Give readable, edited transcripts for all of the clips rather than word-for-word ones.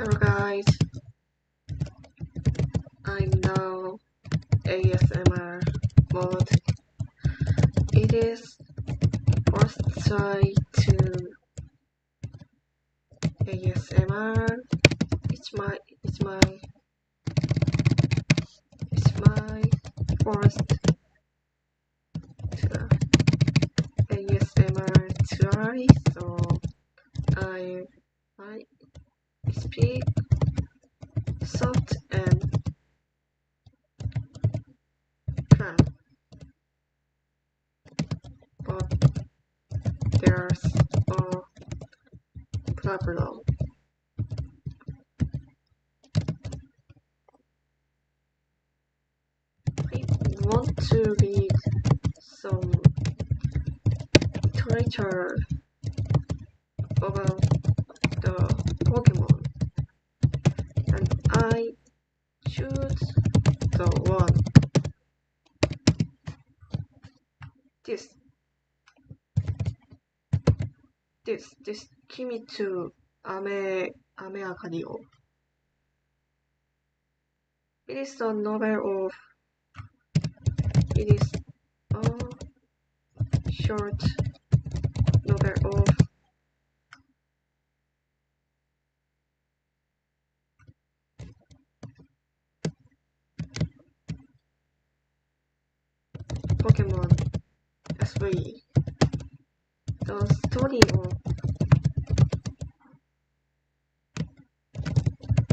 Hello guys, I'm now ASMR mode. It is first try to ASMR. It's my first ASMR try, so I speak soft and calm, but there's a problem. I want to read some literature about the Pokemon, and I choose the one. This Kimi Ame Akario. It is a novel of. It is a short novel of Pokemon SV. The story of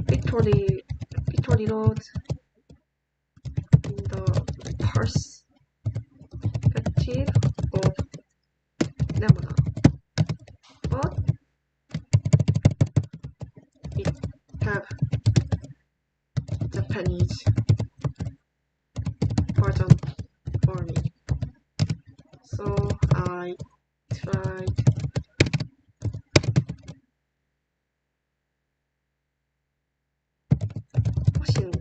Victory Road in the perspective of Namuna, but it have Japanese version for me, so I tried pushing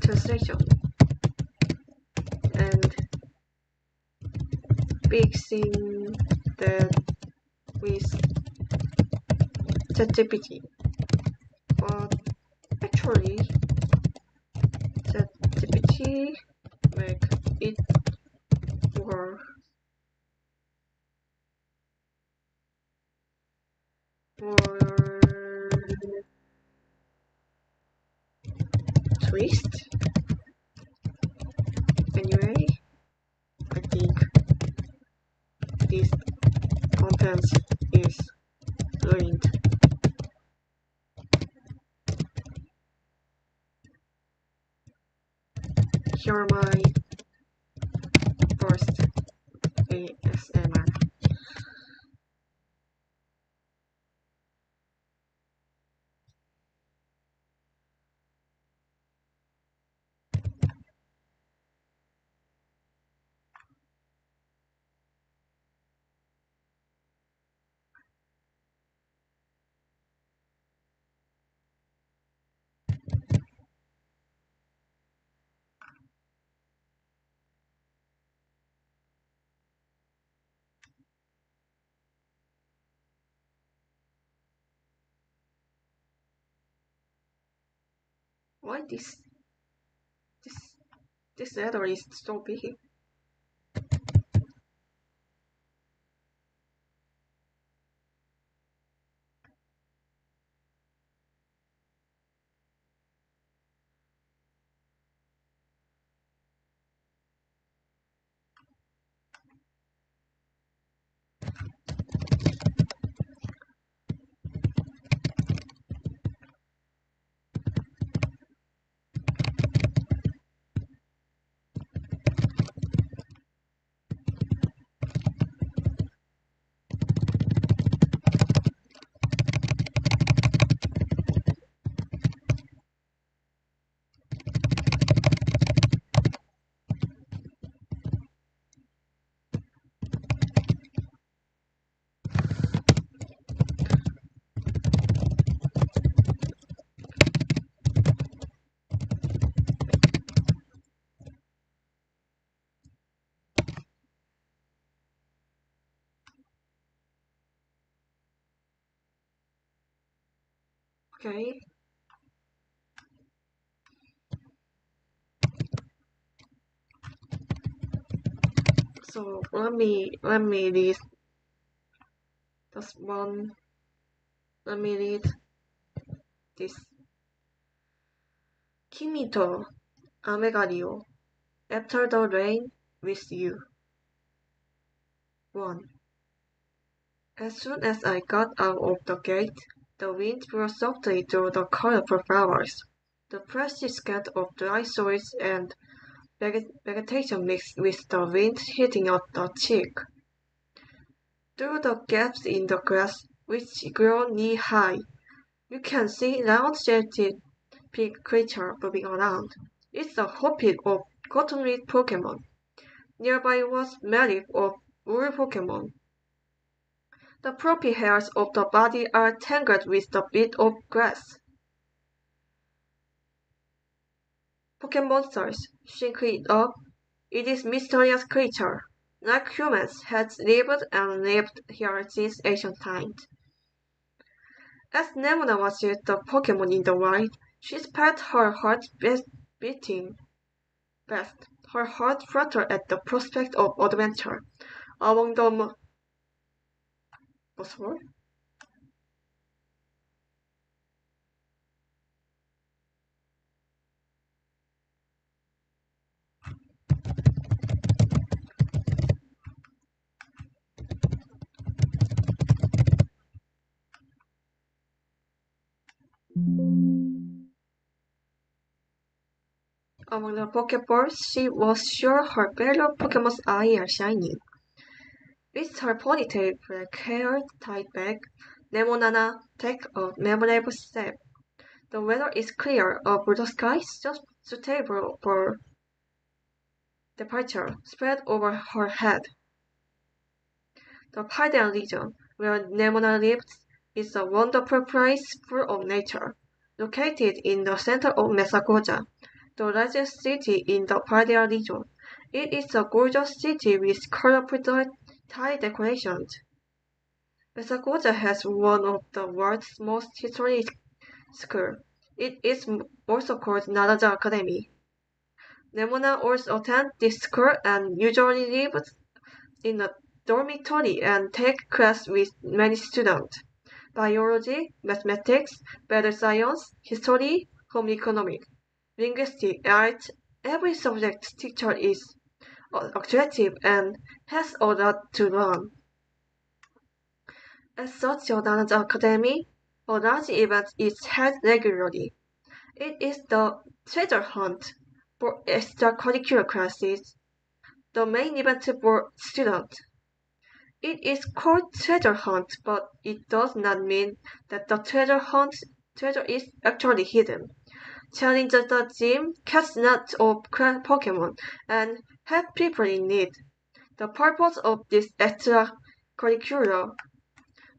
translation and fixing that with chatgpt, but actually chatgpt make it more twist. Anyway, I think this content is ruined. Here my first ASMR. Why this letter is so big? So let me read just one. Let me read this. 君と雨がりを After the rain with you. 1. As soon as I got out of the gate, the wind blew softly through the colorful flowers. The freshly scent of dry soils and vegetation mixed with the wind hitting at the cheek. Through the gaps in the grass, which grow knee-high, you can see round-shaped pink creature moving around. It's a hopping of cottonweed Pokemon. Nearby was Mary of wool Pokemon. The floppy hairs of the body are tangled with the bit of grass. Pokemonsters, think it up. It is mysterious creature. Like humans, has lived and lived here since ancient times. As Nemona watched the Pokemon in the wild, she felt her heart beating fast. Her heart fluttered at the prospect of adventure. Among the what's word? Among the Pokeballs, she was sure her fellow Pokemon's eyes are shining. With her ponytail black hair tied back, Nemonana took a memorable step. The weather is clear, a blue sky just suitable for departure spread over her head. The Paldean region, where Nemona lives, is a wonderful place full of nature. Located in the center of Mesagoza, the largest city in the Paldean region, it is a gorgeous city with colorful tile decorations. Mesagoza has one of the world's most historic schools. It is also called Naraja Academy. Nemona also attends this school and usually lives in a dormitory and takes classes with many students. Biology, mathematics, better science, history, home economics, linguistics, art, every subject teacher is attractive and has a lot to learn. As such, Naraja Academy, a large event is held regularly. It is the treasure hunt for extracurricular classes, the main event for students. It is called treasure hunt, but it does not mean that the treasure is actually hidden. Challenge the gym, catch nuts of Pokemon, and help people in need. The purpose of this extracurricular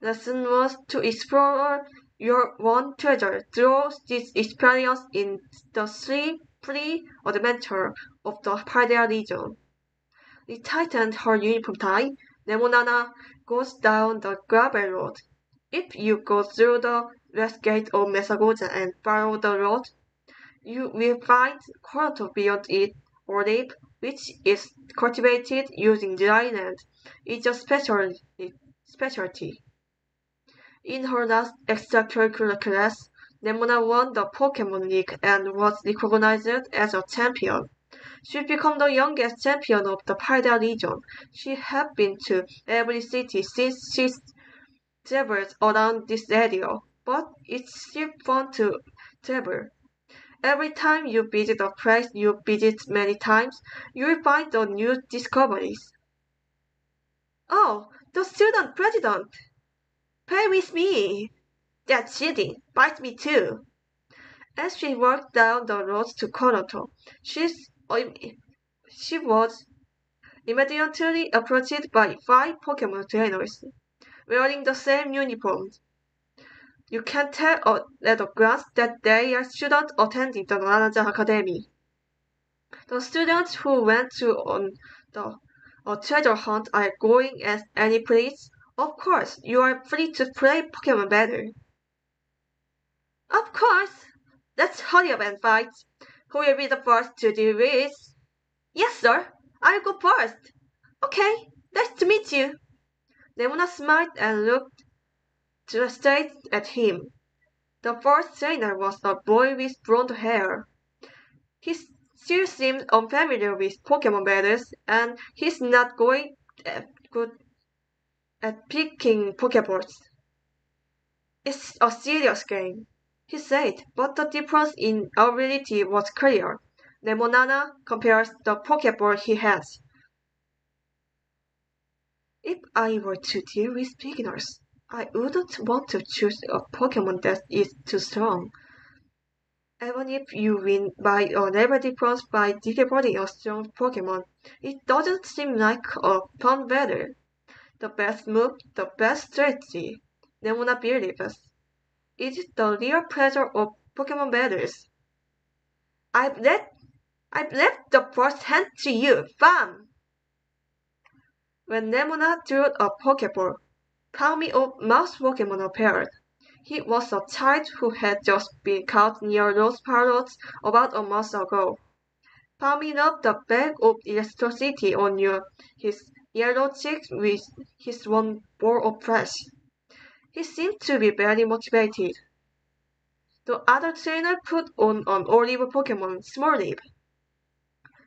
lesson was to explore your own treasure through this experience in the 3 free adventure of the Paldea region. It tightened her uniform tie. Nemonana goes down the gravel road. If you go through the west gate of Mesagoza and follow the road, you will find Kyoto beyond it. Olive, which is cultivated using dry land, is a specialty. In her last extracurricular class, Nemona won the Pokemon League and was recognized as a champion. She became the youngest champion of the Paldea region. She has been to every city since she traveled around this area, but it's still fun to travel. Every time you visit a place you visit many times, you'll find the new discoveries. Oh, the student president! Play with me! That's cheating. Bite me too. As she walked down the road to Kyoto, she was immediately approached by 5 Pokemon trainers, wearing the same uniforms. You can tell at a glance that they are students attending the Naraja Academy. The students who went on a treasure hunt are going at any place. Of course, you are free to play Pokemon better. Of course! Let's hurry up and fight. Who will be the first to do this? Yes, sir. I'll go first. Okay, nice to meet you. Nemona smiled and looked straight at him. The first trainer was a boy with blonde hair. He still seemed unfamiliar with Pokemon battles, and he's not going good at picking Pokeballs. It's a serious game, he said, but the difference in ability was clear. Lemonana compares the Pokeball he has. If I were to deal with beginners, I wouldn't want to choose a Pokemon that is too strong. Even if you win by a level difference by defeating a strong Pokemon, it doesn't seem like a fun battle. The best move, the best strategy. Nemona believes. Is it the real pleasure of Pokemon battles? I've let I've left the first hand to you, fam! When Nemona drew a Pokeball, Palmy of Mouse Pokemon appeared. He was a child who had just been caught near those parrots about a month ago. Palmy rubbed the bag of electricity on his yellow cheeks with his one ball of flesh. He seemed to be very motivated. The other trainer put on an olive Pokemon, Smurlip.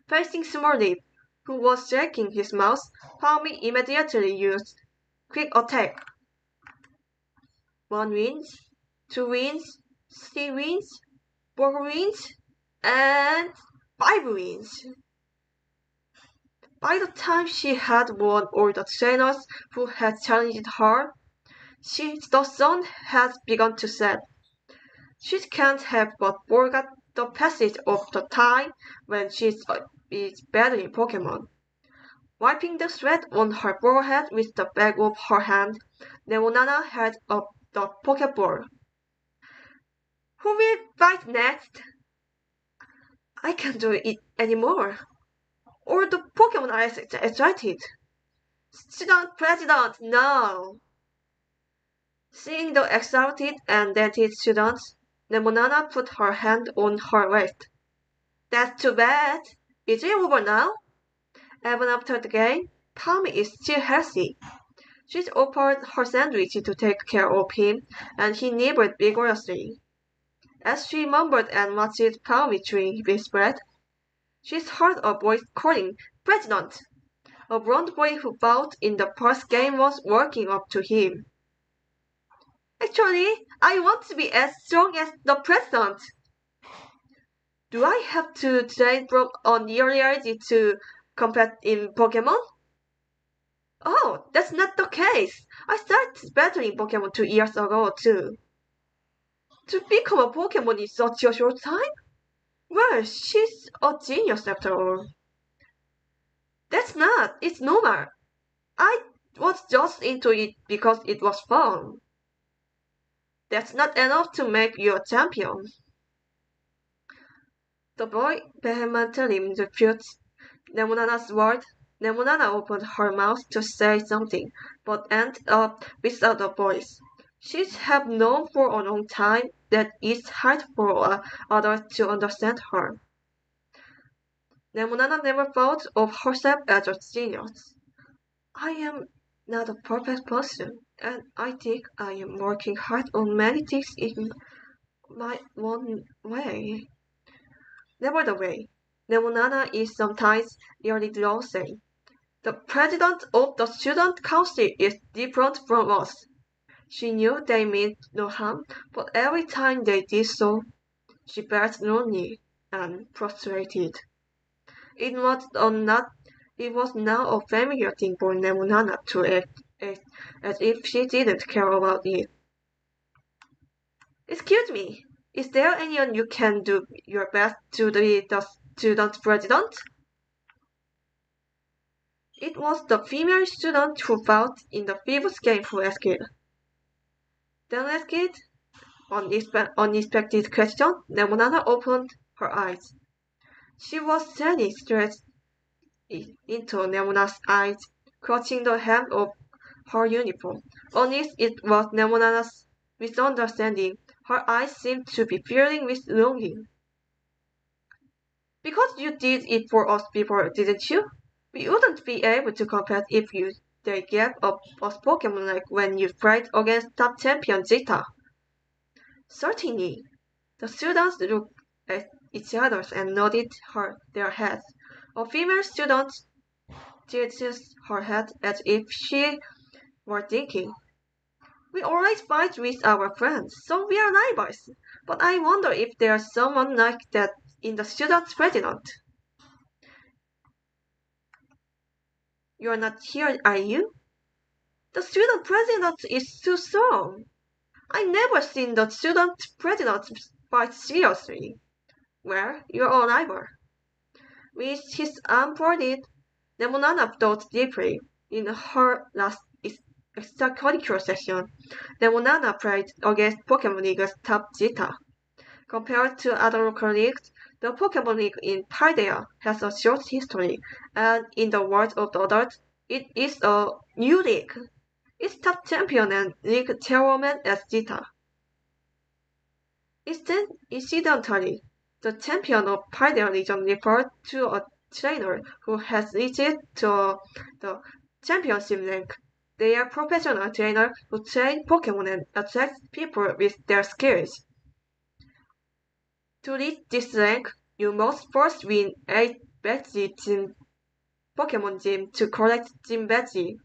Facing Smurlip, who was shaking his mouth, Palmy immediately used Quick Attack. 1 wins, 2 wins, 3 wins, 4 wins, and 5 wins. By the time she had won all the trainers who had challenged her, the sun had begun to set. She can't have but forgot the passage of the time when she is battling Pokemon. Wiping the sweat on her forehead with the back of her hand, Lemonana held up the Pokeball. Who will fight next? I can't do it anymore. All the Pokemon are excited. Student President, no! Seeing the excited and dented students, Lemonana put her hand on her waist. That's too bad. Is it over now? Even after the game, Palmy is still healthy. She's offered her sandwich to take care of him, and he nibbled vigorously. As she mumbled and watched Palmy chewing his bread, she heard a voice calling, President! A blonde boy who fought in the first game was walking up to him. Actually, I want to be as strong as the president. Do I have to train from an early age to compete in Pokemon? Oh, that's not the case. I started battling Pokemon 2 years ago too. To become a Pokemon in such a short time? Well, she's a genius after all. That's not, it's normal. I was just into it because it was fun. That's not enough to make you a champion. The boy vehemently refused Nemunana's word. Nemunana opened her mouth to say something, but ended up without a voice. She had known for a long time that it's hard for others to understand her. Nemunana never thought of herself as a genius. I am not a perfect person, and I think I am working hard on many things in my own way. Nevertheless, Nemunana is sometimes nearly drowsy. The president of the student council is different from us. She knew they meant no harm, but every time they did so, she felt lonely and frustrated. It was now a familiar thing for Nemunana to act as if she didn't care about it. Excuse me, is there anyone you can do your best to be the student president? It was the female student who fought in the previous game who asked. Then asked unexpected question, Nemunana opened her eyes. She was staring straight into Nemunana's eyes, clutching the hem of her uniform. Honest, it was Nemunana's misunderstanding. Her eyes seemed to be filling with longing. Because you did it for us before, didn't you? We wouldn't be able to compete if they gave up us Pokemon like when you played against top champion Zeta. Certainly, the students looked at each other and nodded their heads. A female student tilted her head as if she were thinking, "We always fight with our friends, so we are neighbors. But I wonder if there's someone like that in the student president." "You're not here, are you?" "The student president is too strong. I never seen the student president fight seriously." "Well, you're a neighbor." With his arm folded, Nemonana thought deeply. In her last extracurricular session, Nemonana played against Pokemon League's top Zeta. Compared to other local leagues, the Pokemon League in Paldea has a short history, and in the words of the adults, it is a new league. Its top champion and league chairwoman is Zeta. Incidentally, the champion of Paldea region referred to a trainer who has reached to the championship rank. They are professional trainers who train Pokemon and attract people with their skills. To reach this rank, you must first win 8 badges in Pokemon Gym to collect Gym badges.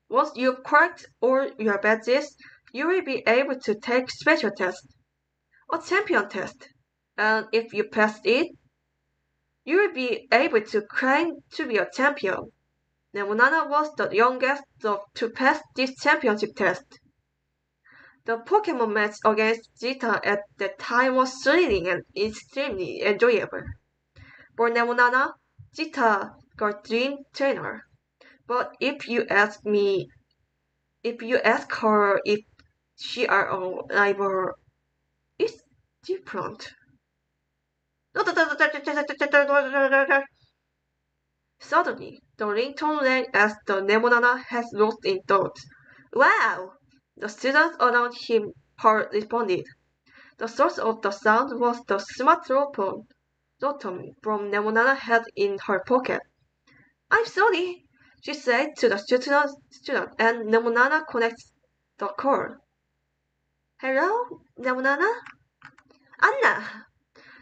Once you've collect all your badges, you will be able to take special test, a champion test, and if you pass it, you will be able to claim to be a champion. Nemonana was the youngest to pass this championship test. The Pokemon match against Zeta at that time was thrilling and extremely enjoyable. For Nemonana, Zeta got dream trainer. But if you ask her if she are a rival, it's different. Suddenly, the ringtone rang as the Nemonana has lost in thought. "Wow!" The students around her responded. The source of the sound was the smartphone from Nemonana had in her pocket. "I'm sorry," she said to the student, and Nemonana connects the call. "Hello, Nemonana?" "Anna!"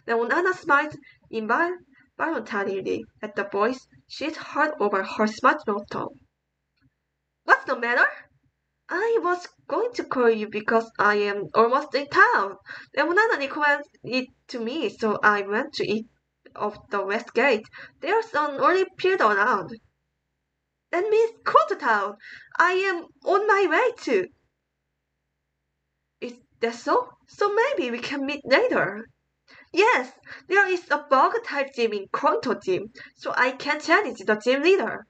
Nemonana smiled involuntarily at the voice she'd heard over her smartphone. "What's the matter?" "I was going to call you because I am almost in town. Nemonana recommended it to me, so I went to it of the west gate. There's an olive field around." "That means go to town. I am on my way to." "Is that so? So maybe we can meet later." "Yes, there is a bug-type gym in Pngtuber gym, so I can challenge the gym leader."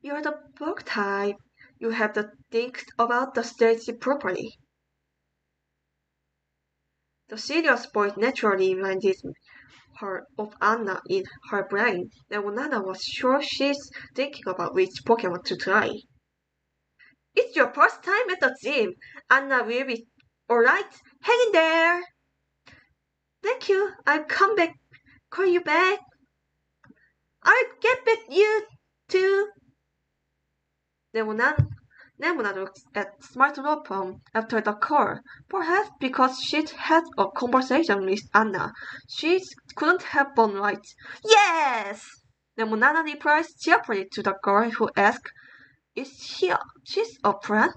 "You're the bug type. You have to think about the stage properly." The serious voice naturally reminded her of Anna in her brain, and Nana was sure she's thinking about which Pokemon to try. "It's your first time at the gym. Anna will be alright. Hang in there." "Thank you. I'll call you back." "I'll get back you too." Nemona looked at smartphone after the call. Perhaps because she'd had a conversation with Anna, she couldn't have been right. "Yes!" Nemonana replied cheerfully to the girl who asked, she's a friend?"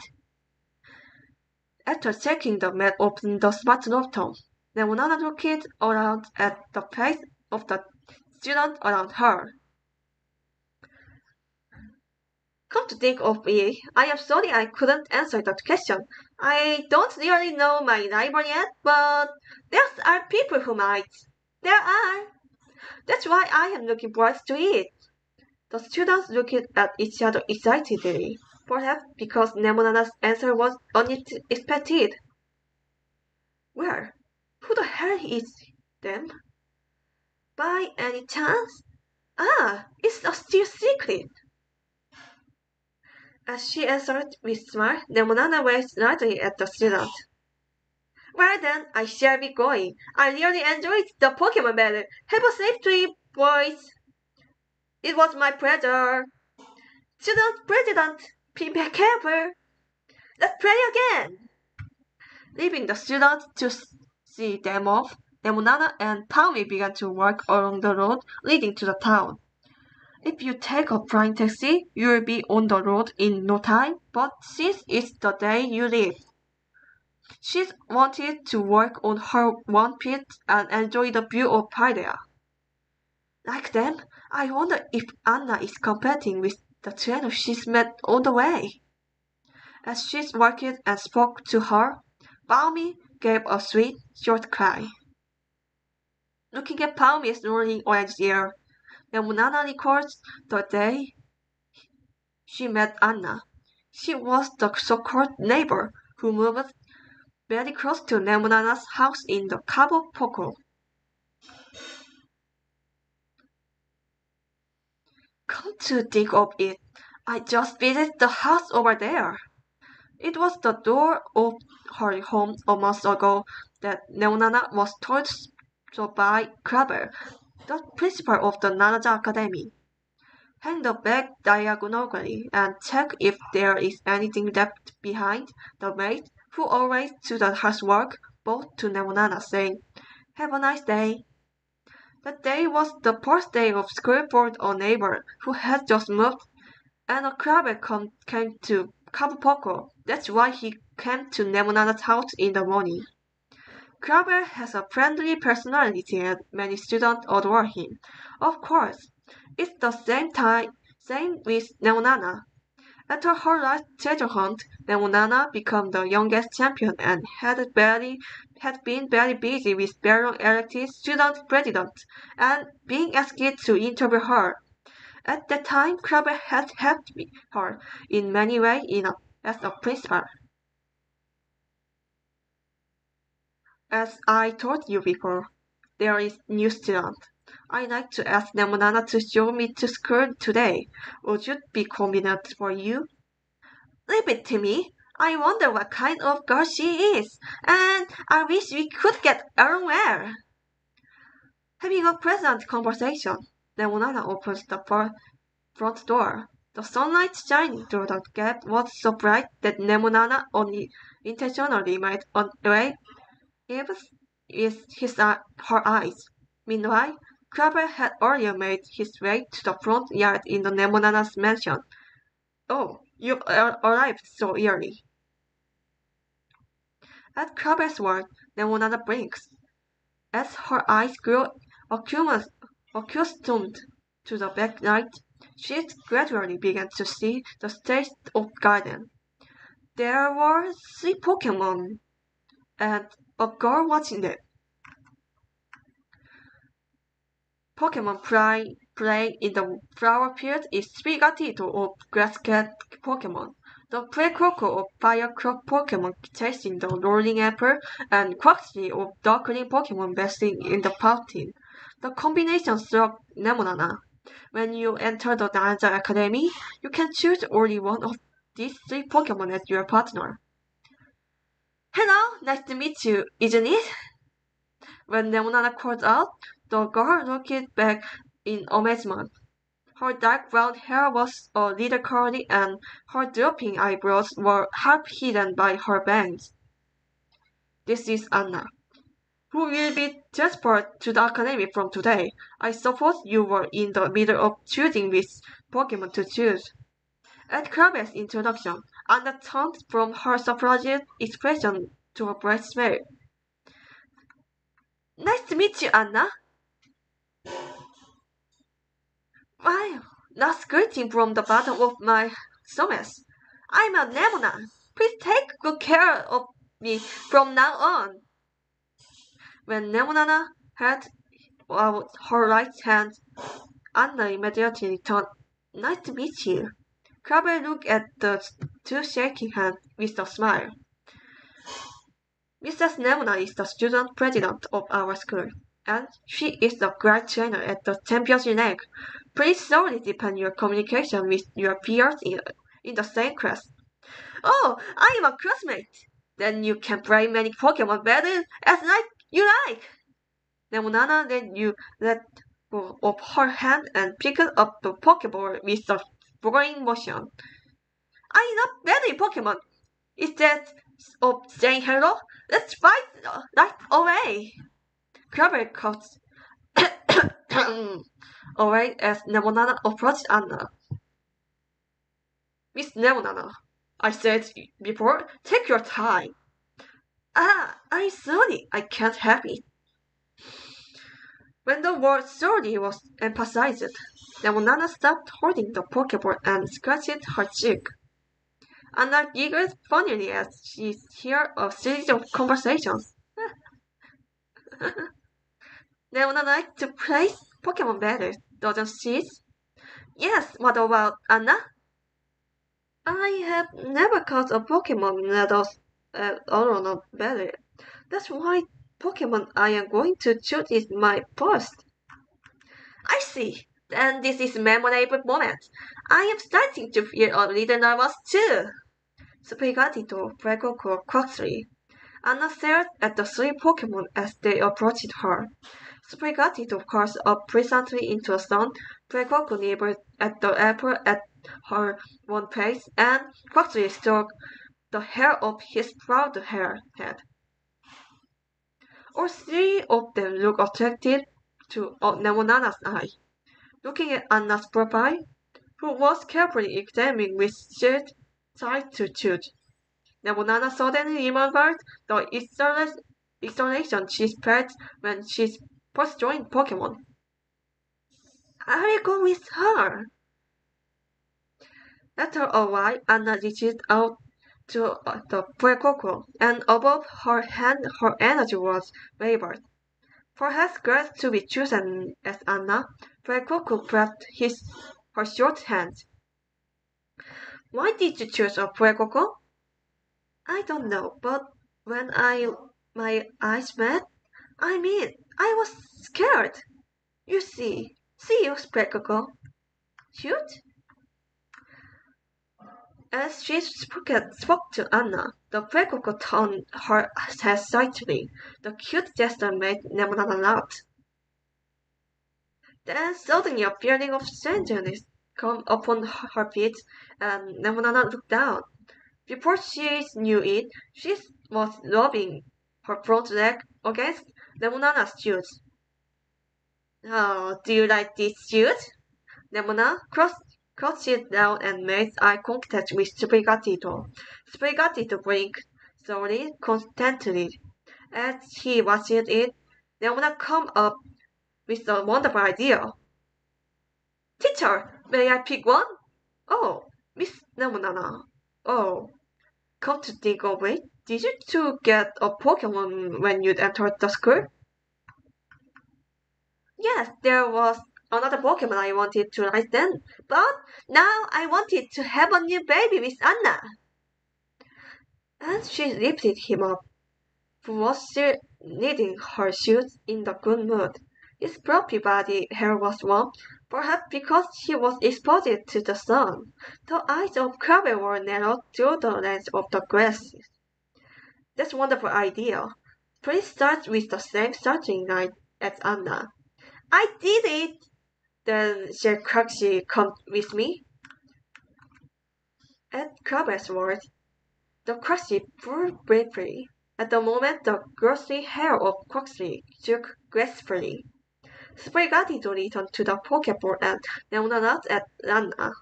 After checking the map of the smartphone, Nemonana looked around at the face of the student around her. "Come to think of it, I am sorry I couldn't answer that question. I don't really know my neighbor yet, but there are people who might. There are. That's why I am looking forward to it." The students looked at each other excitedly, perhaps because Nemonana's answer was unexpected. "Well, who the hell is them? By any chance?" "Ah, it's still secret." As she answered with a smile, Nemonana waved slightly at the student. "Well then, I shall be going. I really enjoyed the Pokemon battle. Have a safe trip, boys." It was my pleasure. Student President Pngtuber. Let's play again. Leaving the students to see them off, Nemunana and Tommy began to walk along the road leading to the town. If you take a flying taxi, you'll be on the road in no time, but since it's the day you leave, she wanted to work on her one pit and enjoy the view of Paldea. Like them, I wonder if Anna is competing with the trainer she's met on the way. As she walked and spoke to her, Palmy gave a sweet, short cry. Looking at Palmy's rolling orange hair, Nemunana recalls the day she met Anna. She was the so-called neighbor who moved very close to Nemunana's house in the Cabo Poco. Come to think of it, I just visited the house over there. It was the door of her home a month ago that Nemunana was told so by Kraber, the principal of the Nanaja Academy. Hang the bag diagonally and check if there is anything left behind. The maid, who always do the housework, bowed to Nemunana, saying, "Have a nice day." That day was the first day of school for a neighbor who had just moved, and a crabber came to Cabo Poco. That's why he came to Nemunana's house in the morning. Crabber has a friendly personality and many students adore him. Of course, it's the same with Nemunana. After her last treasure hunt, Nemunana became the youngest champion and had been very busy with being elected student president and being asked to interview her. At that time, Crabbe had helped her in many ways as a principal. As I told you before, there is new student. I'd like to ask Nemunana to show me to school today. Would it be convenient for you? Leave it to me. I wonder what kind of girl she is, and I wish we could get along well. Having a pleasant conversation, Nemunana opens the front door. The sunlight shining through the gap was so bright that Nemunana only intentionally made away with her eyes. Meanwhile, Crabber had earlier made his way to the front yard in the Nemunana's mansion. "Oh, you've arrived so early." At Crabber's word, Nemunana blinks. As her eyes grew accustomed to the backlight, she gradually began to see the state of the garden. There were 3 Pokemon, and a girl watching them. Pokemon playing in the flower field is Sprigatito of Grass Cat Pokemon, the Pre-Croco of Fire Croc Pokemon chasing the Rolling Apple, and Quaxley of Darkling Pokemon basking in the fountain. The combination struck Nemunana. When you enter the Nanaja Academy, you can choose only one of these 3 Pokemon as your partner. "Hello, nice to meet you, isn't it?" When Nemunana called out, the girl looked back in amazement. Her dark brown hair was a little curly and her drooping eyebrows were half hidden by her bangs. "This is Anna, who will be transferred to the academy from today. I suppose you were in the middle of choosing which Pokemon to choose." At Krabbe's introduction, Anna turned from her surprised expression to a bright smile. "Nice to meet you, Anna." "Wow, that's greeting from the bottom of my stomach. I'm a Nemona. Please take good care of me from now on." When Nemunana held out her right hand, Anna immediately turned. "Nice to meet you." Krabbe looked at the 2 shaking hands with a smile. "Mrs. Nemona is the student president of our school, and she is the great trainer at the championship league. Please thoroughly deepen your communication with your peers in the same class." "Oh, I am a classmate. Then you can play many Pokemon battles as you like." Nemunana let of her hand and picked up the Pokeball with a spraying motion. I'm not bad in Pokemon. Instead of saying hello, let's fight right away. Clover cut away as Nemonana approached Anna. Miss Nemonana, I said before, take your time. I'm sorry, I can't help it. When the word sorry was emphasized, Nemonana stopped holding the Pokeball and scratched her cheek. Anna giggled funnily as she heard a series of conversations. Nemonana likes to play Pokemon better, doesn't she? Yes, what about Anna? I have never caught a Pokemon that was Aurora better. That's why Pokemon I am going to choose is my first. I see. And this is a memorable moment. I am starting to feel a little nervous too. Sprigatito, Fuecoco, Quaxley. Anna stared at the three Pokemon as they approached her. Sprigatito curled up presently into the sun, Fuecoco nibbled at the apple at her one place, and Quaxley stroked the hair of his proud head. All three of them looked attracted to Nemonana's eye. Looking at Anna's profile, who was carefully examining which side to choose, Nemonana suddenly remembered the isolation she felt when she first joined Pokemon. I will go with her. After a while, Anna reached out to the Fuecoco, and above her hand her energy was wavered. Perhaps glad to be chosen as Anna, Fuecoco pressed her short hand. Why did you choose a Fuecoco? I don't know, but when my eyes met, I was scared. You see you, Fuecoco. Shoot? As she spoke to Anna, the Fuecoco turned her head slightly. The cute gesture made Nemonana laugh. Then suddenly a feeling of strangeness came upon her feet, and Nemonana looked down. Before she knew it, she was rubbing her front leg against Nemonana's shoes. Oh, do you like this shoes? Nemona crouched down and made eye contact with Sprigatito. Sprigatito blinked slowly, contentedly. As he watched it, Nemona came up with a wonderful idea. Teacher, may I pick one? Oh, Miss Nemonana. Oh, come to think of it, did you two get a Pokemon when you entered the school? Yes, there was another Pokemon I wanted to raise then, but now I wanted to have a new baby with Anna. And she lifted him up, who was still knitting her shoes in the good mood. His fluffy body hair was warm, perhaps because he was exposed to the sun. The eyes of Crabbe were narrowed through the lens of the glasses. That's a wonderful idea. Please start with the same starting line as Anna. I did it! Then shall Cruxy come with me? At Crabbe's words, the Cruxy flew briefly. At the moment, the glossy hair of Cruxy shook gracefully. Sprigatito returned to the Pokeball and Leonard at Anna.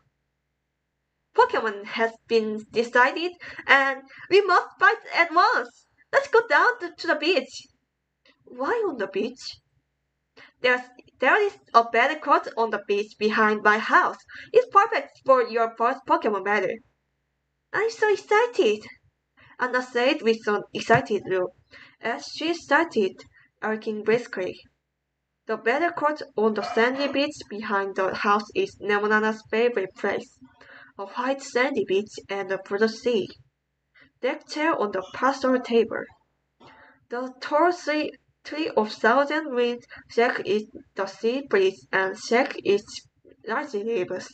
Pokemon has been decided, and we must fight at once. Let's go down to the beach. Why on the beach? There is a battle court on the beach behind my house. It's perfect for your first Pokemon battle. I'm so excited, Anna said with an excited look, as she started arcing briskly. The battle court on the sandy beach behind the house is Nemonana's favorite place. A white sandy beach and a blue sea. Deck chair on the pastel table. The tall tree of thousand winds shake its the sea breeze and shake its large leaves.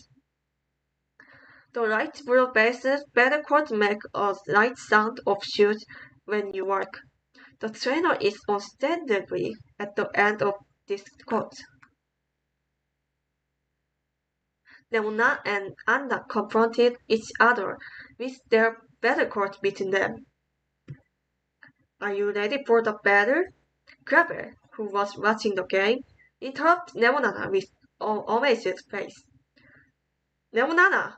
The light blue bases better could make a light sound of shoes when you walk. The trainer is unsteadily at the end of this court. Leona and Anna confronted each other with their battle court between them. Are you ready for the battle? Grabber, who was watching the game, interrupted Lemonana with an amazed face. Lemonana,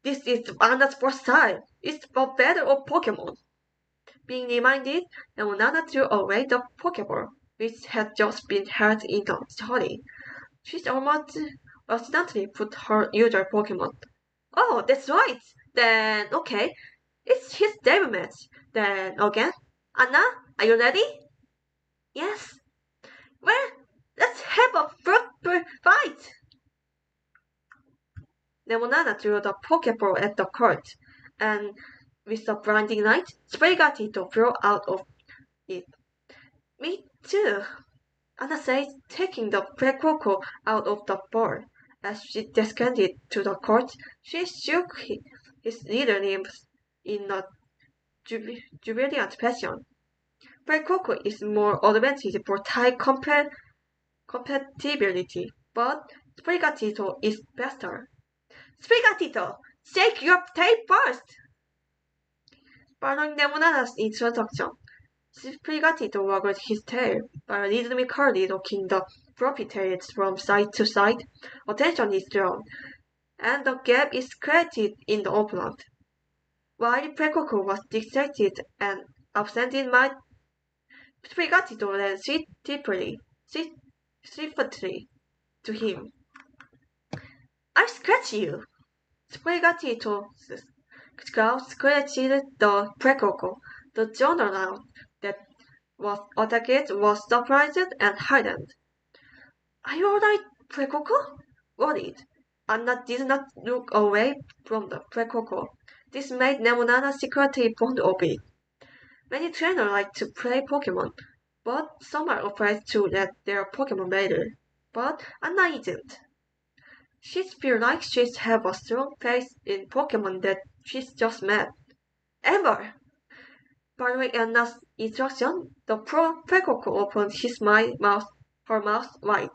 this is Anna's first time. It's a battle of Pokemon. Being reminded, Lemonana threw away the Pokeball, which had just been held in the study. She almost accidentally put her usual Pokemon. Oh, that's right. Then, okay. It's his debut match. Then, again. Anna, are you ready? Yes. Well, let's have a fruitful fight. Lemonana threw the Pokeball at the court, and with a blinding light, Sprigatito flew out of it. Me too, Anna said, taking the Precoco out of the ball. As she descended to the court, she shook his little limbs in a jubilant fashion. Precoco is more advantage for type compatibility, but Sprigatito is better. Sprigatito, shake your tail first! Following Lemonada's introduction, Sprigatito waggled his tail, rhythmically rocking the floppy tails from side to side. Attention is drawn, and the gap is created in the opponent. While Precoco was distracted and absent-minded, Sprigatito then swiftly to him. I'll scratch you! Sprigatito's claw scratched the Precoco. The journal that was attacked was surprised and hardened. Are you alright, Precoco? Worried. Anna did not look away from the Precoco. This made Lemonana secretly fond of it. Many trainers like to play Pokemon, but some are afraid to let their Pokemon battle. But Anna isn't. She feels like she has a strong faith in Pokemon that she's just met. Amber! Following Anna's instruction, the Precoco opened her mouth wide.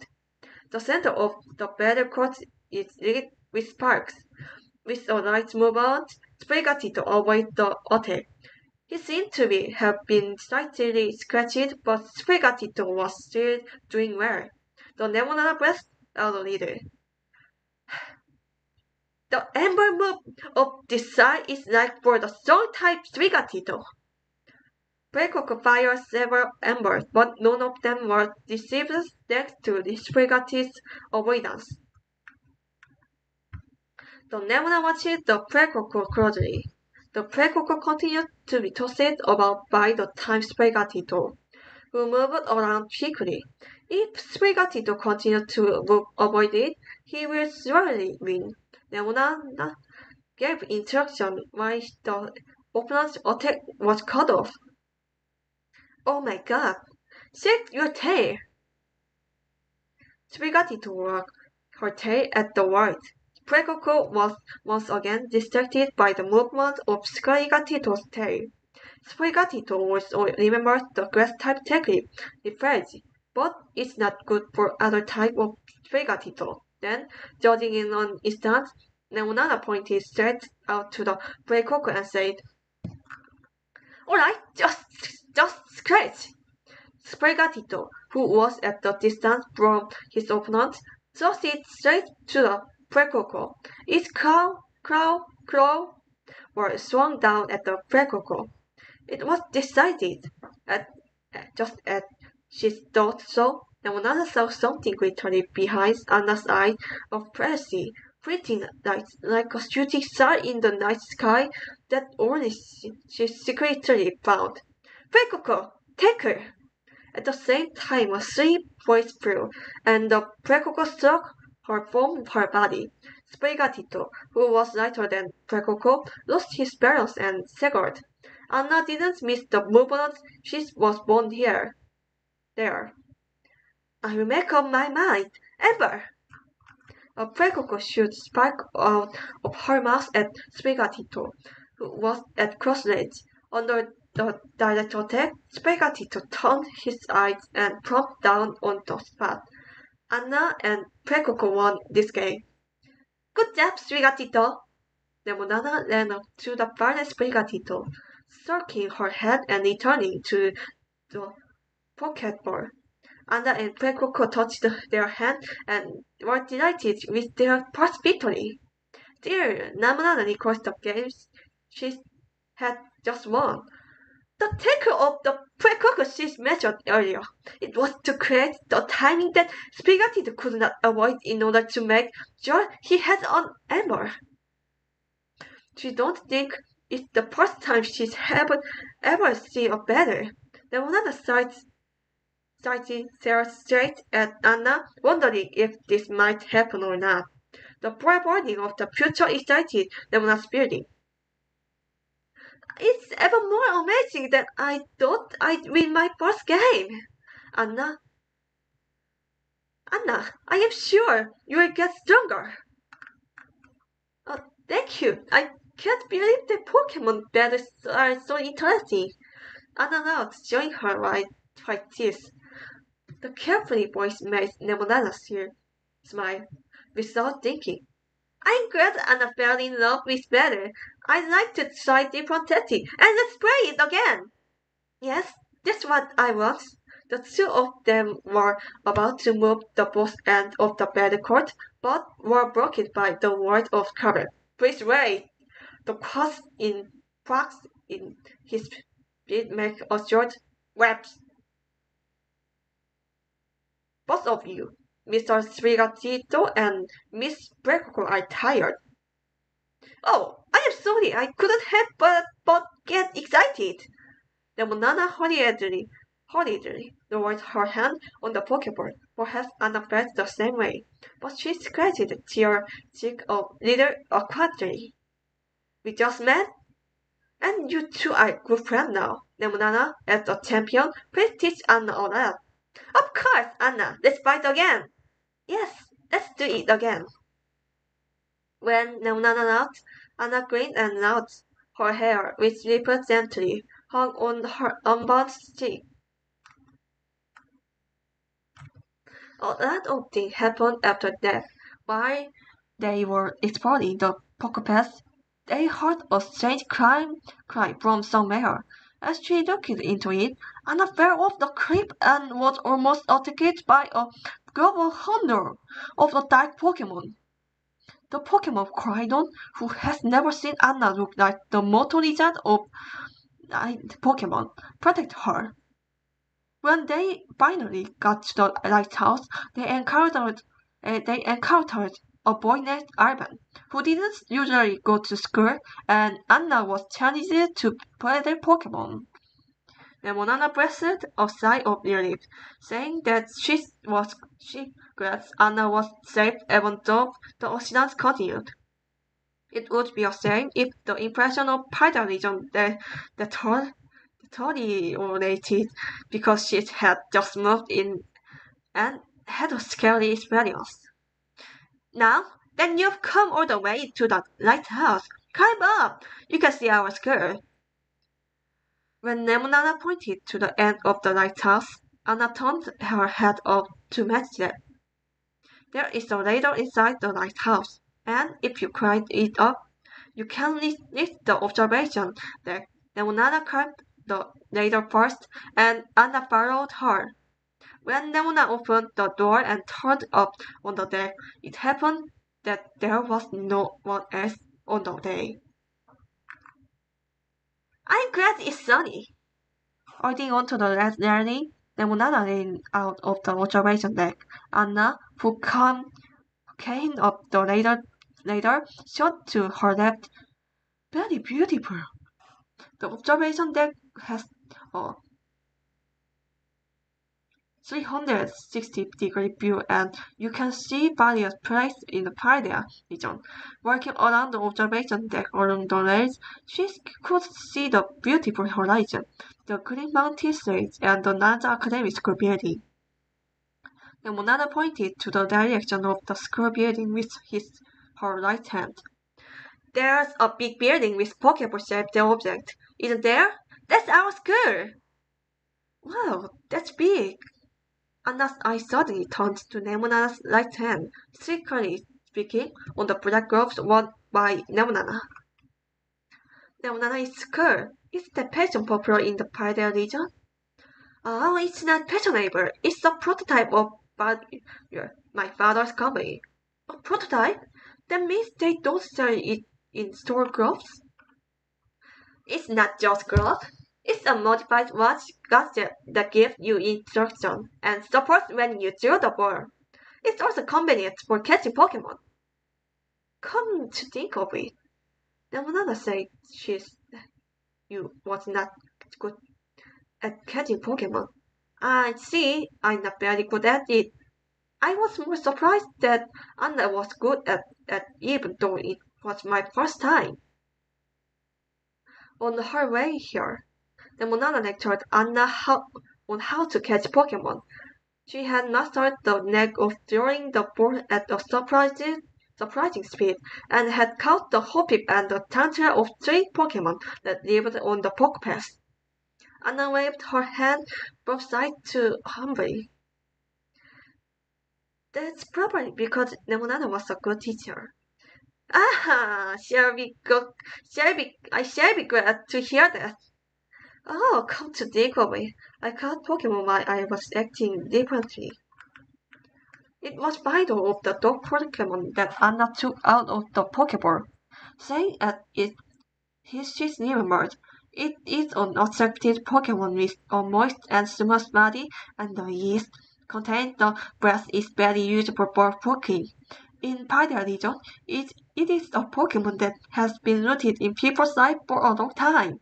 The center of the battle court is lit with sparks. With a light movement, Sprigatito avoided the attack. He seemed to have been slightly scratched, but Sprigatito was still doing well. The Lemonade breathed out a little. The amber move of this side is like for the strong type Sprigatito. Precoco fired several embers, but none of them were received thanks to Sprigatito's avoidance. The Lemonade watched the Precoco closely. The Precoco continued to be tossed about by the time Sprigatito, who moved around quickly. If Sprigatito continued to avoid it, he will surely win. Lemonade gave instruction while the opponent's attack was cut off. Oh my god! Shake your tail! Sprigatito wagged her tail at the world. Precoco was once again distracted by the movement of Sprigatito's tail. Sprigatito also remembers the grass-type technique, Rephrase, but it's not good for other type of Sprigatito. Then, judging in an instant, Lemonada pointed straight out to the Precoco and said, Alright, just scratch! Sprigatito, who was at a distance from his opponent, thrust it straight to the Precoco. Its claw were swung down at the Precoco. It was decided. Just as she thought so, Lemonada saw something glittery behind Anna's eye of prophecy, flitting like a shooting star in the night sky that only she secretly found. Precoco, take her! At the same time, a sweet voice flew, and the Precoco struck her from her body. Sprigatito, who was lighter than Precoco, lost his balance and staggered. Anna didn't miss the movement. She was born here. There. I will make up my mind. Ever! A Precoco shot spark out of her mouth at Sprigatito, who was at crossroads. Under the direct attack, Sprigatito turned his eyes and plumped down on the spot. Anna and Precoco won this game. Good job, Sprigatito! Lemonada ran up to the farther Sprigatito, stroking her head and returning to the pocketball. Anna and Pekoko touched their hand and were delighted with their first victory. Dear, Lemonada recalls the games she had just won. The taker of the Pekoko she mentioned earlier. It was to create the timing that Spaghetti could not avoid in order to make sure he had an armor. She don't think it's the first time she's ever seen a battle. Lemonada stared straight at Anna, wondering if this might happen or not. The foreboding of the future excited Lemonada's building. It's even more amazing than I thought I'd win my first game. Anna, Anna, I am sure you will get stronger. Thank you. I can't believe the Pokemon battles are so interesting. Anna nods, showing her white teeth. The carefully voice made Lemonada smile, without thinking. I'm glad Anna fell in love with battle. I'd like to try different tactics, and let's play it again. Yes, that's what I want. The two of them were about to move the both end of the battle court, but were blocked by the word of cover. Please wait. The cross in Fox in his speed make a short webs. Both of you, Mr. Srigatito and Miss Brekoko are tired. Oh, I am sorry, I couldn't help but get excited. Lemonada hurriedly lowered her hand on the Pokeball. Perhaps Anna felt the same way, but she scratched her cheek a little awkwardly. We just met? And you two are good friends now. Lemonada, as a champion, please teach Anna all that. Of course, Anna, let's fight again. Yes, let's do it again. When Lemonada laughed, Anna grinned and nodded. Her hair, which rippled gently, hung on her unbound cheek. A lot of things happened after that. While they were exploring the Pokepass, they heard a strange cry from somewhere. As she looked into it, Anna fell off the cliff and was almost attacked by a global hunter of the dark Pokemon. The Pokemon Cridon, who has never seen Anna look like the mortal lizard of Pokemon, protected her. When they finally got to the lighthouse, they encountered a boy named Ivan, who didn't usually go to school, and Anna was challenged to play their Pokemon. Lemonada breathed a sigh of relief, saying that she glad Anna was safe even though the accident continued. It would be a shame if the impression of Python region that her deteriorated because she had just moved in and had a scary experience. Now, then you've come all the way to the lighthouse. Climb up! You can see our school. When Lemonada pointed to the end of the lighthouse, Anna turned her head up to match them. There is a ladder inside the lighthouse, and if you climb it up, you can reach the observation deck. Lemonada climbed the ladder first, and Anna followed her. When Lemonada opened the door and turned up on the deck, it happened that there was no one else on the day. I'm glad it's sunny. Holding onto the railing, Lemonada leaned out of the observation deck. Anna, who came up the ladder, shot to her left. Very beautiful. The observation deck has a 360-degree view, and you can see various places in the Paldea region. Walking around the observation deck along the rails, she could see the beautiful horizon, the Green Mountain Range, and the Naza Academy School building. Lemonada pointed to the direction of the school building with her right hand. There's a big building with Pokeball-shaped object, isn't there? That's our school! Wow, that's big! Anna's eyes suddenly turned to Lemonada's right hand, strictly speaking on the project groups won by Nemonana. Nemonana is cool. Is the passion popular in the Paldea region? Oh, it's not fashionable. It's a prototype of my father's company. A prototype? That means they don't sell it in store groups? It's not just growth. It's a modified watch gadget that gives you instruction and support when you throw the ball. It's also convenient for catching Pokemon. Come to think of it, Namonana said you was not good at catching Pokemon. I see, I'm not very good at it. I was more surprised that Anna was good at even though it was my first time. On her way here, the Monana lectured Anna on how to catch Pokemon. She had mastered the knack of throwing the ball at a surprising speed, and had caught the Hoppip and the Tantera of 3 Pokemon that lived on the Poke Pass. Anna waved her hand from side to humbly. That's probably because Nemonana was a good teacher. Ah, I shall be glad to hear that. Oh, come to think of it, I caught Pokemon while I was acting differently. It was vital of the dog Pokemon that Anna took out of the Pokeball, saying that she's never merged. It is an attractive Pokemon with a moist and smooth body, and the yeast contained the breath is very useful for poking. In Paldea region, it is a Pokemon that has been rooted in people's life for a long time.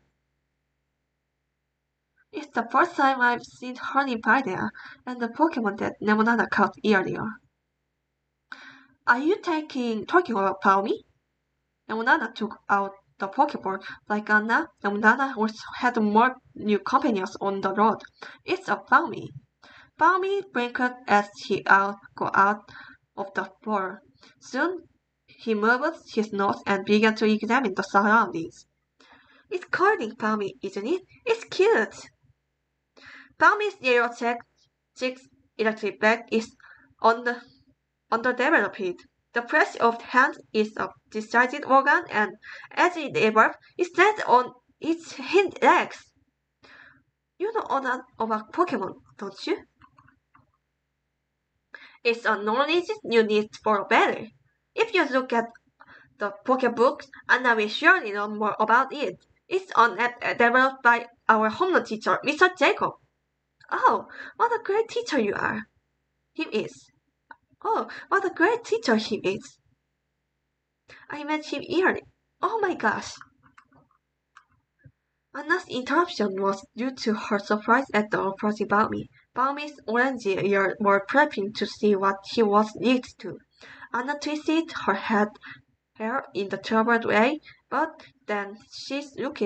It's the first time I've seen her in Paldea, and the Pokemon that Nemonana caught earlier. Are you talking about Palmy? Nemonana took out the Pokeball. Like Anna, Nemonana also had more new companions on the road. It's a Palmy. Palmy blinkered as he got out of the ball. Soon he moved his nose and began to examine the surroundings. It's calling Palmy, isn't it? It's cute. Palmy's yellow cheeks electric bag is underdeveloped. The press of the hand is a discharged organ, and as it evolves, it stands on its hind legs. You know all about Pokemon, don't you? It's a knowledge you need for battle. If you look at the Pokebooks, Anna will surely know more about it. It's developed by our homeroom teacher, Mr. Jacob. Oh, what a great teacher you are. He is. Oh, what a great teacher he is. I met him early. Oh my gosh. Anna's interruption was due to her surprise at the approaching Balmy. Balmy's orange ears were prepping to see what he was next to. Anna twisted her hair in the troubled way, but then she looked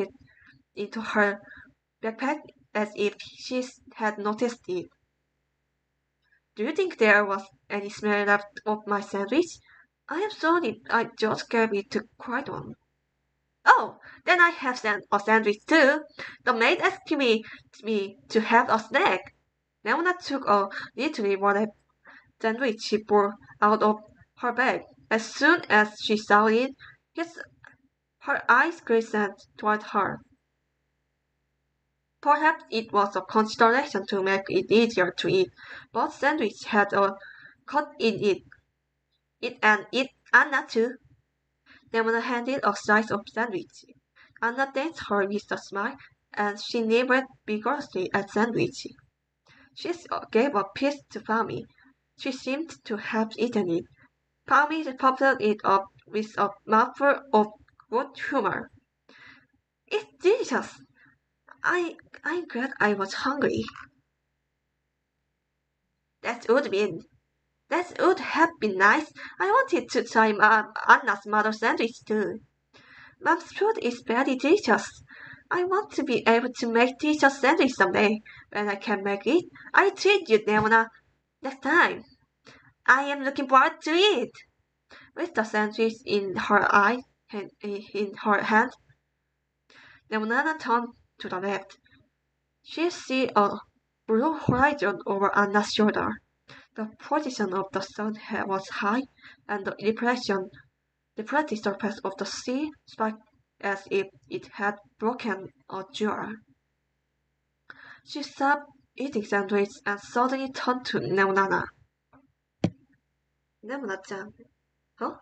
into her backpack as if she had noticed it. Do you think there was any smell left of my sandwich? I am sorry, I just gave it to Crichton. Oh, then I have a sandwich too. The maid asked me to have a snack. Leona took a little wallet sandwich she pulled out of her bag. As soon as she saw it, her eyes glistened toward her. Perhaps it was a consideration to make it easier to eat, but sandwich had a cut in it. Anna too. Leona handed a slice of sandwich. Anna thanked her with a smile, and she nibbled vigorously at sandwich. She gave a piece to Palmy. She seemed to have eaten it. Palmy popped it up with a mouthful of good humor. It's delicious. I'm glad I was hungry. That would have been nice. I wanted to try Anna's mother sandwich too. Mom's food is very delicious. I want to be able to make delicious sandwich someday. When I can make it, I'll treat you, Demona, next time. I am looking forward to it. With the sandwich in in her hand, Demona turned to the left. She saw a blue horizon over Anna's shoulder. The position of the sun was high, and the reflected surface of the sea sparkled as if it had broken a jar. She stopped eating sandwich and suddenly turned to Nemunana. Nemuna-chan, huh?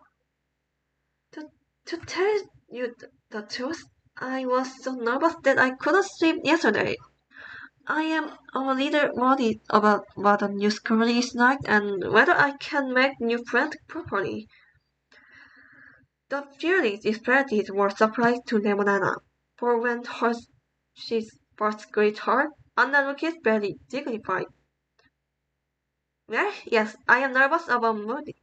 To tell you the truth, I was so nervous that I couldn't sleep yesterday. I am a little worried about what a new school is like and whether I can make new friends properly. The feelings expressed were surprise to Nemonana, for when she first greeted her, Anna looked very dignified. Well, yes, I am nervous about moving.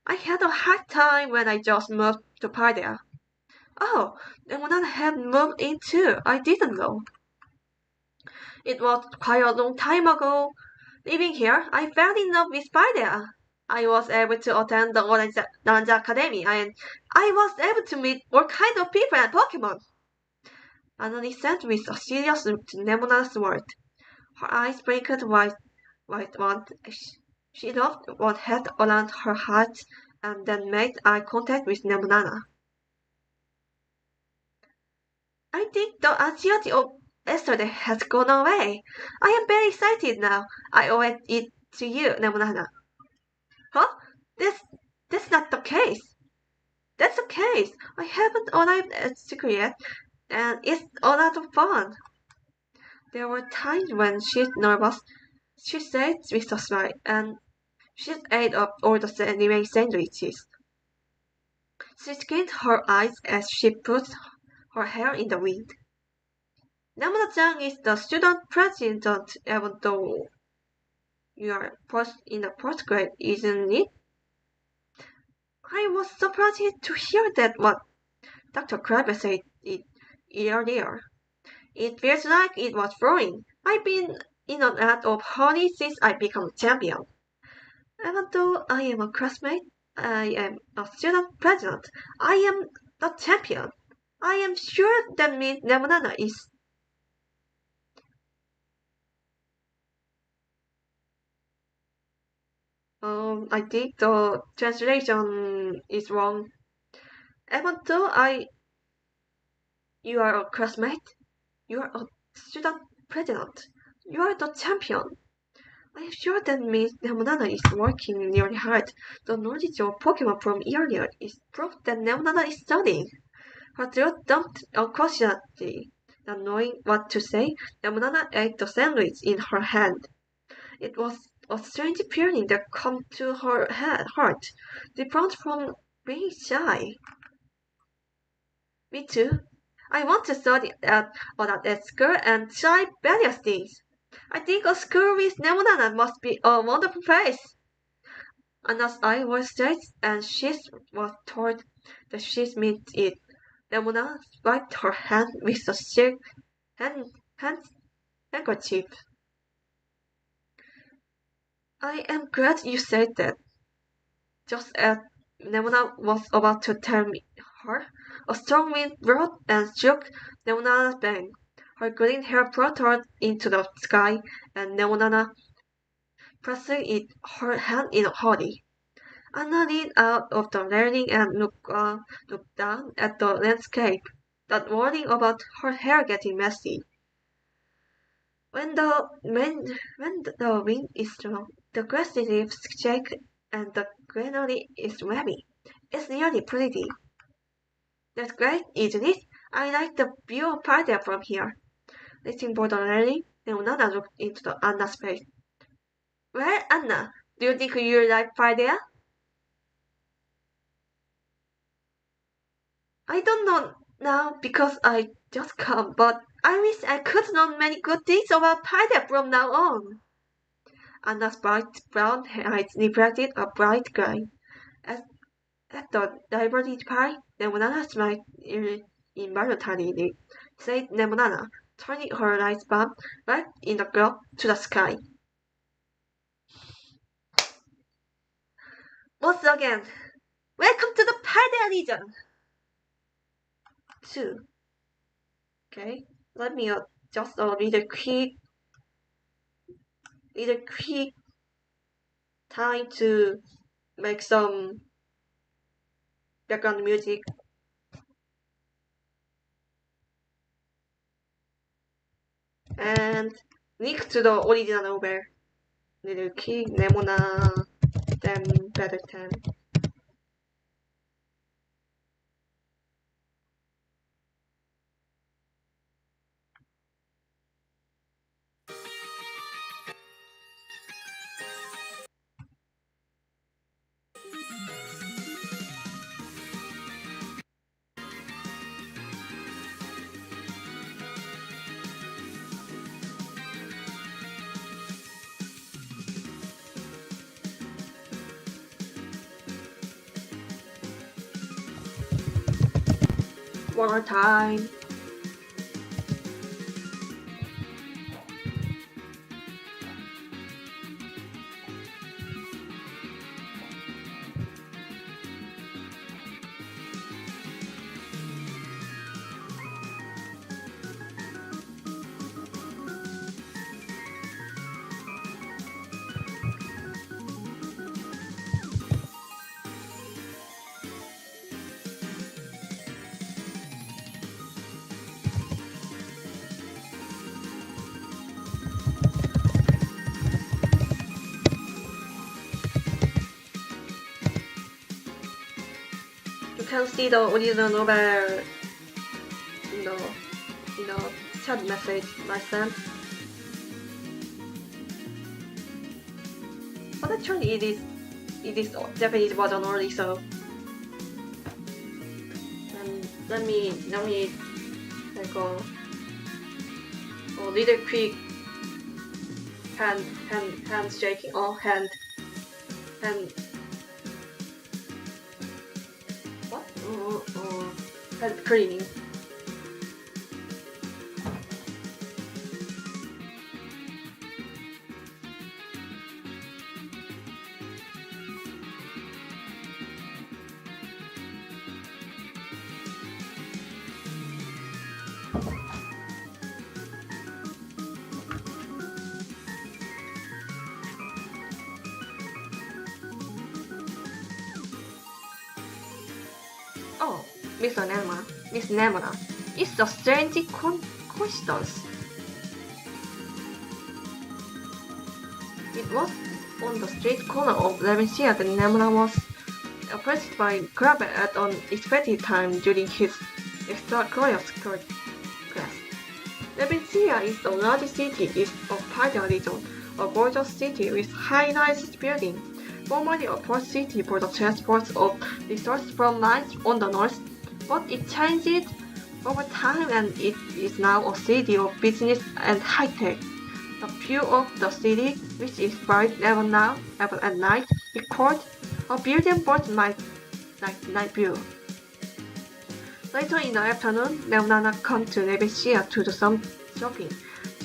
I had a hard time when I just moved to Pardea. Oh, Nemonana had moved in too. I didn't know. It was quite a long time ago. Living here, I fell in love with Pardea. I was able to attend the Nanja Academy and I was able to meet all kinds of people and Pokemon. Anna listened with a serious look to Nemonana's words. Her eyes blinked white one. She loved what had around her heart and then made eye contact with Nemonana. I think the anxiety of yesterday has gone away. I am very excited now. I owe it to you, Nemonana. Huh? That's not the case. That's the case. I haven't arrived at school yet, and it's a lot of fun. There were times when she's nervous. She said with a smile, and she ate up all the remaining sandwiches. She squinted her eyes as she put her hair in the wind. Namada-chan is the student president, even though you are in the first grade, isn't it? I was surprised to hear that what Dr. Krabbe said it earlier. It feels like it was flowing. I've been in and out of honey since I became champion. Even though I am a classmate, I am a student president. I am the champion. I am sure that means Nemonana is. I think the translation is wrong. Even though you are a classmate, you are a student president. You are the champion. I am sure that means Nemonana is working really hard. The knowledge of Pokemon from earlier is proof that Nemonana is studying. Her throat dumped unconsciously. Not knowing what to say, Nemonana ate the sandwich in her hand. It was a strange feeling that came to her heart, different from being shy. Me too. I want to study at school and try various things. I think a school with Nemonana must be a wonderful place. Anna's eye was straight and she was told that she meant it. Nemona wiped her hand with a silk hand, handkerchief. I am glad you said that. Just as Nemona was about to tell her, a strong wind brought and shook Nemona's bang. Her green hair fluttered into the sky, and Nemona pressed her hand in a hurry. Anna leaned out of the railing and looked down at the landscape, not worrying about her hair getting messy. When the wind is strong, the grass leaves shake and the greenery is wavy. It's really pretty. That's great, isn't it? I like the view of Paldea from here. Listening for the railing, Leonana looked into Anna's face. Well, Anna, do you think you like Paldea? I don't know now because I just come, but I wish I could know many good things about Paldea from now on. Anna's bright brown eyes reflected a bright gray. At, at the library pie, Nemonana smiled involuntarily, said Nemonana, turning her light bulb right in the globe to the sky. Once again, welcome to the Paldea region! 2. Okay, let me just a little quick need a quick time to make some background music. And link to the original novel. Little quick Nemona them better time. One more time. You can see the original novel in the chat message I sent. But actually it is Japanese version only, so let me like a little quick hand shaking or hand what? Hand cleaning. Oh, Miss Nemona, it's a strange coincidence. It was on the street corner of Levensia that Nemona was approached by Kraber at an expected time during his extracurricular class. Levensia is the largest city east of Pydar region, a gorgeous city with high-rise buildings. Formerly a port city for the transport of resources from mines on the north, but it changed over time and it is now a city of business and high-tech. The view of the city, which is bright even at night, record a beautiful board night view. Later in the afternoon, Leonana came to Levensia to do some shopping.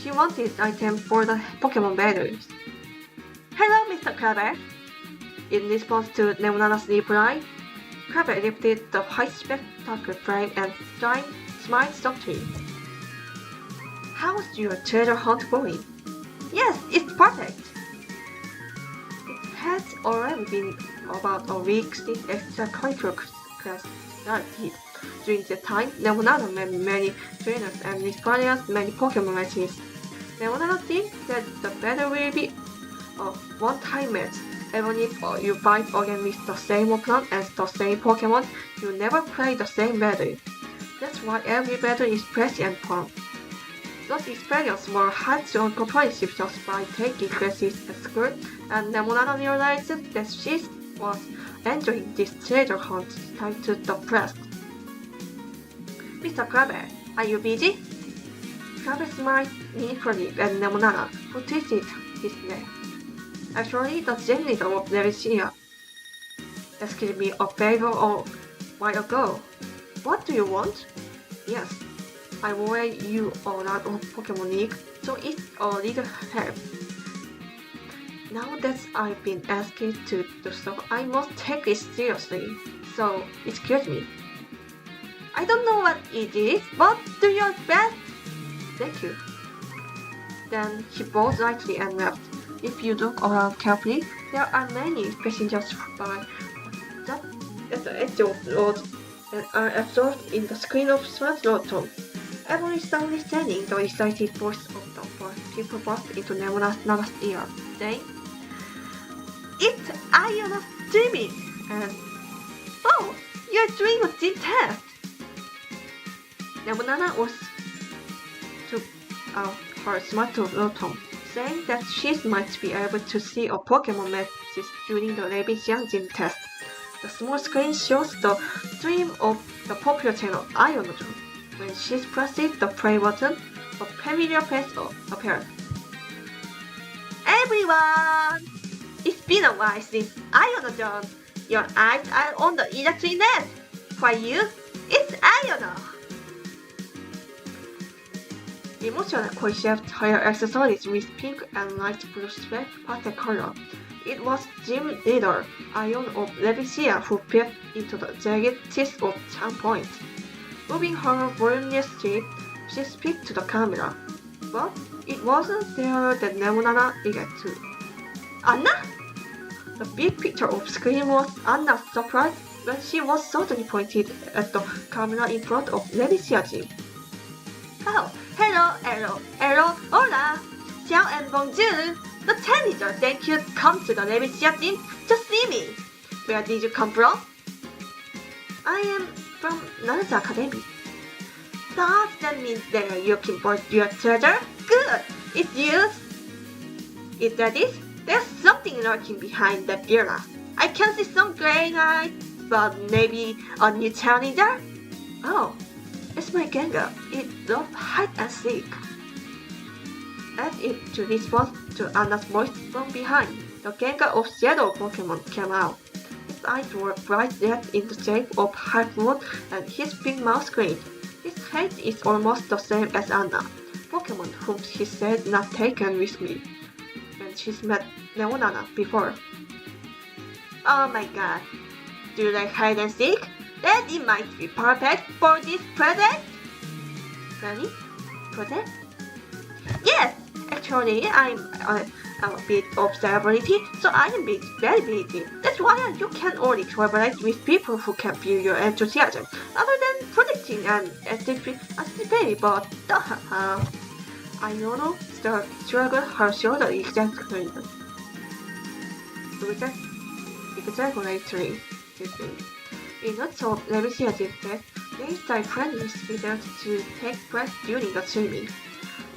She wanted items for the Pokemon battles. Hello, Mr. Kraber. In response to Leonana's reply, Kraber lifted the white spectacle frame and smiled softly. How's your treasure hunt going? Yes, it's perfect! It has already been about a week since extracurricular class started. During that time, Leonana met many trainers and experienced many Pokemon matches. Leonana thinks that the battle will be a one-time match. Even if you fight again with the same opponent and the same Pokemon, you never play the same battle. That's why every battle is fresh and fun. Those experiences were hands-on competitive just by taking classes at school, and Lemonada realized that she was enjoying this treasure hunt tied to the press. Mr. Kraber, are you busy? Kraber smiled meaningfully at Lemonada, who twisted his neck. Actually, the janitor of Levensia asked me a favor a while ago. What do you want? Yes, I owe you a lot of Pokemon League, so it's a little help. Now that I've been asked to do so, I must take it seriously. So, excuse me. I don't know what it is, but do your best. Thank you. Then he bowed lightly and left. if you look around carefully, there are many passengers by that at the edge of the road and are absorbed in the screen of smart Rotom. Every sound listening, the excited voice of the first people burst into Nemonana's ear, saying, "It's Iona's dreaming!" and "Oh, your dream was in test!" Nemonana was took out her smart Rotom, saying that she might be able to see a Pokemon message during the Leviathan gym test. The small screen shows the stream of the popular channel Ionodrum. When she presses the play button, a familiar face appears. "Everyone! It's been a while since Ionodrum. Your eyes are on the electric net. For you, it's Iona!" Emotional concept her accessories with pink and light blue striped pastel color. It was gym leader Ion of Levicia who peeped into the jagged teeth of Charm Point. Moving her voluminous strip, she speaks to the camera. But it wasn't there that Nemonana began to. "Anna?" The big picture of screen was Anna's surprise when she was suddenly pointed at the camera in front of Levicia gym. "Oh, hello, hola, ciao and bonjour. The teenager thank you come to the Levicia gym to see me. Where did you come from?" "I am from Naruto Academy." "Does that mean they are looking for your treasure? Good! It's yours." "If that is, there's something lurking behind that villa. I can see some gray eyes, but maybe a new challenger?" "Oh, it's my Gengar. It loves hide and seek." As if to respond to Anna's voice from behind, the Gengar of Shadow Pokemon came out. His eyes were bright red in the shape of half-moon and his big mouth grinned. His height is almost the same as Anna, Pokemon whom he said not taken with me when she's met Nemonana before. "Oh my god, do you like hide and seek? Then it might be perfect for this project." "Funny? Project?" "Yes, actually I'm a bit of celebrity, so I am very busy. That's why you can only collaborate with people who can feel your enthusiasm, other than predicting and anticipating, but Iono shrugged her shoulder exaggeratedly. In lots of Levicia gym tests, they friendly speeders to take place during the swimming.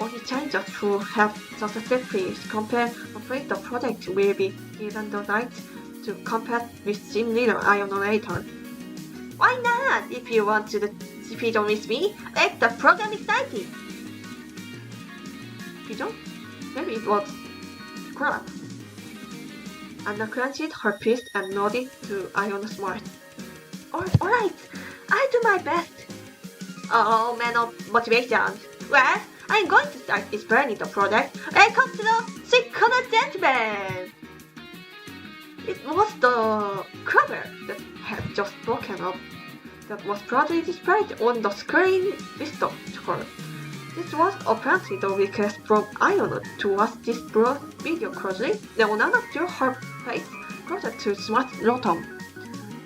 Only challengers who have successfully completed the project will be given the right to compete with gym leader Iono later. Why not? If you want to compete with me, make the program exciting. Pigeon? Maybe it was crab. Anna clenched her fist and nodded to Iono's smile. Alright, I'll do my best. Oh, man of motivation. Well, I'm going to start explaining the project. Welcome to the Sweet-Cornered Gentleman! It was the crabber that had just spoken of that was proudly displayed on the screen visitor score. This was apparently the request from Iono to watch this broad video closely. Nemonana drew her face closer to Smart Rotom.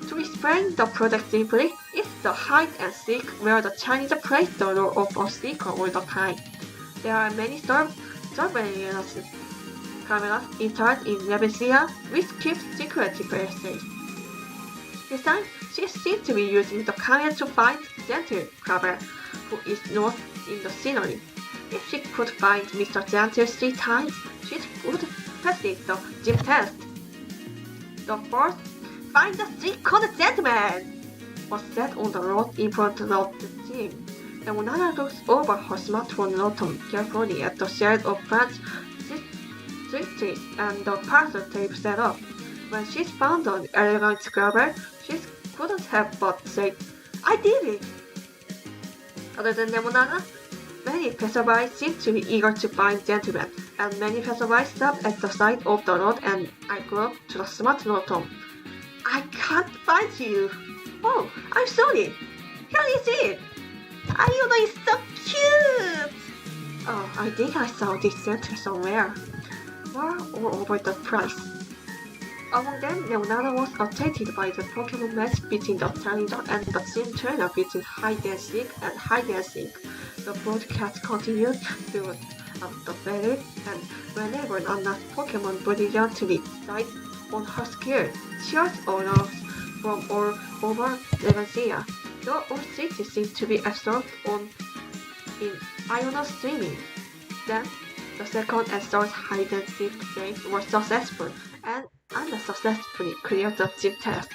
To explain the project simply, it's the hide and seek where the Chinese plays the role of a seeker all the time. There are many surveillance cameras installed in Levicia which keep security places. This time, she seems to be using the camera to find Gentle Crabber, who is lost in the scenery. If she could find Mr. Gentle 3 times, she would pass the gym test. The first, "Find the Sweet-Cornered Gentleman!" was set on the road in front of the gym. Nemonana looks over her smartphone Rotom carefully at the shade of plants, switches, and the parcel tape set up. When she found an elegant grabber, she couldn't help but say, "I did it!" Other than Nemonana, many passersby seem to be eager to find Gentleman, and many passersby stop at the side of the road and I go to the smart Rotom. "I can't find you." "Oh, I'm sorry. Here is it. Iono is so cute." "Oh, I think I saw this center somewhere." far or over the price. Among them, Leonardo was attracted by the Pokemon match between the challenger and the gym trainer between hide and seek and hide and seek. The broadcast continued throughout the battle, and whenever Anna's Pokemon brilliantly died on her skill, cheers arose from all over Legacia. The all city seemed to be absorbed in Iono's streaming. Then, the second and third hide and seek games were successful, and Anna successfully cleared the gym test.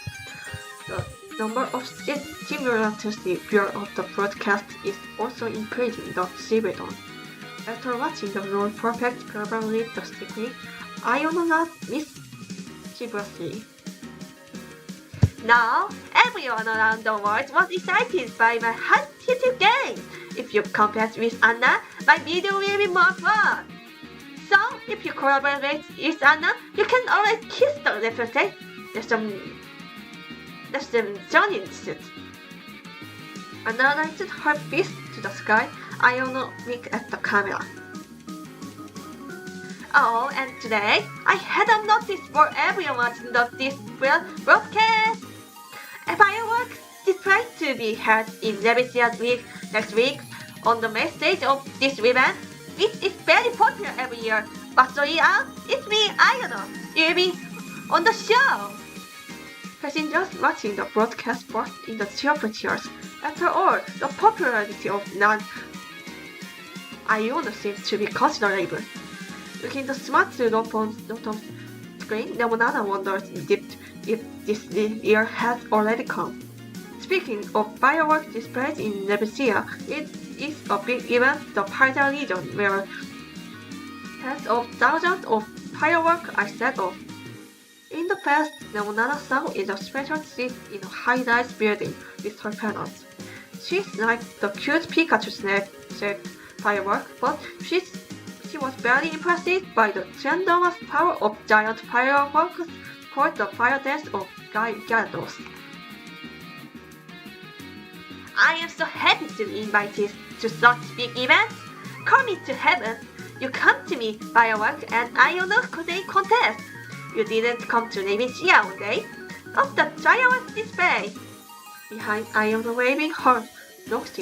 The number of simultaneously viewers of the broadcast is also increasing the Shibedon. After watching the role perfect probably the secret, Iono laughed mischievously. Now, everyone around the world was excited by my hot-hitting game. If you compete with Anna, my video will be more fun. So, if you collaborate with Anna, you can always kiss the representative. Anna raised her fist to the sky. Iono winked at the camera. Oh, and today, I had a notice for everyone watching this broadcast. A fireworks display to be held in Levicia Week next week on the main stage of this event, which is very popular every year. But so yeah, it's me, Iono. You'll be on the show. Passengers watching the broadcast burst in the cheers. After all, the popularity of Iono seems to be considerable. Looking at the smart bottom screen, Lemonada wonders if this year has already come. Speaking of fireworks displays in Levicia, it is a big event in the Parda region where tens of thousands of fireworks are set off. In the past, Lemonada sat in a special seat in a high-rise building with her parents. She liked the cute Pikachu-shaped firework, but she was very impressed by the tremendous power of giant fireworks called the Fire Dance of Gyarados. I am so happy to be invited to such big events. Call me to heaven. You come to me, firework, and Iono contest. You didn't come to Levicia one day. Of the fireworks display. Behind Iono waving her nose,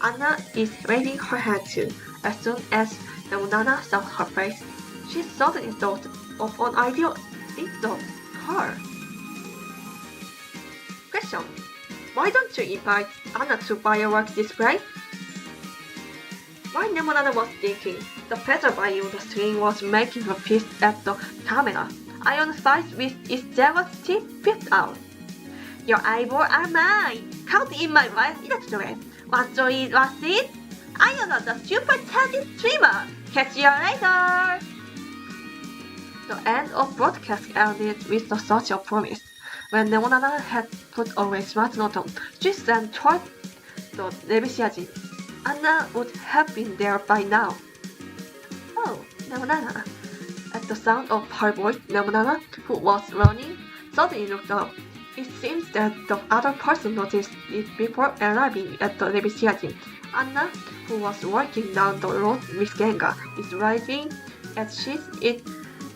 Anna is waving her hand too. As soon as Lemonada saw her face, she suddenly thought of an idea in her. Question: why don't you invite Anna to fireworks display? While Lemonada was thinking, the passerby on the screen was making a fist at the camera. Iono's face with its jealous teeth peeped out. Your eyeballs are mine! Count in my right electorate. Was it? Iono, the super talented streamer! Catch you later! The end of broadcast ended with a social promise. When Lemonada had put away smart notum, she then toward the Levicia gym. Anna would have been there by now. Oh, Lemonada. At the sound of her voice, Lemonada, who was running, suddenly looked up. It seems that the other person noticed it before arriving at the Levicia gym. Anna, who was walking down the road with Gengar, is driving as it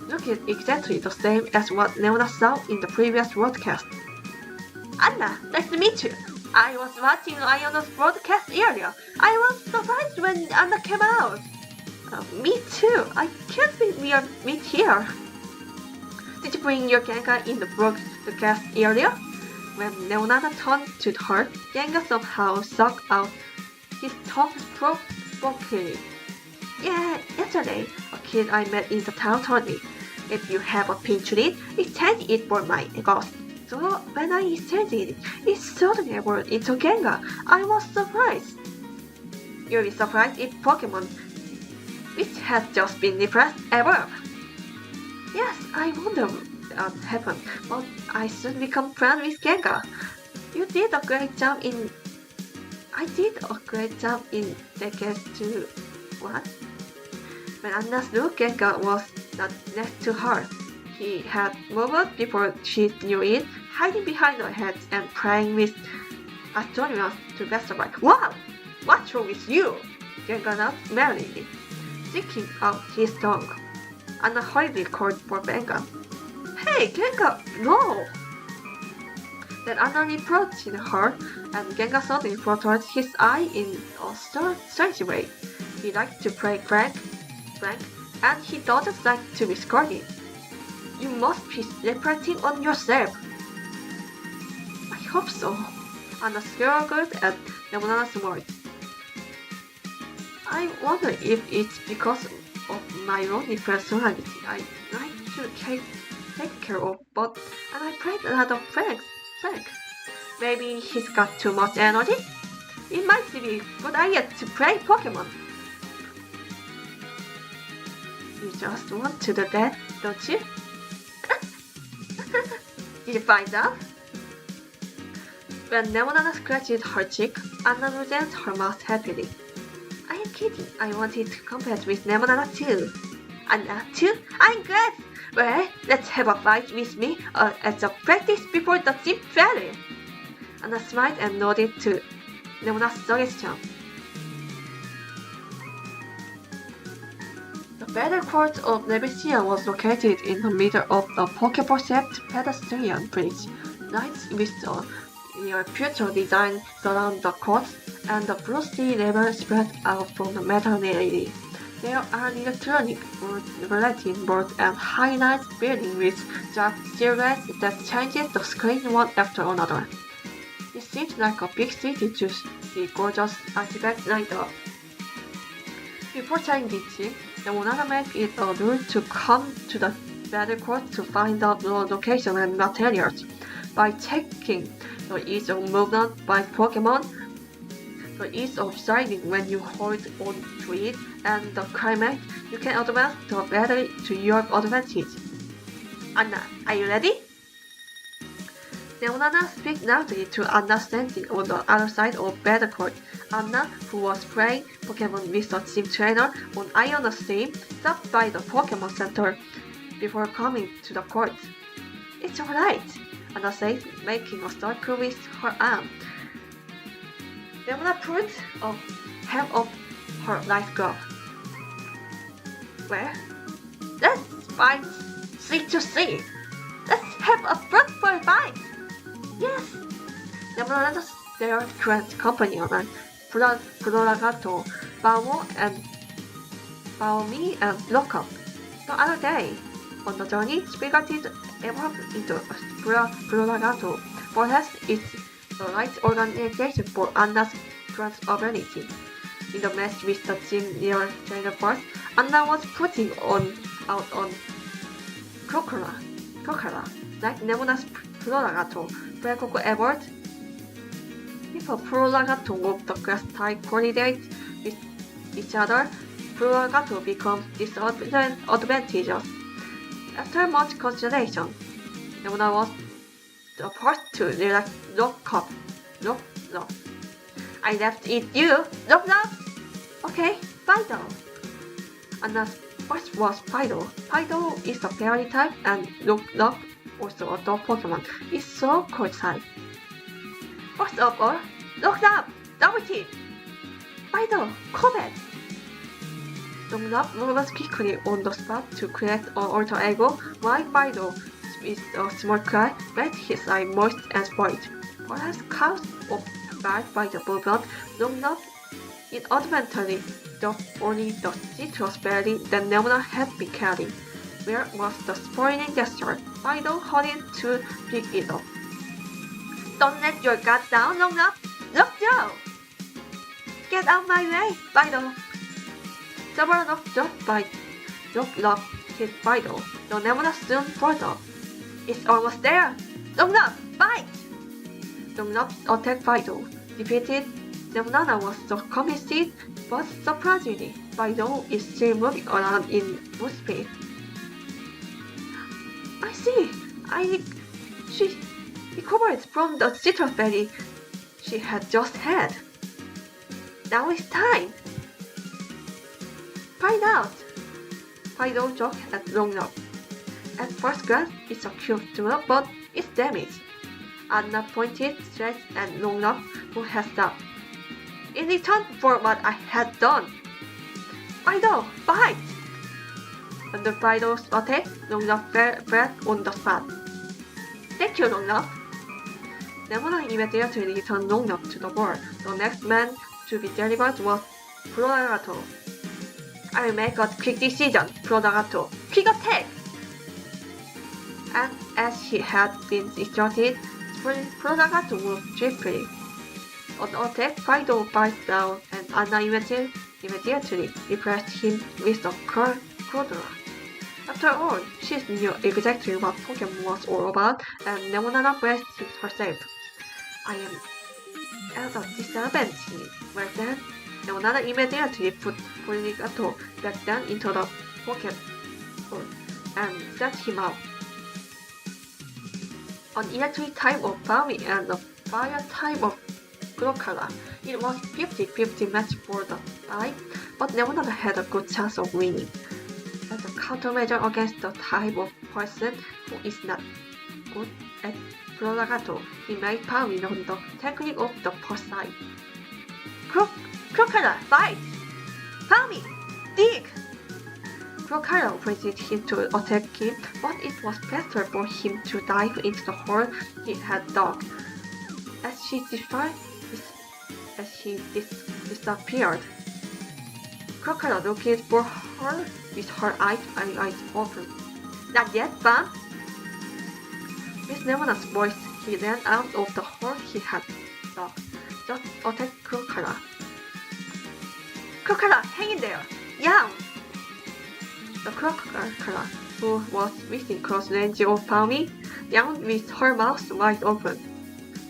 looked exactly the same as what Leona saw in the previous broadcast. Anna, nice to meet you. I was watching Iono's broadcast earlier. I was surprised when Anna came out. Me too. I can't believe we are meet here. Did you bring your Gengar in the broadcast earlier? When Leonardo turned to her, Gengar somehow sucked out his tongue properly. Yeah, yesterday, a kid I met in the town told me, if you have a Pngtuber, exchange it for my ghost. So when I exchanged it, it suddenly evolved into Gengar. I was surprised. You'll be surprised if Pokemon, which has just been repressed, evolve. Yes, I wonder what happened, but I soon become friends with Gengar. You did a great job in... I did a great job in decades too. What? When Anna knew Gengar was not next to her, he had moved before she knew it, hiding behind her head and playing with astronomers to Westerberg. Wow! What's wrong with you? Gengar laughed merrily, sticking out his tongue. Anna hurriedly called for Genga. Hey, Genga, no! Then Anna approached her, and Genga suddenly fluttered his eye in a strange way. He liked to play Frank, and he doesn't like to be scolded. You must be reflecting on yourself. I hope so. Anna squirreled at Lemonada's words. I wonder if it's because of my lonely personality I like to take care of, and I played a lot of Frank. Maybe he's got too much energy? It might be a good idea to play Pokemon. You just want to do that, don't you? Did you find out? When Lemonada scratched her cheek, Anna loosened her mouth happily. I am kidding. I wanted to compete with Lemonada too. Anna too? I'm glad! Well, let's have a fight with me as a practice before the gym battle. Anna smiled and nodded to Lemonada's suggestion. The battle court of Levicia was located in the middle of the Pokeball-shaped pedestrian bridge. Lights with a near future design surround the court, and the blue sea level spread out from the metal railing. There are electronic bulletin boards and high-rise buildings with dark silhouettes that changes the screen one after another. It seems like a big city to see gorgeous artifacts lined up. Before trying this, Lemonada made it a rule to come to the battle court to find out the location and materials. By checking the ease of movement by Pokemon, the ease of sliding when you hold on to it, and the climate, you can advance the battle to your advantage. Anna, are you ready? Lemonada spoke loudly to Anna standing on the other side of the battle court. Anna, who was playing Pokemon with the gym trainer on Iona's team, stopped by the Pokemon Center before coming to the court. It's alright, Anna said, making a circle with her arm. Lemonada put a hand up her right glove. Well, let's fight 3-3. Let's have a fruitful fight. Yes. Lemonada's their current companion and Prolagato, Baomi and Lockup. The other day, on the journey, Spirited evolved into Prolagato. Perhaps it's the right organization for Anna's current ability. In the match with the gym near China Force, Anna was putting out on Crocora, like Lemonada's Prolagato. Precoco evolved. If a Prolagato of the class type coordinate with each other, Prolagato becomes disadvantageous. After much consideration, Lemonada was the first to relax Lockup. I left it you, Lock. Okay, Fido. Anna's first was Fido. Fido is a fairy type, and Lock, also a dog Pokemon, is so cold type. First of all, Lock, double team. Fido, combat. Lock moves quickly on the spot to create an alter ego, while Fido, with a small cry, made his eye moist and spoiled. Perhaps caused by the movement, Lock inadvertently dropped only the citrus berry that Lemonada had been carrying. Where was the spoiling gesture? Fido hurried to pick it up. Don't let your guard down, Lock. Joe! Get out my way, Fido! Several knocks dropped by Lock hit Fido. The Lemonada soon followed up. It's almost there! Lock, fight! Lock attacked Fido. Defeated, Lemonada was so committed, but surprisingly, Fido is still moving around in full speed. I see. She recovered from the citrus berry she had just had. Now it's time. Find out. Fido joked at Lock. At first glance, it's a cute tool, but it's damaged. Anna pointed straight at Lock, who had stopped. In return for what I had done. Fido, fight! Under Fido's attack, Longlove fell on the spot. Thank you, Longlove. Nemona immediately returned Longlove to the board. The next man to be delivered was Prodagato. I'll make a quick decision, Prodagato. Quick attack! And as he had been instructed, Prodagato moved swiftly. On attack, Fido bites down and Anna immediately replaced him with the Cordura. After all, she knew exactly what Pokemon was all about, and Nemona braced herself. I am at a disadvantage. Well then, Nemona immediately put Prodagato back down into the Pokeball and set him out. An electric type of Bami and a fire type of Crocala. It was 50-50 match for the type, but Nemona had a good chance of winning. As a countermeasure against the type of person who is not good at Prodagato, he made Bami learn the technique of the first side. Crocala, fight! Bami, dig! Crocala wanted him to attack him, but it was better for him to dive into the hole he had dug. As he disappeared, Crocala looked for her with her eyes open. Not yet, Bam! With Nemona's voice, he ran out of the hole he had dug. Just attack Crocala. Crocala, hang in there! Yow! The Crocala, who was within close range of Bami, yawned with her mouth wide open.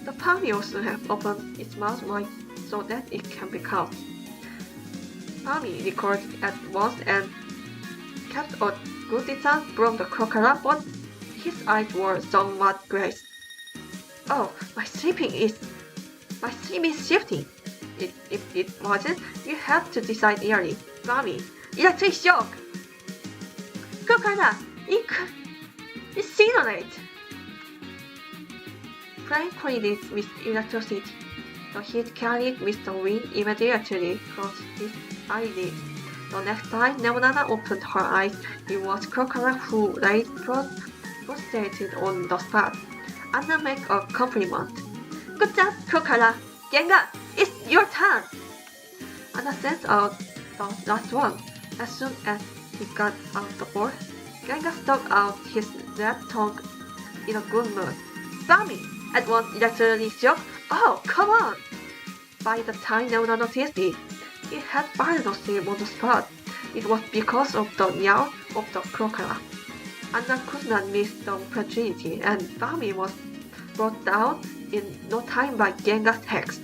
The Bami also had opened its mouth wide so that it can be caught. Bami recoiled at once and kept a good distance from the Crocala, but his eyes were somewhat glazed. Oh, my sleep is shifting. If it wasn't, you have to decide early. Bami, electric shock! Crocala, incinerate! Flame collided with electricity. The heat carried with the wind immediately closed his eyelids. The next time Nemona opened her eyes, it was Crocala who lay prostrated on the spot. Anna made a compliment. Good job, Crocala! Gengar, it's your turn! Anna sent out the last one. As soon as he got out the board, Gengar stuck out his left tongue in a good mood. Bami! At once electrically shock. Oh, come on! By the time Nemona noticed it, he had fired himself on the spot. It was because of the yawn of the Crocala. Anna could not miss the opportunity, and Bami was brought down in no time by Gengar's hex.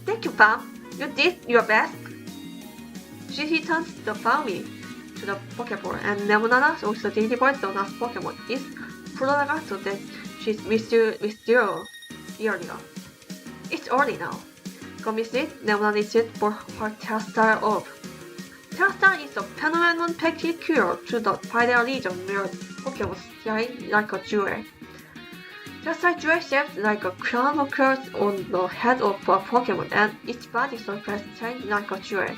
Thank you, Bam. You did your best. She returns the Bami to the Pokeball, and Nemona also delivered the last Pokemon. It's Prodagato that she's withdrew earlier. It's early now. Convinced, Nemona reached for her Terastar Orb. Terastar is a phenomenon peculiar to the Pydea region where Pokemon shine like a jewel. Terastar jewel shaped like a crown occurs on the head of a Pokemon, and its body surface changes like a jewel.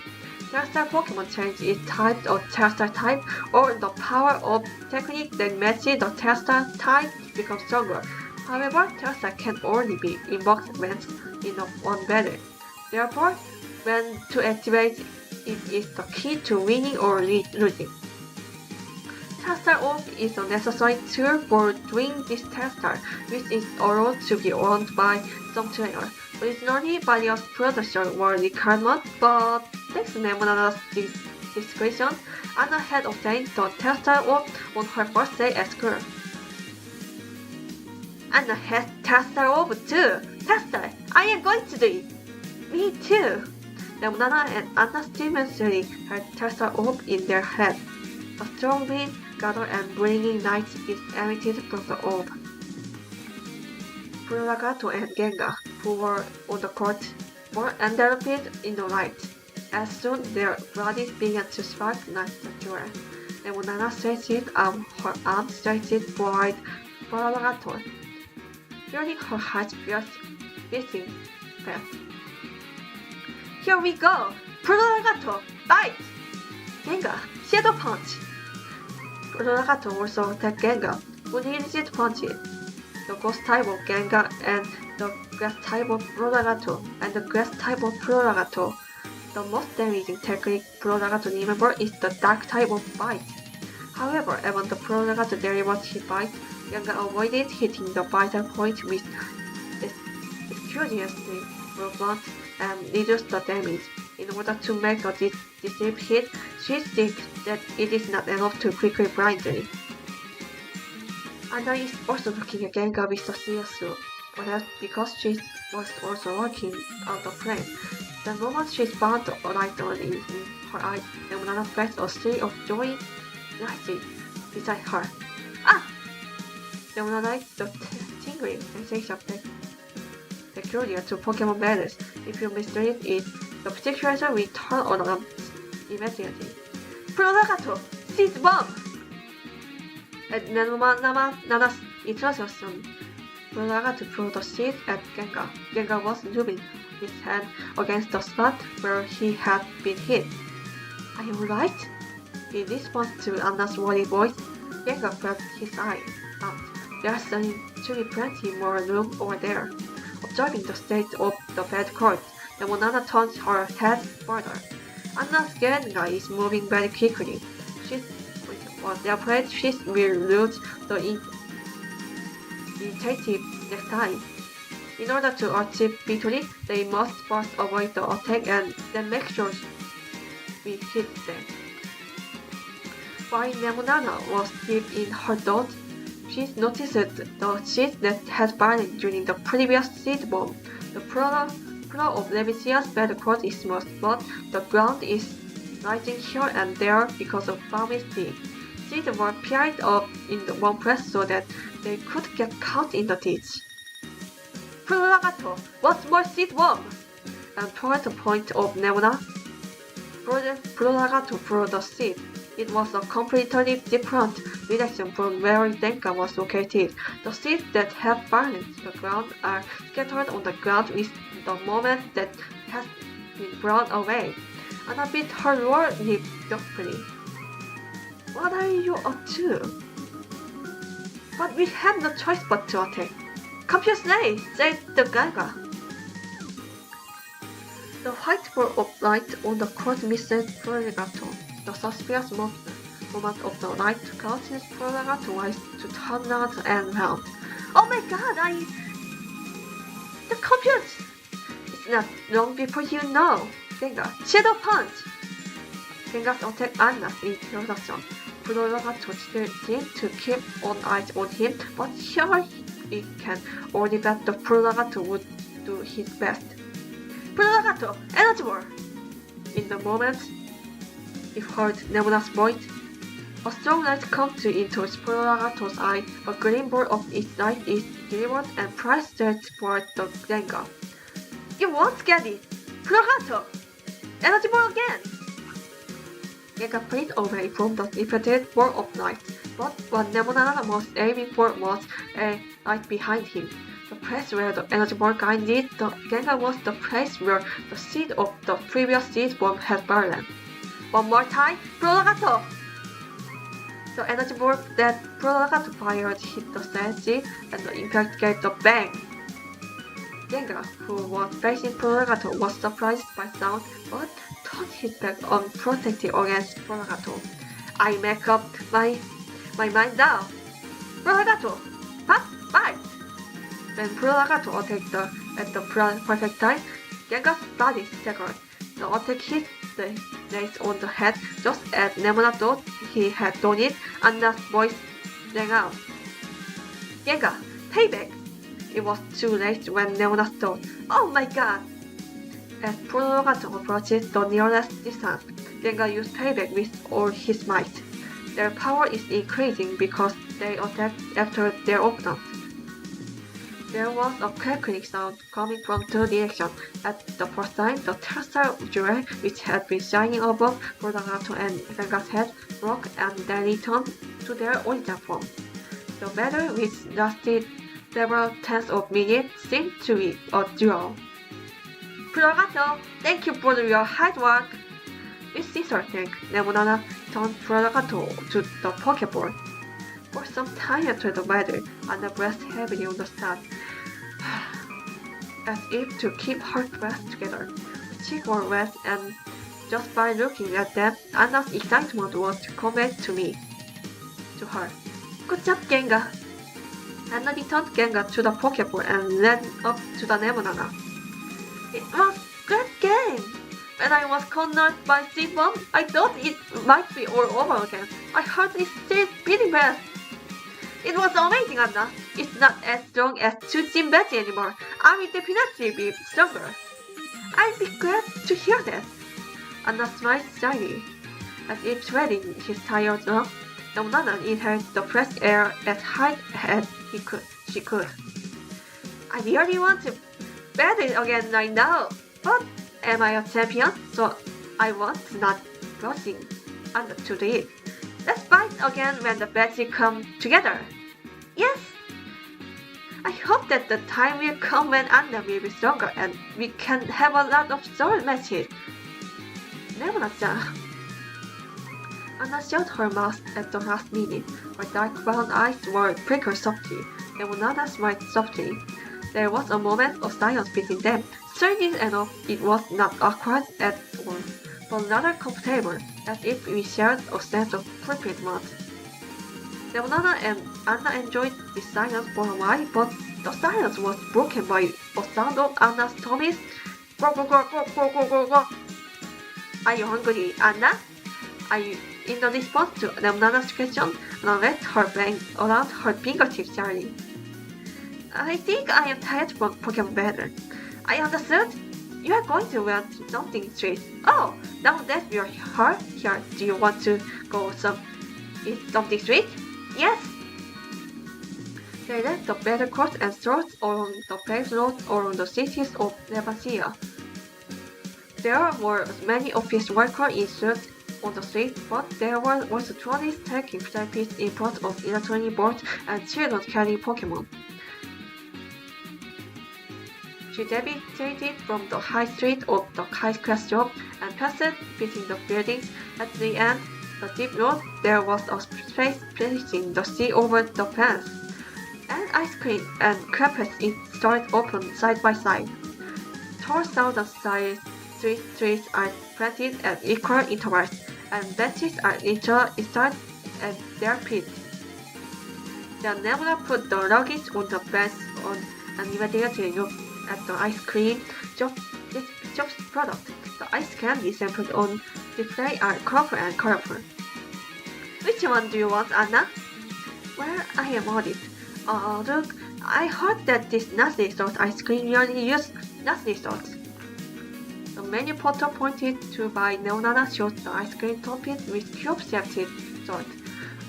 Terastar Pokemon change its type or Terastar type, or the power of technique that matches the Terastar type becomes stronger. However, Terastar can only be invoked when in one battle. Therefore, when to activate it is the key to winning or losing. Terastar Orb is a necessary tool for doing this Terastar, which is allowed to be owned by some trainers. Originally, various producers were requirements, but thanks to Nemona's discretion, Anna had obtained the Terastar Orb on her first day at school. Anna has Terastar Orb too! Terastar, I am going to do it! Me too! Nemona and Anna simultaneously had Terastar Orb in their head. A strong wind gathered and bringing light is emitted from the orb. Prodagato and Gengar, who were on the court, were enveloped in the light. As soon their bodies began to spark like the jewel. Nemona stretched out her arms stretched toward Prodagato, feeling her heart beating fast. Here we go! Prodagato, bite! Gengar, Shadow Punch! Puragato also attacked Gengar when he received punches. The Ghost type of Gengar and the Grass type of Puragato and the Grass type of Puragato. The most damaging technique Puragato remember is the Dark type of Bite. However, even the Puragato delivered his bite, Gengar avoided hitting the vital point with exclusively movement and reduced the damage. In order to make a decisive hit, she thinks that it is not enough to quickly blindly. Anna is also looking at Gengar with a serious look, perhaps because she was also working out of frame. The moment she found the light on in her eyes, Nemona felt a stream of joy rising beside her. Ah! Nemona liked the tingling sensation peculiar to Pokemon battles. If you mistreat it, the situation will turn on immediately. Puragato! Seed Bomb! At Nemana's introduction, Puragato threw the seed at Gengar. Gengar was moving his hand against the spot where he had been hit. Are you right? In response to Anna's worried voice, Gengar felt his eye out. There's actually plenty more room over there. Observing the state of the bad corpse, Nemona turned her head further. Anna's Gengar is moving very quickly. She was afraid she will lose the initiative next time. In order to achieve victory, they must first avoid the attack and then make sure we hit them. While Nemona was deep in her thoughts, she noticed the seeds that had fallen during the previous seed bomb. The floor of Levicia's battlefield is smooth, but the ground is rising here and there because of bombing seeds. Seeds were piled up in one place so that they could get caught in the ditch. Puragato, what's more seed bomb? And toward the point of Nemona, Puragato threw the seed. It was a completely different direction from where Gengar was located. The seeds that have fallen to the ground are scattered on the ground with the moment that has been blown away. Anna bit her lower lip doubtfully. What are you up to? But we had no choice but to attack. Confused Nay, said the Gengar. The white ball of light on the court missed Puragato. The suspicious movement of the light causes Puragato eyes to turn round and round. Oh my god, The confused! It's not long before you know. Gengar, Shadow Punch! Gengar's attack Anna's introduction. Puragato still seemed to keep on eyes on him, but here it can only bet the Puragato would do his best. Puragato, Energy Ball! In the moment, he heard Nemona's voice. A strong light comes into Puragato's eye. A green ball of its light is delivered and pressed straight toward the Gengar. You won't get it! Puragato! Energy Ball again! Gengar fleed away from the repeated ball of light, but what Nemona was aiming for was a light behind him. The place where the energy ball guided the Gengar was the place where the seed of the previous seed bomb had fallen. One more time, Puragato! The energy ball that Puragato fired hit the sand seed and the impact gave the bang. Gengar, who was facing Puragato, was surprised by sound but turned his back unprotected against Puragato. I make up my mind now. Puragato! Pop! Bite! When Puragato attacked at the perfect time, Gengar's body staggered. The attack hit the nails on the head just as Nemona thought he had done it. Anna's voice rang out. Gengar, payback! It was too late when Nemona thought, oh my god! As Puragato approaches the nearest distance, Gengar used payback with all his might. Their power is increasing because they attack after their opponent. There was a crackling sound coming from two directions. At the first time, the terrestrial jewel, which had been shining above Puragato and Gengar's head, broke and then returned to their original form. The battle, which lasted several tens of minutes, seemed to be a duel. Puragato, thank you for your hard work! With sincere thanks, Nemona returned Furagato to the Pokeball. For some time after the battle, Anna breathed heavily on the sand, as if to keep her breath together. Her cheeks were wet, and just by looking at them, Anna's excitement was conveyed to her. Good job, Gengar! Anna returned Gengar to the Pokeball and ran up to the Nemonana. It was a great game! When I was cornered by Z-Bomb, I thought it might be all over again. I heard it still beating best. It was amazing, Anna. It's not as strong as Chujin Betty anymore. I will definitely be stronger. I'll be glad to hear that. Anna smiled shyly, as if sweating his tired lung. Nemonana inhaled the fresh air as hard as she could. I really want to battle again right now, but am I a champion? So I was not rushing Anna to do it. Let's fight again when the batches come together. Yes! I hope that the time will come when Anna will be stronger and we can have a lot of sword matches. Nemona-chan. Anna shut her mouth at the last minute. Her dark brown eyes were twinkled softly. Nemonana smiled softly. There was a moment of silence between them. Strangely enough, it was not awkward at all, but rather comfortable, as if we shared a sense of fulfillment. Nemonana and Anna enjoyed this silence for a while, but the silence was broken by a sound of Anna's tummy's go go go go go go go go. Are you hungry, Anna? In the response to Nemonana's question, Anna wrapped her blanket around her fingertips shyly. I think I am tired from Pokemon battle. I understood. You are going to want something sweet. Oh, now that we are here, do you want to go eat something sweet? Yes. They left the battle course and strolled along the paved roads around the cities of Nevasia. There were many office workers in suits on the street, but there were also tourists taking selfies in front of electronic boards and children carrying Pokemon. She deviated from the high street of the high-class shop and passed between the buildings. At the end, the deep road, there was a space facing the sea over the fence, and ice cream and crepes stood open side by side. Tall thousand-sized trees are planted at equal intervals, and benches are installed at their feet. The Nemona put the luggage on the bench and immediately looked at the ice cream shop's product. The ice candy sampled on display are colorful. Which one do you want, Anna? Well, I am worried. Look, I heard that this nasty salt ice cream really uses nasty salt. The menu photo pointed to by Neonana showed the ice cream topped with cube-shaped salt.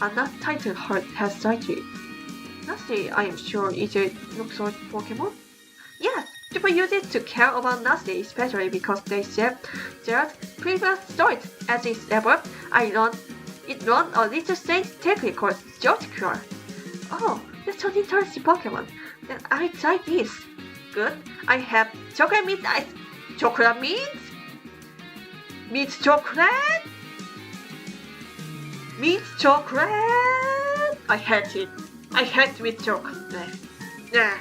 Anna titled her head slightly. Nasty, I am sure, is a rock-salt Pokemon? Yes, people use it to care about Nasty, especially because they share their previous stories. As is ever, it runs a little strange technique called Short Cure. Oh, that's an interesting Pokemon. Then I try this. Good. I have chocolate mint ice. Chocolate mint? Mint chocolate? Mint chocolate? I hate it. I hate mint chocolate. Yeah.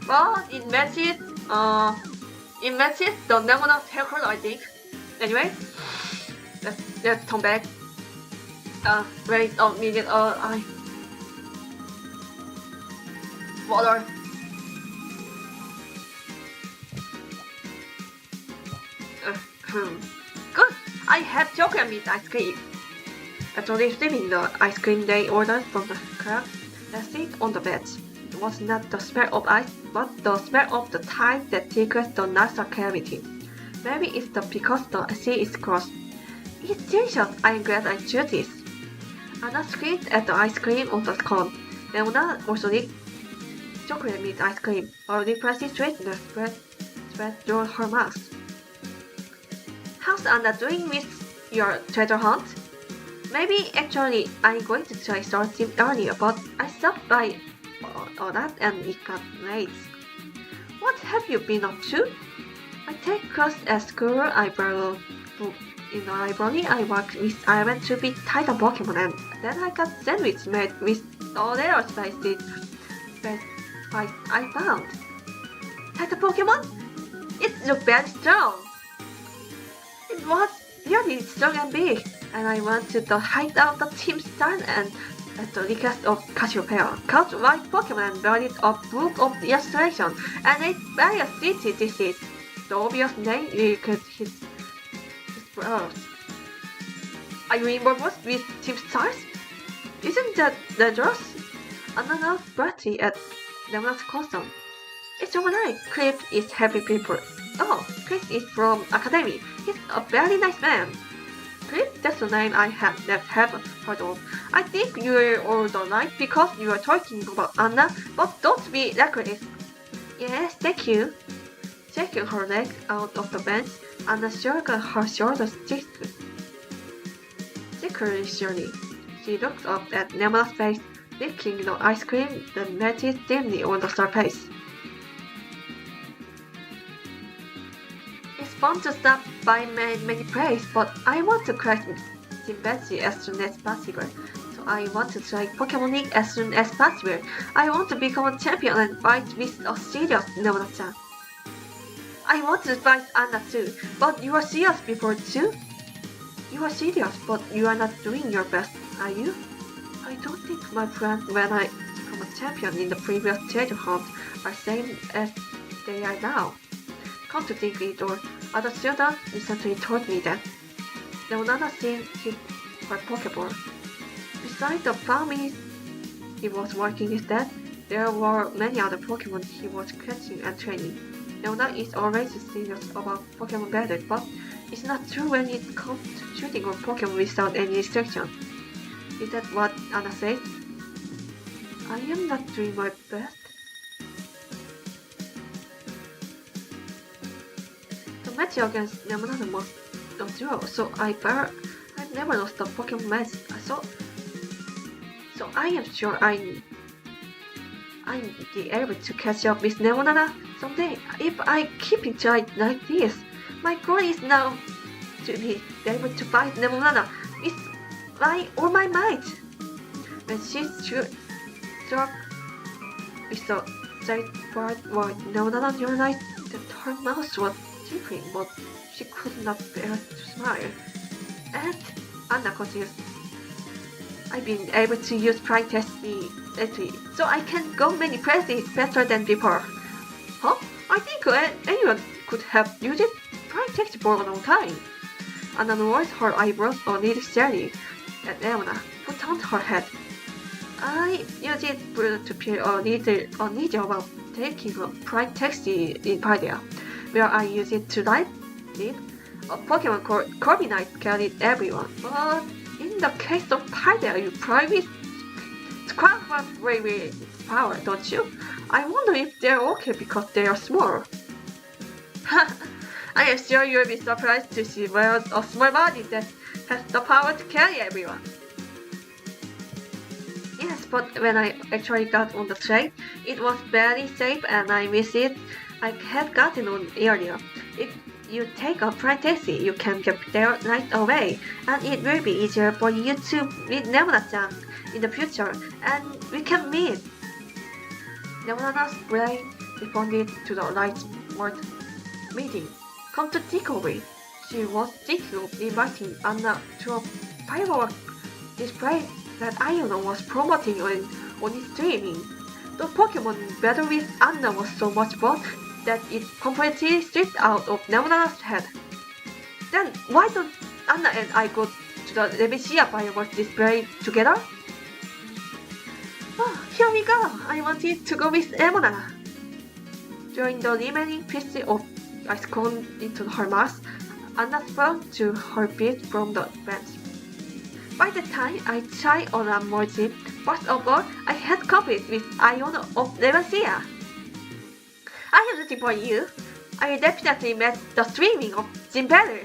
But it matches the Nemona's haircut, I think. Anyway, let's come back. Wait a minute, water. Good, I have chocolate mint ice cream. After receiving the ice cream they ordered from the clerk, they sit on the bed. It was not the smell of ice, but the smell of the tide that tickles the nasal cavity. Maybe it's because the sea is closed. It's delicious. I'm glad I chose this. Anna squeezed at the ice cream on the cone. Leona also licked chocolate mint ice cream, while the pressy sweetness spread through her mouth. How's Anna doing with your treasure hunt? Maybe actually I'm going to try something earlier, but I stopped by all that and it got late. What have you been up to? I take class at school. I borrow In the library, I worked with Ivan to be title Pokemon, and then I got sandwich made with all little spices I found. Title Pokemon? It looked very strong. It was really strong and big, and I went to the hideout of the team stand and at the request of Cassiopeia, caught white Pokemon and buried a book of illustration, and ate various city dishes. The obvious name licked his brows. Are you involved with Team Stars? Isn't that dangerous? Another party at Lemon's custom. It's alright, Cliff is happy people. Oh, Chris is from Academy. He's a very nice man. Cliff, that's the name I have never heard of. I think you're all right because you are talking about Anna, but don't be reckless. Yes, thank you. Taking her leg out of the bench, Anna shrugged her shoulders securely. She looked up at Nemona's face, licking the ice cream that melted dimly on the surface. It's fun to stop by many places, but I want to crack Zimbabwe as soon as possible. So I want to try Pokemon League as soon as possible. I want to become a champion and fight with a serious Nemona-chan. I want to fight Anna too, but you are serious before too? You are serious, but you are not doing your best, are you? I don't think my friends when I become a champion in the previous treasure hunt are same as they are now. Come to think it, or other students recently told me that Leonardo seen his her Pokeball. Besides the farming he was working with that, there were many other Pokemon he was catching and training. Leonardo is always serious about Pokemon battle, but it's not true when it comes to shooting on Pokemon without any restriction. Is that what Anna said? I am not doing my best. The match against Lemonade was a draw, so I've never lost a Pokemon match. So I am sure I'll be able to catch up with Lemonade someday if I keep it like this. My goal is now to be able to fight Lemonade with all my might. When she struck with a straightforward word, Lemonade realized that her mouth was tickling, but she could not bear to smile. And Anna continues, I've been able to use Prime Test lately, so I can go many places better than before. Huh? I think anyone could have used Prime Test for a long time. Anna raised her eyebrows a little steadily at Leona, who turned her head. I use it to feel a little uneasy about taking a Prime Taxi in Paldea, where I use it to live. A Pokemon called Corviknight carried everyone, but in the case of Paldea, you probably scrap away with its power, don't you? I wonder if they're okay because they are small. I am sure you'll be surprised to see there's a small body that has the power to carry everyone. Yes, but when I actually got on the train, it was very safe and I miss it. I had gotten on earlier. If you take a Prime Taxi, you can get there right away, and it will be easier for you to meet Nemona-chan in the future, and we can meet. Nemona's brain responded to the right word, meeting. Come to think of it, she was thinking of inviting Anna to a firework display that Ayano was promoting on his streaming. The Pokemon battle with Anna was so much fun that it completely stripped out of Nemona's head. Then why don't Anna and I go to the Levicia fireworks display together? Oh, here we go! I wanted to go with Nemona. During the remaining piece of ice cone into her mouth, Anna fell to her feet from the bench. By the time I tried on a more gym, first of all, I had copied with Iona of Levicia. I am rooting for you. I definitely met the streaming of Gym Battle.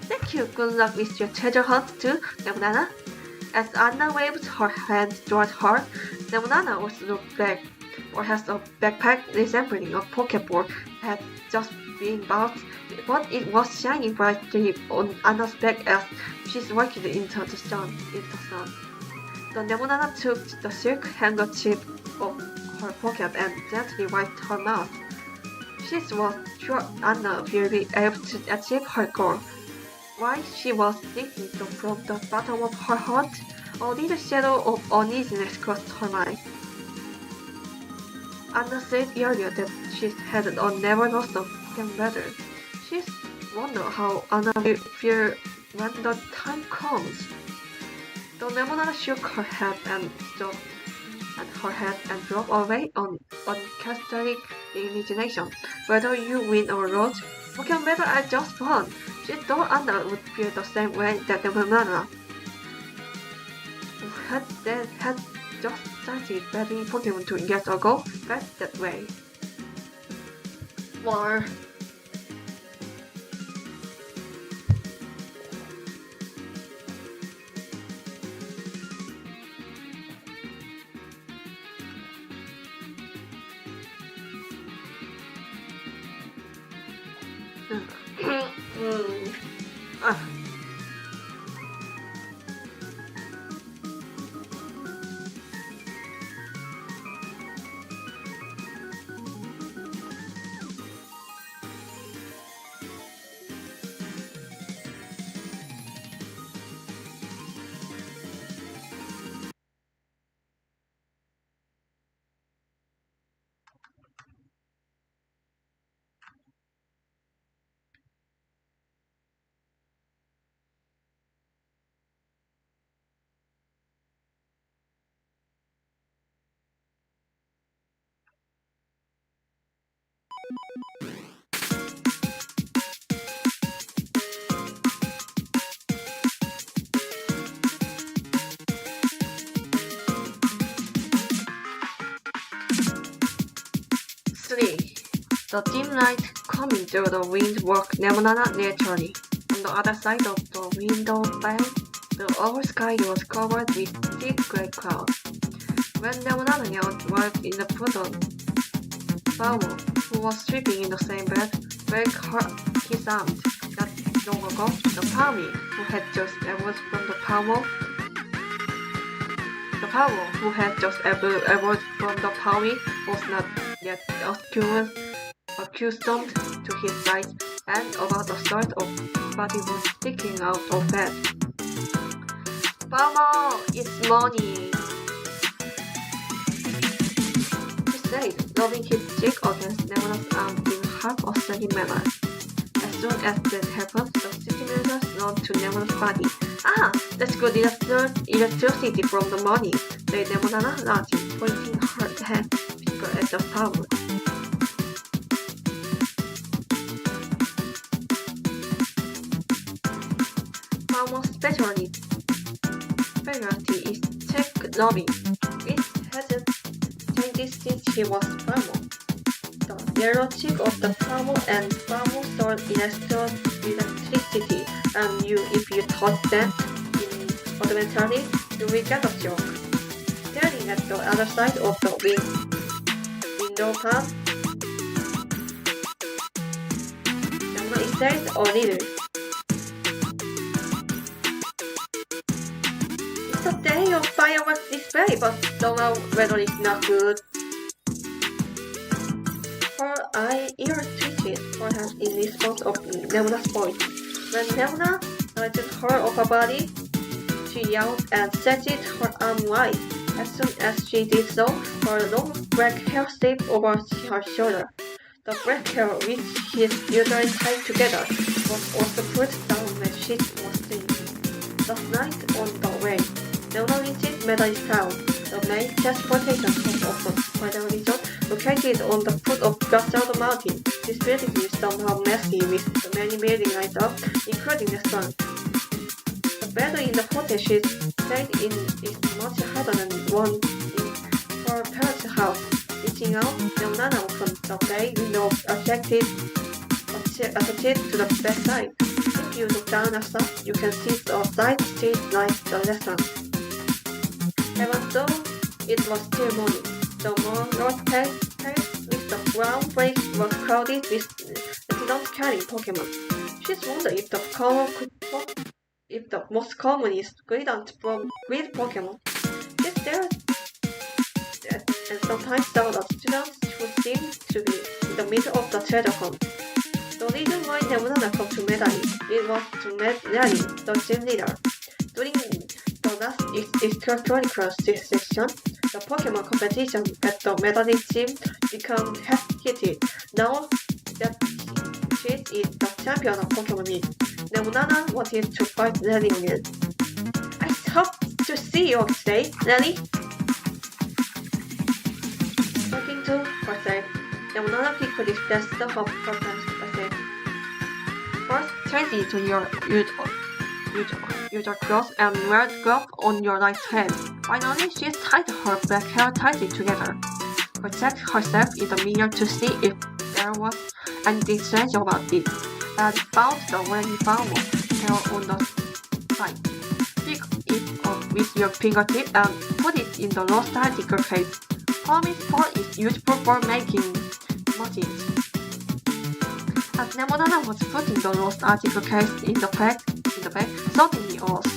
Thank you. Good luck with your treasure hunt too, Lemonana. As Anna waved her hand toward her, Lemonana also looked back. Perhaps a backpack resembling a Pokeball had just been bought but it was shining brightly on Anna's back as she walked into the sun. The Nemonana took the silk handkerchief of her pocket and gently wiped her mouth. She was sure Anna will be able to achieve her goal. While she was thinking so, from the bottom of her heart, a little shadow of uneasiness crossed her mind. Anna said earlier that she had never lost a Pokemon battle. She wondered how Anna will feel when the time comes. The Nemonana shook her head and drove away on uncharacteristic imagination. Whether you win or lose, Pokemon battles are just fun. She thought Anna would feel the same way that Nemonana, who had just started battling Pokemon 2 years ago, felt that way. More. The dim light coming through the wind woke Nemonana naturally. On the other side of the window pane, the whole sky was covered with thick grey clouds. When Nemonana arrived in the foot of Bao, who was sleeping in the same bed, his aunt. Not long ago, the Pami, who had just emerged from the Power, who had just emerged from the Power, was not yet accustomed to his sight, and about a sort of body was sticking out of bed. Mama, it's morning, he said, rubbing his cheek against Nemona's arm in half a steady manner. As soon as that happened, the stimulus ran to Nemona's body. Ah, that's good electricity from the morning, said Nemonana, laughing, pointing her finger at the tower. Palmer's specialty is cheek rubbing. It hasn't changed since he was Palmer. The yellow cheek of the Palmer and Palmer stored electricity, and if you touch them automatically, you will get a shock. Staring at the other side of the window pane, Yama said a little. It's a day of fireworks display, but don't know whether it's not good. Her ears twitched for her in response of Nemona's voice. When Nemona lifted her off her body, she yelled and stretched her arm wide. As soon as she did so, her long black hair slipped over her shoulder. The black hair, which is usually tied together, was also put down when she was clean. Last night on the way, Nemona visited Medalist Town, the main transportation hub of the Spider Region, located on the foot of Gastardo Mountain. This building is somehow messy with many buildings lined up, including restaurants. The bed in the hotel she stayed in is much harder than one in her parents' house. Reaching out, Nemonana opened the bay window attached to the bedside. If you look down at that, you can see the side street like the restaurant. Even though it was still morning, the moonlight place with the brown place was crowded with confident carrying Pokemon. She's wondered if the most common is guidance from great Pokemon. She's there and sometimes saw the students who seem to be in the middle of the treasure hunt. The reason why Nemunana came to Medali, it was to meet Rally, the gym leader. During the last extracurricular section, the Pokemon competition at the Medali gym became heated. Now that she is the champion of Pokemon League, Nemunana wanted to fight Rally again. I hope to see you today, Rally. Talking to herself, Nemunana quickly dashed the hop herself. First, change into your usual clothes and wear the glove on your right hand. Finally, she tied her black hair tightly together. She checked herself in the mirror to see if there was anything strange about it, and found the rainbow hair on the side. Pick it up with your fingertip and put it in the lost article case. Pumice spore is useful for making machines. As Nemunana was putting the lost article case in the bag, suddenly a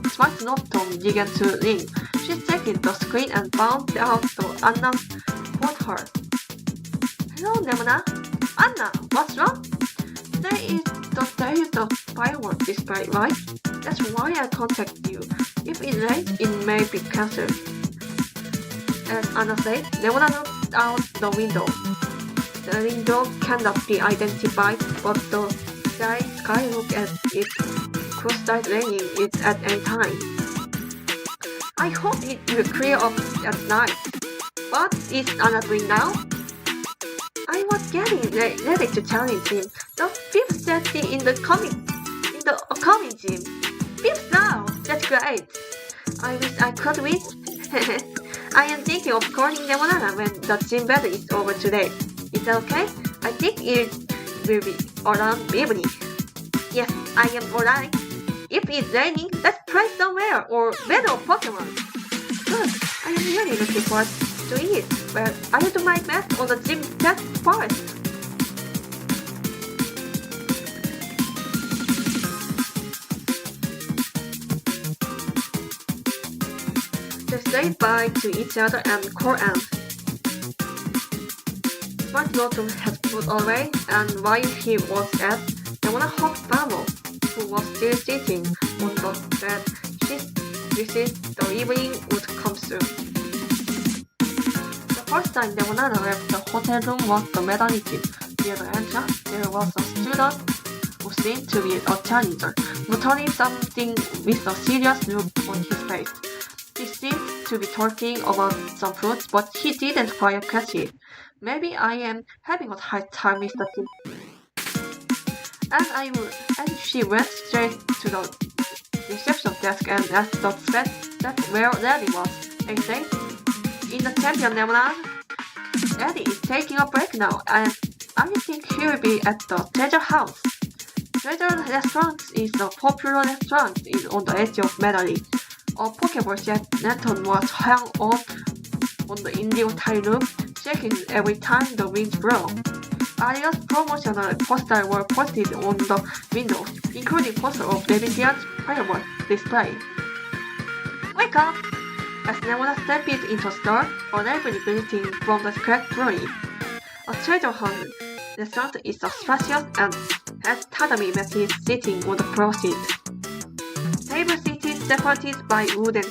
smart snowstorm began to ring. She checked the screen and found out the Anna phoned her. Hello, Nemuna. Anna, what's wrong? There is the fireworks display, right? That's why I contacted you. If it rains, it may be cancelled. As Anna said, Nemuna looked out the window. The window cannot be identified, but the sky looked as if it could start raining it at any time. I hope it will clear up at night. What is Anna doing now? I was getting ready to challenge him. The fifth set in the upcoming gym. Fifth now! That's great! I wish I could win. I am thinking of calling Nemunana when the gym battle is over today. Is that okay? I think it will be around evening. Yes, I am alright. If it's raining, let's play somewhere or battle Pokemon. Good, I am really looking forward to it. Well, I will do my best on the gym test first. They say bye to each other and call out. Smart Norton had put away, and while he was at, Nemuna hugged Bamo, who was still sitting on the bed. She wished the evening would come soon. The first time Nemunana left the hotel room was the Medali gym. Near the entrance, there was a student who seemed to be a challenger, muttering something with a serious look on his face. He seemed to be talking about some fruits, but he didn't quite catch it. Maybe I am having a hard time with the thing. And she went straight to the reception desk and asked the set where Eddie was. They say, in the champion Nemuna, Eddie is taking a break now, and I think he will be at the Treasure House. Treasure Restaurant is a popular restaurant on the edge of Medali. A Pokeball jet lantern was hung on the indigo tile roof, shaking every time the wind blew. Various promotional posters were posted on the windows, including posters of Davidian's fireworks display. Wake up! As Nemuna stepped into the store, a lively greeting from the cracked brewery. A treasure hunt restaurant is spacious and has tatami mats sitting on the floor seat. Table seats separated by wooden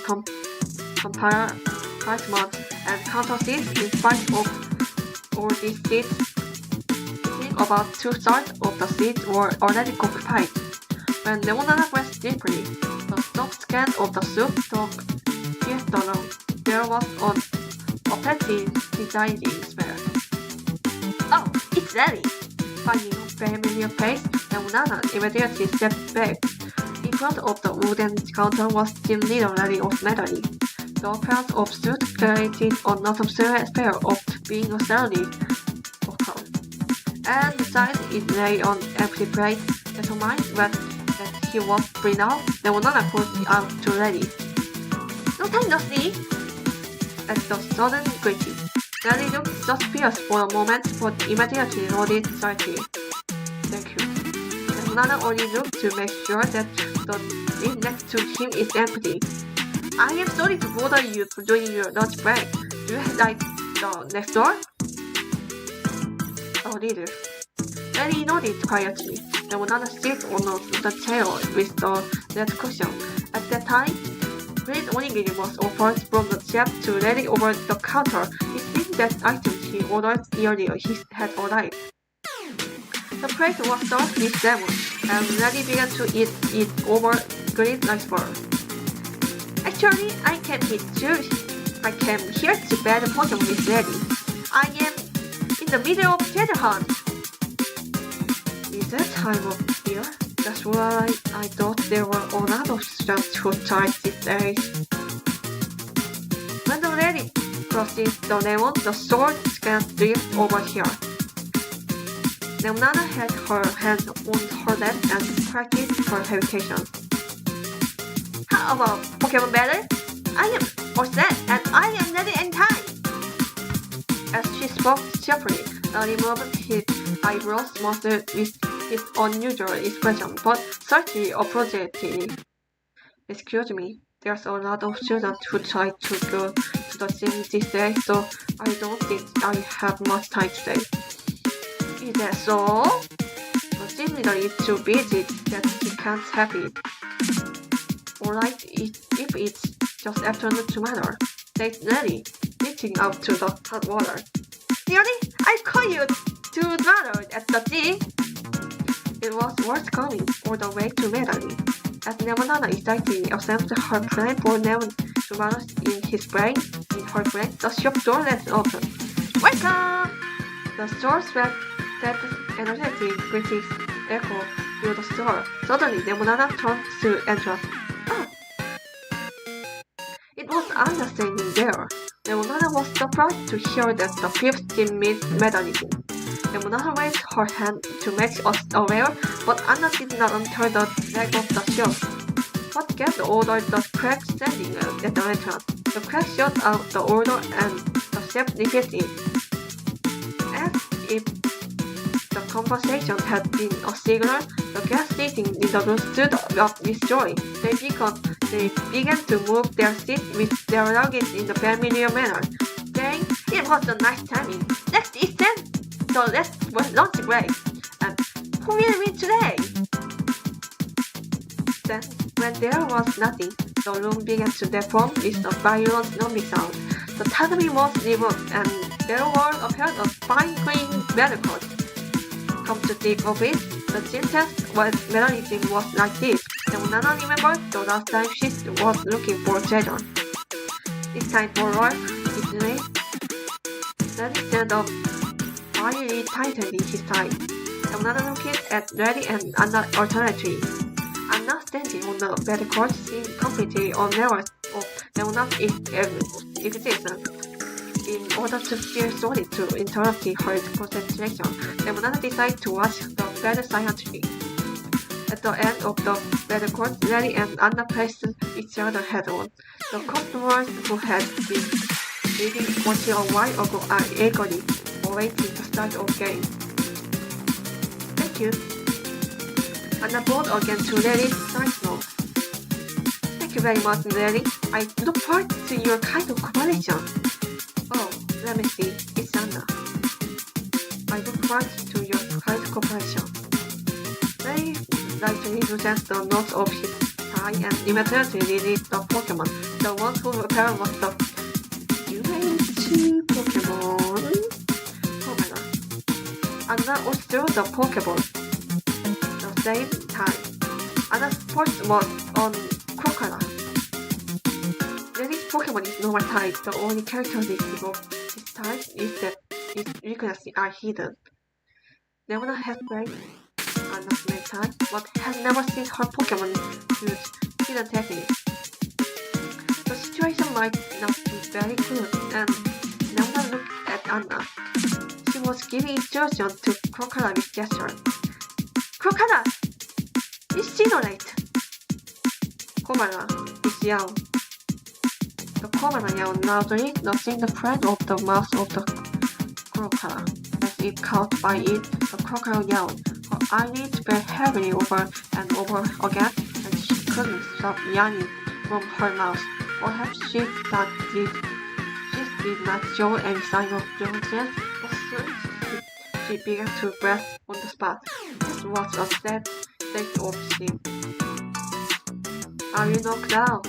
compartments and counter seats. In spite of all these seats, about 2/3 of the seats were already occupied. When Nemunana breathed deeply, the soft scan of the soup dog pierced the room. There was a petty residing smell. Oh, it's ready! Finding a familiar face, Nemunana immediately stepped back. In front of the wooden counter was Gym Leader Rally of Medali. The appearance of suit created a noticeable spell of being a salary worker. And besides, it lay on empty plate. Determined that he was free now, Nemunana called out to Rally. No time no see! At the sudden greeting, Rally looked suspicious for a moment, but immediately nodded slightly. Lemonada only looked to make sure that the seat next to him is empty. I am sorry to bother you during your lunch break. Do you like the next door? A little. Lady nodded quietly. Lemonada sat on the chair with the red cushion. At that time, grilled onigiri was offered from the chef to Lady over the counter. It seemed that items he ordered earlier had arrived. The plate was served with lemon, and Lady began to eat it over grilled rice bowl. Actually, I came here to bet Pokemon with Lady. I am in the middle of treasure hunt. Is that time of year? That's why I thought there were a lot of students who tried these days. When the lady crosses the lemon, the sword can drift over here. Lemonada had her hand on her lap and practiced her levitation. How about Pokemon battle? I am all set and I am ready anytime. As she spoke cheerfully, Lady moved his eyebrows with his unusual expression, but slightly apologetically. Excuse me, there's a lot of students who try to go to the gym this day, so I don't think I have much time today. Is that so? The gym leader is too busy that he can't have it. Alright, if it's just afternoon tomorrow, said Lady, reaching out to the hot water. Really? I call you to battle at the gym? It was worth coming all the way to Medali. As Lemonada excitedly assembled her plan for lemon tomatoes in her brain, the shop door let open. Welcome! The store swept that energetic British echo through the store. Suddenly, Lemonada turned to entrance. Oh! It was Anna standing there. Lemonada was surprised to hear that the fifth team meets Medallion. Lemonada waved her hand to make us aware, but Anna did not enter the leg of the shop. What gave the order the crack standing at the entrance? The crack shut out the order and the chef repeated it. As if the conversation had been a signal, the guests sitting in the room stood up with joy. They began to move their seats with their luggage in the familiar manner, saying, "It was a nice timing. Next is the lunch break. And who will win today?" Then, when there was nothing, the room began to deform with a violent numbing sound. The tattoo was removed, and there were a pair of fine green medicoats. Come to think of it, the gym test mechanism was like this. Lemonada remembered the last time she was looking for treasure. It's time for work, isn't it? Then stand up, finally tightening his tie. Lemonada looked at Lady and Anna alternately. Anna, standing on the medicoat, seemed completely unaware of Lemonada's existence. In order to feel sorry to interrupt her concentration, Lemonada decided to watch the battle silently. At the end of the battle court, Lady and Anna placed each other head-on. The customers who had been leaving watching a while ago are eagerly awaiting the start of the game. Thank you. Anna bowed again to Lady's nice note. Thank you very much, Lady. I look forward to your kind of cooperation. Oh, let me see. It's Anna. I look forward to your kind cooperation. Lady lightly loosened the knots of his tie and immediately released the Pokemon. The one who appeared was the UH Pokemon. Oh my god. Anna withdrew the Pokeball. The same time. Anna's first was on Crocodile. Lady's Pokemon is normal type. The only characteristic of this type is that its weaknesses are hidden. Lemonada has played Anna's main type, but has never seen her Pokemon use hidden techniques. The situation might not be very good, and Lemonada looked at Anna. She was giving instructions to Crocodile with gesture. Crocodile! Incinerate! Komala is yawned. The Komala yawned loudly, noticing the front of the mouth of the crocodile. As if caught by it, the crocodile yawned. Her eyelids fell heavily over and over again, and she couldn't stop yawning from her mouth. Perhaps she did not show any sign of drowsiness, but soon she began to breathe on the spot. This was a sad state of sleep. Are you knocked out?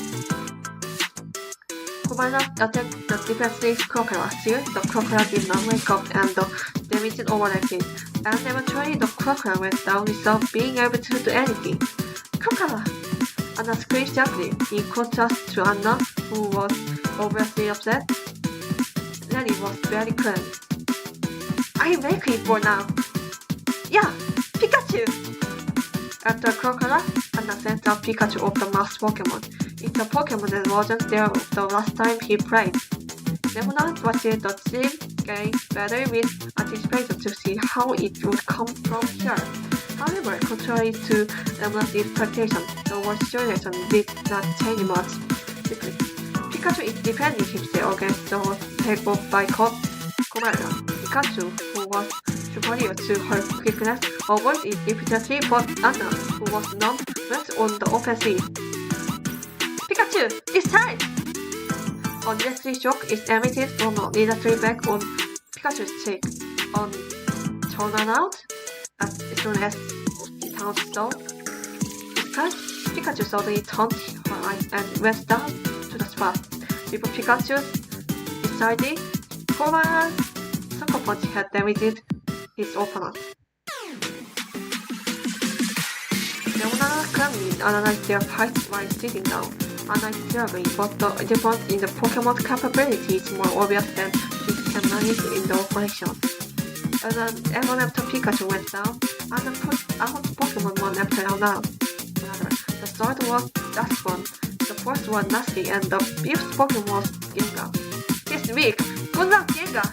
Commander attacked the defenseless crocodile. Still, the crocodile did not wake up and the damage overacted. And eventually the crocodile went down without being able to do anything. Crocodile! Anna screamed sharply. In contrast to Anna, who was obviously upset, Nelly was very calm. I make it for now. Yeah, Pikachu! After Crocodile, Anna sent out Pikachu of the masked Pokemon. It's a Pokemon that wasn't there the last time he played. Nemona watched the team game better with anticipation to see how it would come from here. However, contrary to Nemona's expectation, the world situation did not change much. Pikachu is defending himself against the takeoff by Commander. Pikachu, who was superior to her quickness, avoided it repeatedly, but Anna, who was numb, went on the offensive. Pikachu, this time! A electric shock is emitted from a military bag on Pikachu's cheek. Turn around as soon as he turned so. This time, Pikachu suddenly turned her eyes and went down to the spot. Before Pikachu decided, Commander Sucker Punch had damaged his opponent. Nemona calmly analyzed their fight while sitting down. Anna is terribly, but the difference in the Pokemon's capability is more obvious than she can manage in the operation. Even after Pikachu went down, Anna put out Pokemon one after another. The third was last one. The first was Nasty, and the fifth Pokemon was Gengar. He's weak! Good luck, Gengar!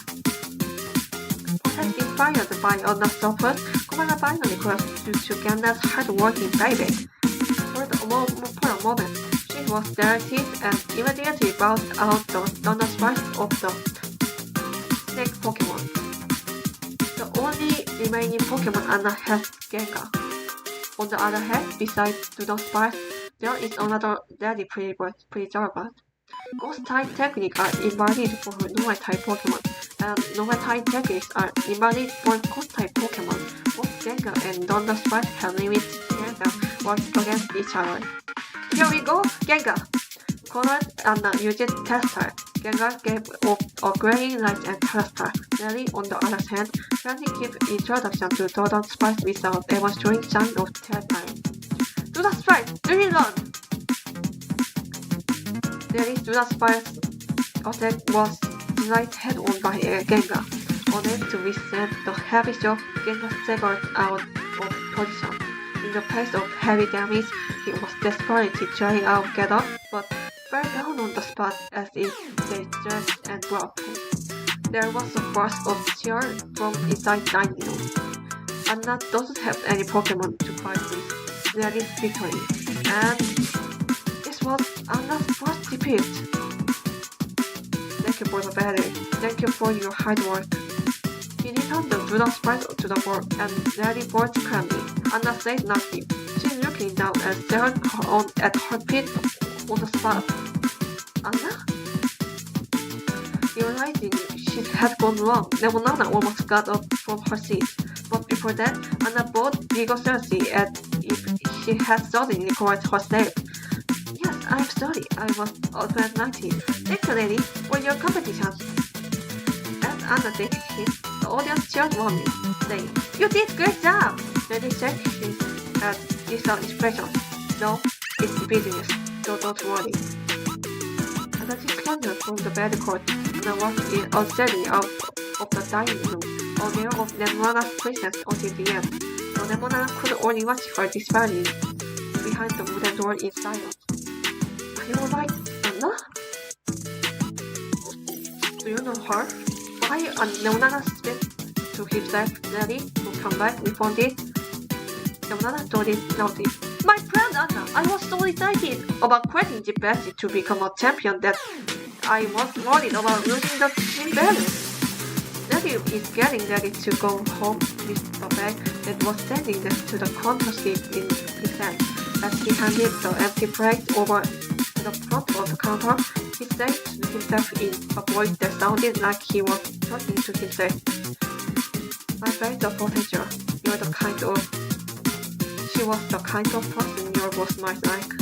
Perhaps inspired by Anna's support, Commander finally crashed due to Gengar's hard-working playback. For a moment, she was delighted and immediately bounced out the Thunder Strike of the snake Pokemon. The only remaining Pokemon Anna has Gengar. On the other hand, besides Thunder Strike, there is another deadly preserver. Ghost-type techniques are invalid for normal-type Pokemon, and normal-type techniques are invalid for Ghost-type Pokemon. Both Gengar and Thunder Strike have limits Gengar work against each other. Here we go, Gengar! Colored Anna used Telstar. Gengar gave off a graying light and Telstar. Nelly, on the other hand, fairly kept introduction to Thunder Strike without ever showing sign of terrifying. Thunder Strike! Really run! Nelly's Thunder Strike's attack was denied head-on by Gengar. Unable to withstand the heavy shock, Gengar staggered out of position. In the face of heavy damage, he was desperately trying to get up, but fell down on the spot as if they stretched and dropped him. There was a burst of cheer from inside the dining room. Anna doesn't have any Pokemon to fight with Nelly's victory, and this was Anna's first defeat. Thank you for the battle. Thank you for your hard work. He returned the Thunder Strike to the board, and Nelly bought calmly. Anna said nothing. She's looking down and staring at her feet on the spot. Anna? Realizing she had gone wrong, Nemona almost got up from her seat. But before that, Anna bought bigger seriously as if she had suddenly corrected herself. Yes, I'm sorry. I was about 90. Thanks, Nelly, for your competition. As Anna did hit, the audience cheered warmly, saying, "You did a great job!" Nelly shook his head without expression. No, it's business, so don't worry. Anna clambered from the bed court and walked in unsteadily out of the dining room, aware of Nemona's presence until the end. So Nemona could only watch her disappearing behind the wooden door in silence. Are you alright, Anna? Do you know her? Why Nemona said to himself, Nelly, to come back, responded. Nemona told it loudly. My friend Anna, I was so excited about quitting the best to become a champion that I was worried about losing the team balance. Daddy is getting ready to go home with the bag that was standing next to the counter seat in his hand. As he handed the empty plate over to the front of the counter, he said to himself in a voice that sounded like he was talking to himself. I bet the potential. You're the kind of... She was the kind of person your boss might like.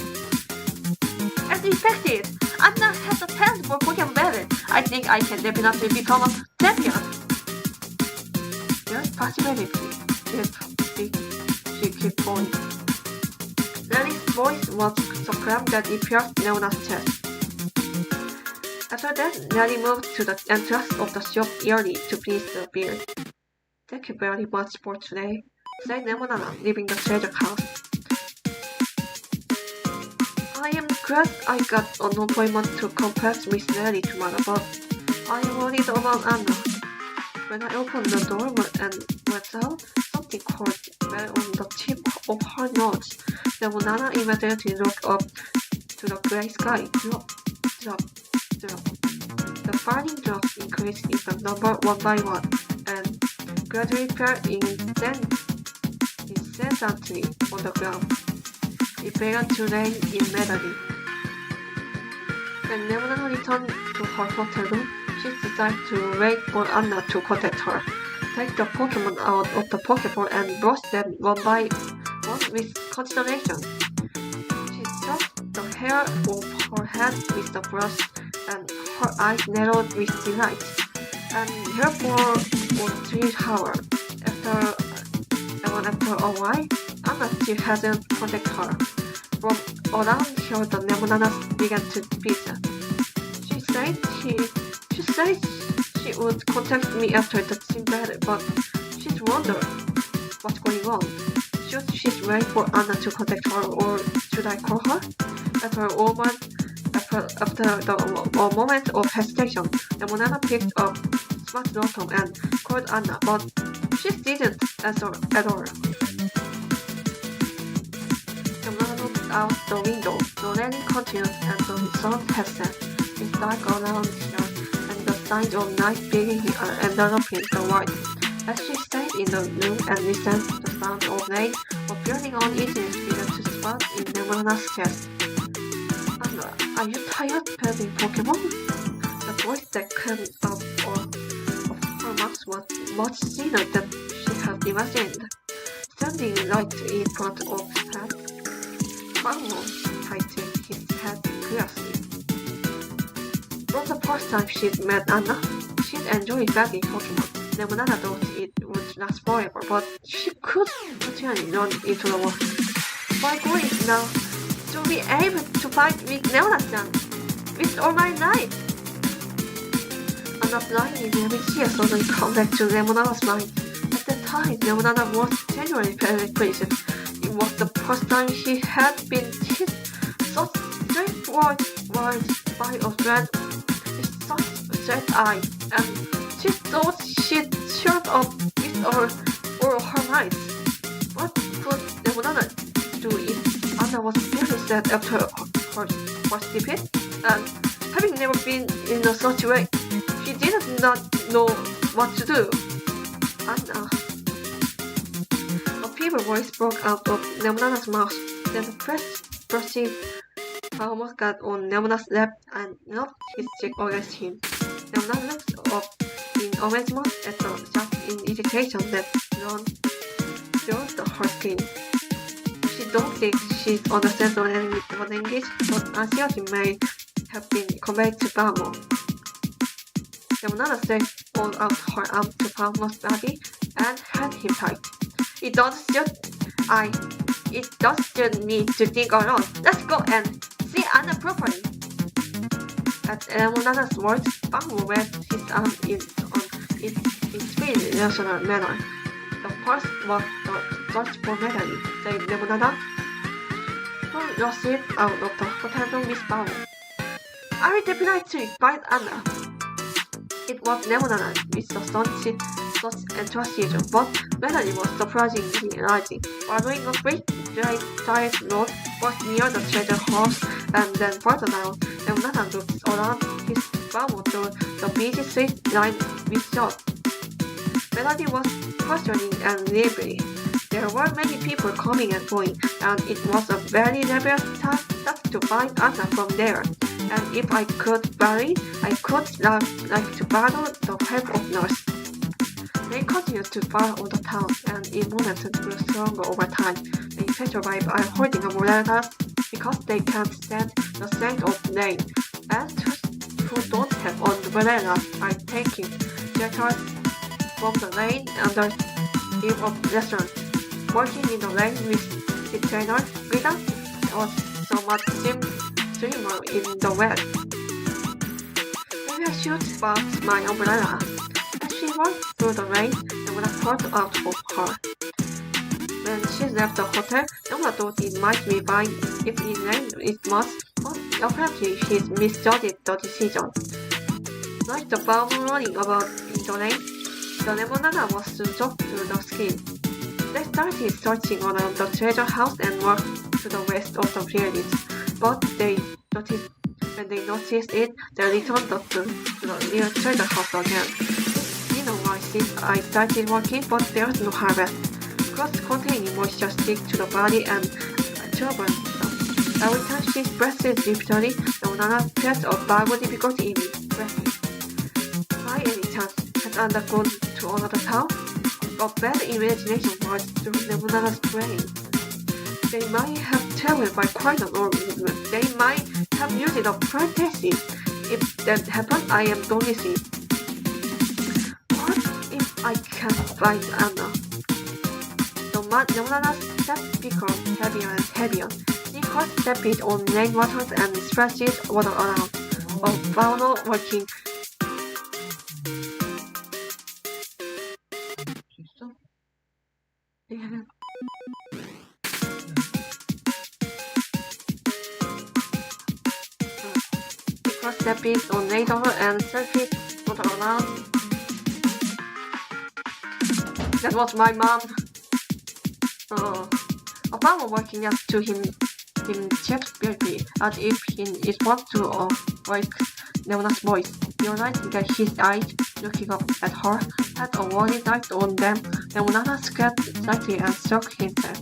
As expected, Anna has a talent for Pokemon battle. I think I can definitely become a champion. There's possibility. She kept going. Nelly's voice was so calm that it pierced Leona's chest. After that, Nelly moved to the entrance of the shop early to finish the beer. Thank you very much for today, said Lemonana, leaving the treasure house. I am glad I got an appointment to complex with Nelly tomorrow, but I am worried about Anna. When I opened the door and went out, something cold fell on the tip of her nose. Lemonana immediately looked up to the gray sky. Drop, drop, drop. The falling drops increased in the number one by one, and gradually fell incessantly on the ground. It began to rain immediately. When Lemonana returned to her hotel room, she decided to wait for Anna to contact her, take the Pokemon out of the Pokeball and brush them one by one with consideration. She stroked the hair of her head with the brush, and her eyes narrowed with delight. And therefore was thrilled hour. After a while, Anna still hadn't contacted her. From around here, the Lemonanas began to visit. She said she would contact me after the team battle, but she's wondered what's going on. Should she wait for Anna to contact her, or should I call her? After a moment of hesitation, Lemonana picked up smartphone and called Anna, but she didn't answer at all. Lemonana looked out the window. The rain continued and the sun had set. It's dark around here, and the signs of night beginning enveloping the world. As she stayed in the room and listened, the sound of rain appearing on easily began to sprout in Lemonana's chest. Anna, are you tired playing Pokemon? The voice that came out of her mouth was much thinner than she had imagined. Standing right in front of her, Pangmo tightened his head curiously. From the first time she'd met Anna, she'd enjoyed battling Pokemon. Lemonana thought it would last forever, but she could continually run into the world. My goal is now to be able to fight with Lemonana with all my life. Anna's line in every year suddenly come back to Lemonana's mind. At the time, Lemonana was genuinely very pleased. It was the first time she had been hit such straightforward words by a friend with such a straight eye, and she thought she'd shut up with all her might. What could Lemonana do if Anna was very sad after her first defeat? And having never been in such a way, she did not know what to do. Anna. A feeble voice broke out of Lemonana's mouth. Then the brushing almost got on Lemonana's lap and knocked his cheek against him. Lemonana looked up in amazement at the sharp indication that ran through her skin. She don't think she understands the language, but anxiety may have been conveyed to Pangmo. Lemonana stretched all out her arm to Pangmo's body and held him tight. It doesn't just need to think alone. Let's go and see Anna properly. At Lemonana's words, Pangmo waved his arm on its very rational manner. The first was the search for Melanie, said Lemonana, who rushed out of the hotel room with Pangmo. I will definitely find Anna. It was Lemonana with the such enthusiasm, but Melanie was surprisingly rising. Following a brief direct road was near the treasure house, and then further down, Lemonana looked around his Pangmo to the busy street lined with shops. Melody was questioning and lively. There were many people coming and going, and it was a very laborious task to find Anna from there. And if I could vary, I could like to borrow the help of nurse. They continued to fire on the town, and in moments grew stronger over time. They petrified by holding umbrellas because they can't stand the scent of rain. And who don't have umbrellas are taking shelters from the rain under eve of restaurants. Working in the rain with the trainer, Rita was somewhat swimmer in the wet. Maybe I should about my umbrella. As she walked through the rain, Yamuna poured out of her. When she left the hotel, Yamuna thought it might be fine if it rained it must, but apparently she misjudged the decision. Like the bomb running about in the rain, the lemonade was soon soaked to the skin. They started searching around the treasure house and walked to the west of the village, but when they noticed it, they returned to the near treasure house again. In a while since I started working, but there was no harvest. Clothes containing moisture stick to the body and trouble them. Every time she breathed deeply, Leonana felt a bad difficulty in breathing. By any chance, had Anna gone to another town? A bad imagination was through Leonana's brain. They might have traveled by quite an old movement. They might have used a fantasy. If that happened, I am noticing. What if I can't find Anna? Leonana's steps became heavier and heavier. She caught stepping on rainwater and splashed water around. A funnel working. Stepping on rainwater and splashed water around. That was my mom. A farmer working next to him checked barely, as if it was to wake Leona's voice. Realizing that his eyes, looking up at her, had a warning light on them, Leona scared slightly and shook himself.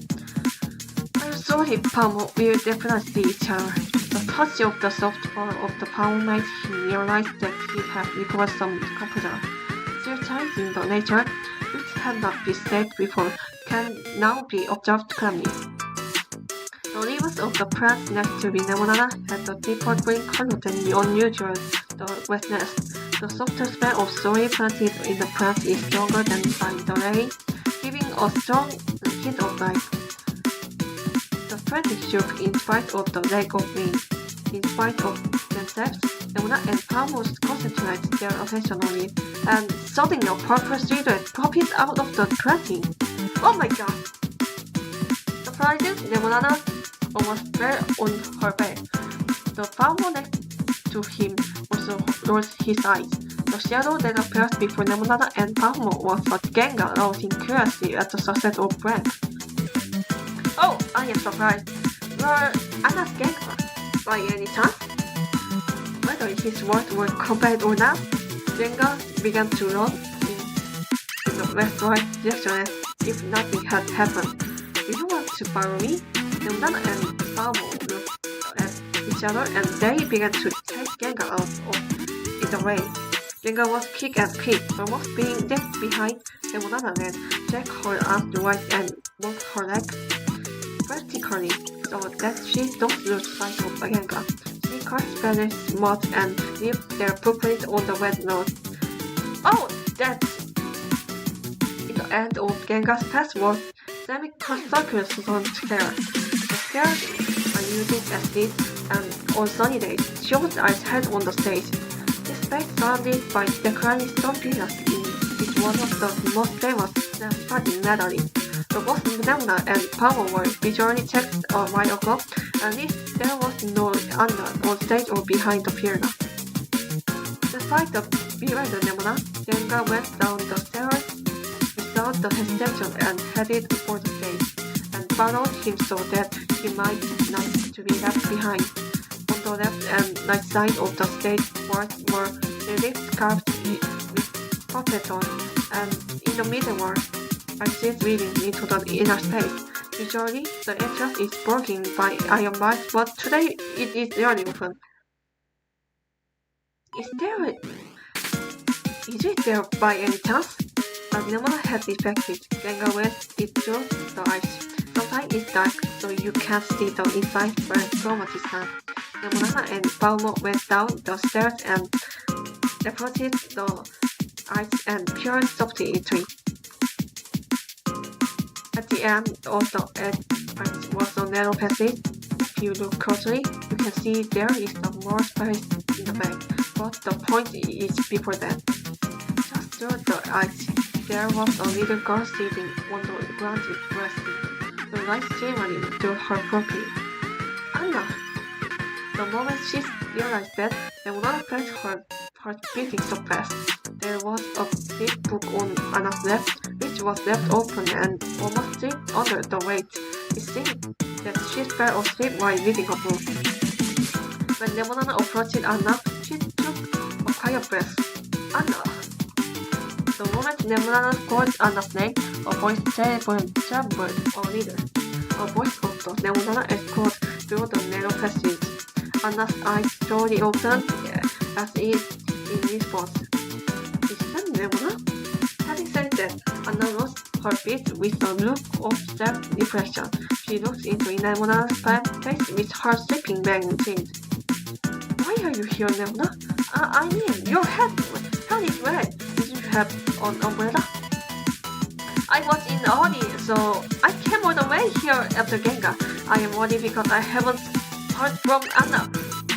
I'm sorry, Palm, we'll definitely see each other. The touch of the soft fur of the palm made him realize that he had recovered some composure. Still child in the nature, which had not been saved before, can now be observed calmly. The leaves of the plants next to Lemonada had a deeper green color than the unusual wetness. The softer smell of soil planted in the plants is stronger than by the rain, giving a strong hint of life. The plants shook in spite of the lack of wind. In spite of themselves, Lemona and Palmus concentrate their attention on it, and suddenly a purple silhouette popped out of the planting. Oh my god! Surprised, Lemonada almost fell on her back. The farmer next to him also rolled his eyes. The shadow that appeared before Lemonada and Palmo was a Gengar rousing curiously at the success of Brent. Oh, I am surprised. You're Anna's Gengar, by any chance? Whether his words were compared or not, Gengar began to run in the westward direction as if nothing had happened. Do you want to follow me? Leonana and Palmo looked at each other and they began to chase Gengar out in the rain. Gengar was kick and kick, almost being left behind. Leonana then dragged her arms right and moved her leg vertically so that she don't lose sight of Gengar. She caught Spanish mud and left their footprint on the wet road. Oh, that's in the end of Gengar's password. Semicircular sun scare. The scares are used as this, and on sunny days, shows are held on the stage. This space surrounded by declining stone pillars is one of the most famous spots in Italy. The both Leona and Palmo were visually checked a while ago, and there was no Anna on stage or behind the pillar. Despite the bewildered Leona, Gengar went down the stairs without the hesitation and headed for the stage, and followed him so that he might not to be left behind. On the left and right side of the stage walls were reliefs carved with puppet on and in the middle I see it reading into the inner space. Usually, the entrance is broken by iron bars, but today it is really open. Is it there by any chance? The Nemona has effective Gengar when it through the ice. Sometimes it's dark, so you can't see the inside from a distance. Nemona and Balmo went down the stairs and approached the ice and peered softly into it. At the end of the ice was a narrow passage. If you look closely, you can see there is some more space in the back, but the point is before that. Just through the ice, there was a little girl sitting on the ground resting, the light streaming through her profile. Anna! The moment she realized that, Leonardo felt her heart beating so fast. There was a big book on Anna's lap, which was left open and almost slipped under the weight. It seemed that she fell asleep while reading a book. When Lemonana approached Anna, she took a quiet breath. Anna! The moment Lemonana called Anna's name, a voice trembled a little. A voice of the Lemonana echoed through the narrow passage. Anna's eyes slowly opened as if in response. Is that Nemona? Having said that, Anna lost her beat with a look of self-reflection. She looked into Nemona's face with her sleeping bag changed. Why are you here, Nemona? I mean, your head is red. Did you have an umbrella? I was in the audience, so I came all the way here after Gengar. I am worried because I haven't heard from Anna.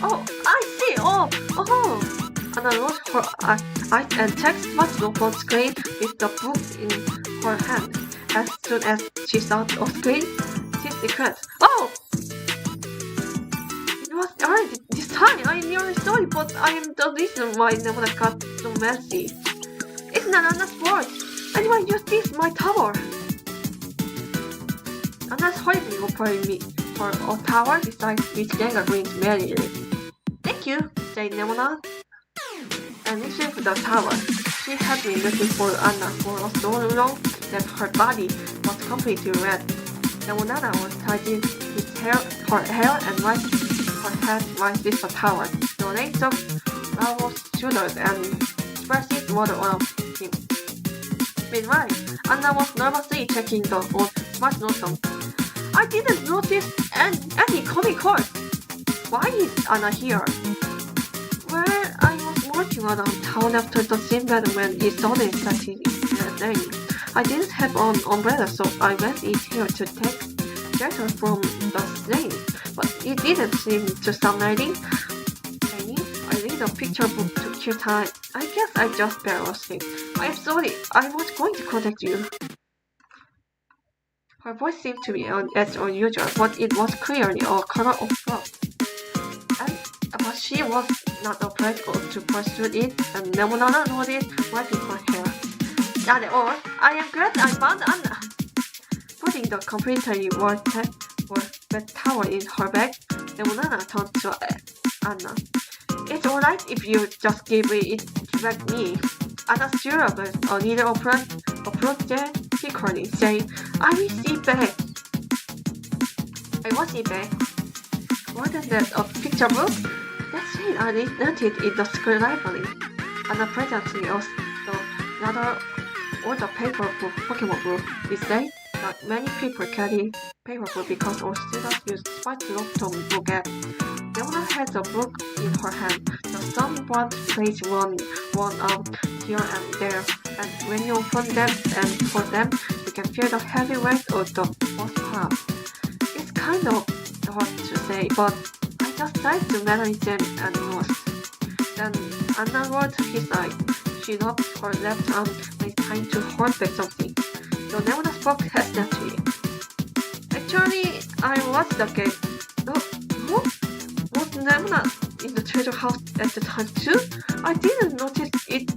Oh, I see. Oh. Anna lost her eyes and checked what's up on screen with the book in her hand. As soon as she saw the screen, she declared, "Oh! It was early this time. I am really sorry, but I am the reason why Nemona got so messy. It's not Anna's fault. Anyone use this, my tower?" Anna's hurriedly offering me for a tower beside which Gengar grinned merrily. "Thank you," said Nemona, and retrieved the tower. She had been looking for Anna for so long that her body was completely red. Nemona was tidying her hair and wiped her head with the towel. The legs of Bravo's shoulders and splashed water on him. Meanwhile, Anna was nervously checking the old smart notion. I didn't notice any comic cards. Why is Anna here? Well, I was walking around town after the scene battle when it suddenly started raining. I didn't have an umbrella, so I went in here to take shelter from the rain. But it didn't seem to stop raining. I read a picture book to kill time. I guess I just fell asleep. I'm sorry, I was going to contact you. Her voice seemed to be as unusual, but it was clearly a color of love. But she was not afraid to pursue it, and Lemonana nodded, wiping her hair. Not at all. I am glad I found Anna. Putting the completely wet towel in her bag, Lemonana turned to Anna. It's alright if you just give it back me. Anna stood a little apologetically, saying, I will see back. I was see back. More than that, a picture book? That's it, I noted in the school library. Anna presently asked the rather older paper book, Pokemon book. We say that many people carry paper book because all students use smartphone to book app. Leona has a book in her hand. The somewhat page one out here and there, and when you open them and fold them, you can feel the heavy weight of the first half. It's kind of hard to say, but I just tried to manage them at most. Then Anna rolled his eyes. She rubbed her left arm like trying to hold back something. So Leona spoke hesitantly. Actually, I was the gate. No? Was Leona in the treasure house at the time too? I didn't notice it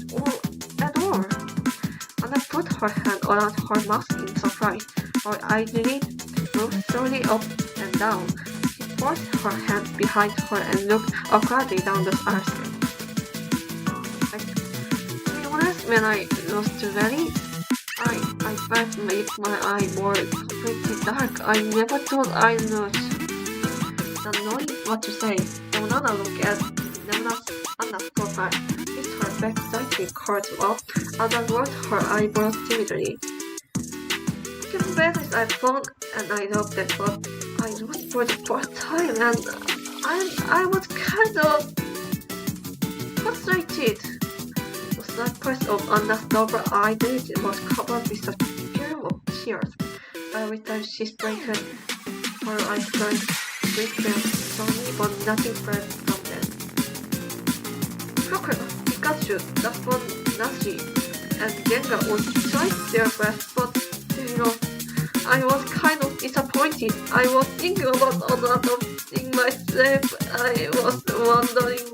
at all. Anna put her hand around her mouth in surprise. Her eyelid moved slowly up and down. She forced her hands behind her and looked awkwardly down the stairs. To be honest, when I lost Lenny? I felt my eye were completely dark. I never thought I would. Not knowing what to say, Lemonana looked at Anna's profile. With her back slightly curled up, Anna rolled her eyebrows timidly. Given babies I found and I loved them, but I lost for the first time and I was kind of frustrated. The slight press of Anna's double eyelid was covered with a film of tears. Every time she straightened, her eyes turned weaker slowly, but nothing fell from them. Crocker, Pikachu, that's one Nashi, and Gengar all tried their best, but they lost. I was kind of disappointed. I was thinking about another thing myself. I was wondering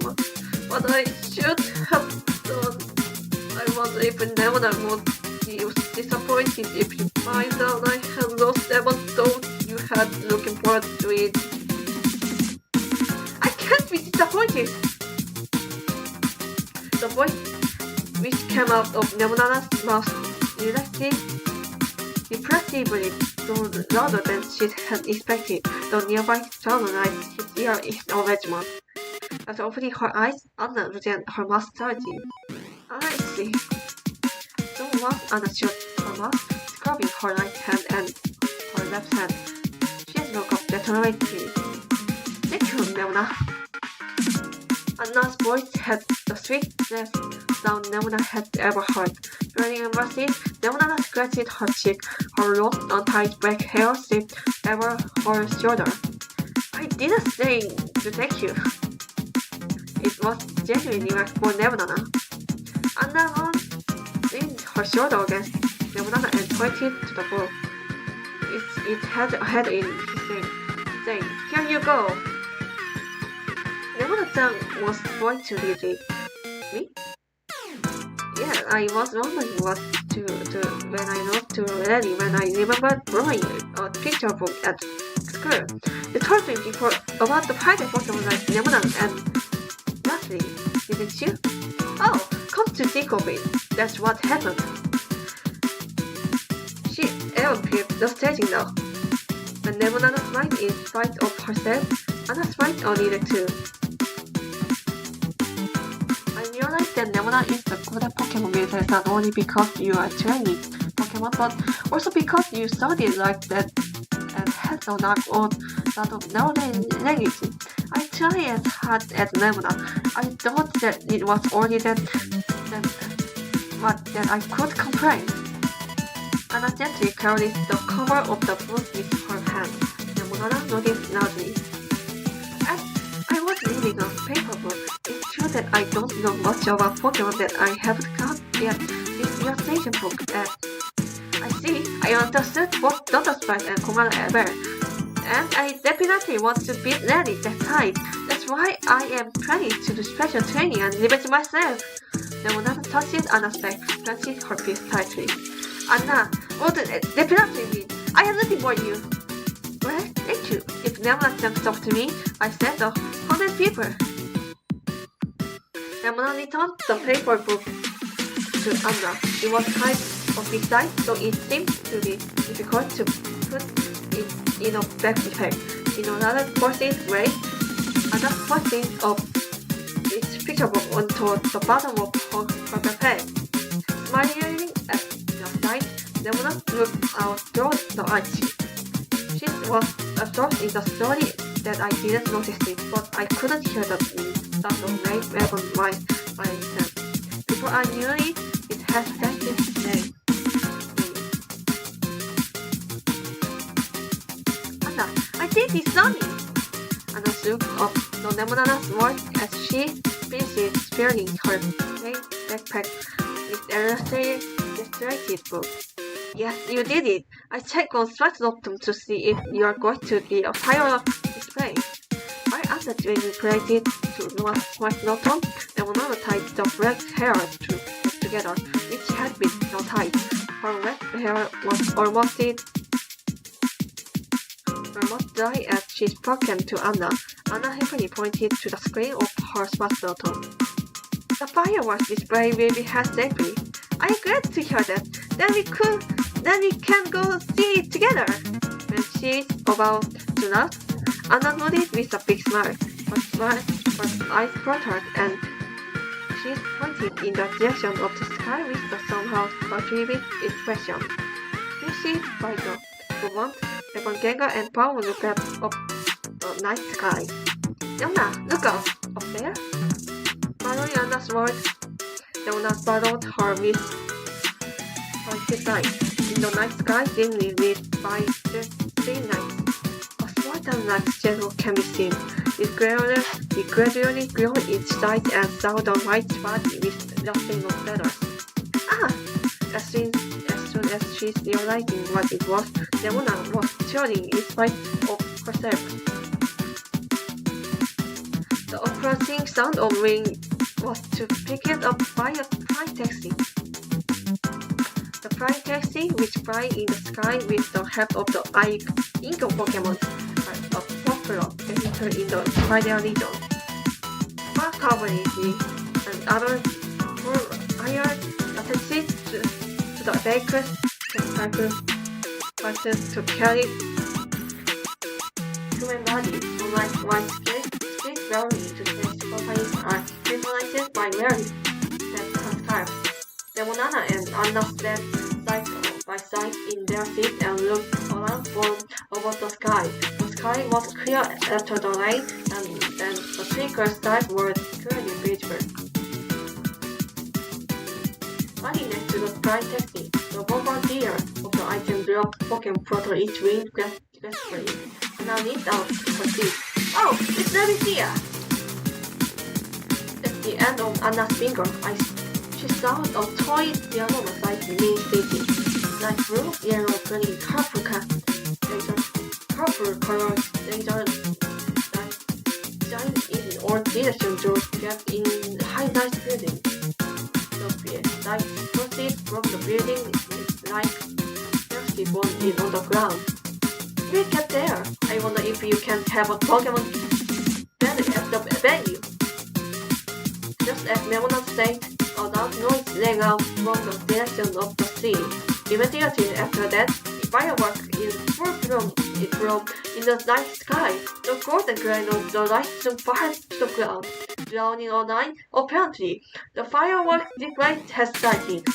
what I should have done. I wonder if Nemona would be disappointed if you find out I had lost Lemon thought you had looking forward to it. I can't be disappointed! The voice which came out of Nemonana's mouth depressively louder than she had expected. The nearby child raised his ear in acknowledgement. After opening her eyes, Anna regained her masculinity. I see. So once Anna shut her mouth, scrubbing her right hand and her left hand, she looked up determinedly. Thank you, Nemona. Anna's voice had the sweetest sound Nemona had ever heard. Feeling embarrassed, Nemona scratched her cheek. Her long, untied black hair slipped over her shoulder. I didn't say to thank you. It was genuinely for Nemona. Anna leaned her shoulder against Nemona and pointed to the book. It had a head in his name, saying, "Here you go." Nemona-chan was going to read it. Me? Yeah, I was wondering what to do when I wrote to Lenny when I remembered drawing a picture book at school. You told me before about the private Pokemon like Nemona and Leslie, didn't you? Oh, come to think of it, that's what happened. She elbowed the staging now. When Nemona's mind is spite of herself, Anna's mind a little too. I realize that Nemona is the good at Pokemon business not only because you are training Pokemon, but also because you studied like that and had a knack on lot of language. I tried as hard as Nemona. I thought that it was only that I could complain. Anna gently carried the cover of the book with her hand. Nemona nodded loudly. I was reading a paper book. It's true that I don't know much about Pokemon that I haven't got yet this illustration book. I see, I understood both Dr. Sprite and Commander Bear. And I definitely want to beat Lenny that time. That's why I am planning to do special training and revenge myself. Nemona touched Anna's back, clenching her fist tightly. Anna, what does it definitely mean? I am looking for you. Well, thank you. If Nemona can talk to me, I said 100 people. Nemona returned the paper book to Anna. It was kind of big size, so it seemed to be difficult to put it in a backpack. In another person's way, Anna posted its picture book onto the bottom of her backpack. Smiling at the sight, Nemona looked out through the arch. She was absorbed in the story that I didn't notice it, but I couldn't hear the sound of Ray wagon by itself. Before I knew it, it had said its name. Anna, I think it's sunny! Anna looked up the Nemona's words as she finished filling her backpack with illustrated book. Yes, you did it. I checked on Stratos.com to see if you are going to be a firework display. While Anna translated to Stratos.com, Nemona tied the black hair together, which had been not tied. Her wet hair was almost dry as she spoken to Anna. Anna happily pointed to the screen of her smartphone. The fireworks display will be held safely. I'm glad to hear that. Then we can go see it together. When she's about to laugh, Anna nodded with a big smile. Her eyes fluttered and she pointed in the direction of the sky with a somehow perturbing expression. Fishy by the moment, Evangelga and Paul looked up the night sky. Leona, look up there. Following Anna's words, Leona followed her with her eyes. In the night sky, dimly lit by the three nights, a small town-like shadow can be seen. It gradually grew its size and saw the white body with nothing of feathers. Ah! As soon as she realized what it was, Leona was turning in spite of herself. The approaching sound of rain was to pick it up by a flying taxi. The flying taxi, which fly in the sky with the help of the Inko Pokemon, are a popular vehicle in the Australia region. Far coverage and other iron attached to the vehicles can purpose to carry human bodies, unlike one street rally to space companies are visualized by wearing that scarf. Lemonana and Anna stand side by side in their seats and looked around over the sky. The sky was clear after the rain, and the twinkle stars were clearly visible. Running next to the flying taxi, the bombardier of the item dropped Pokemon Proto each wing gracefully. Anna leaned out to her seat. Oh, it's Navicia! At the end of Anna's finger, she saw a toy piano-sized mini city. Light blue, yellow, green, purple colored laser that shines in all directions to get in high-rise building. The light proceeds from the building is like thirsty bone on the ground. Look at there! I wonder if you can have a Pokemon banner at the venue. Just as Lemonade said, a loud noise rang out from the direction of the sea. Immediately after that, fireworks in full bloom in the night sky. The golden grain of the light soon flashed to the ground, drowning a line. Apparently, the fireworks display has started.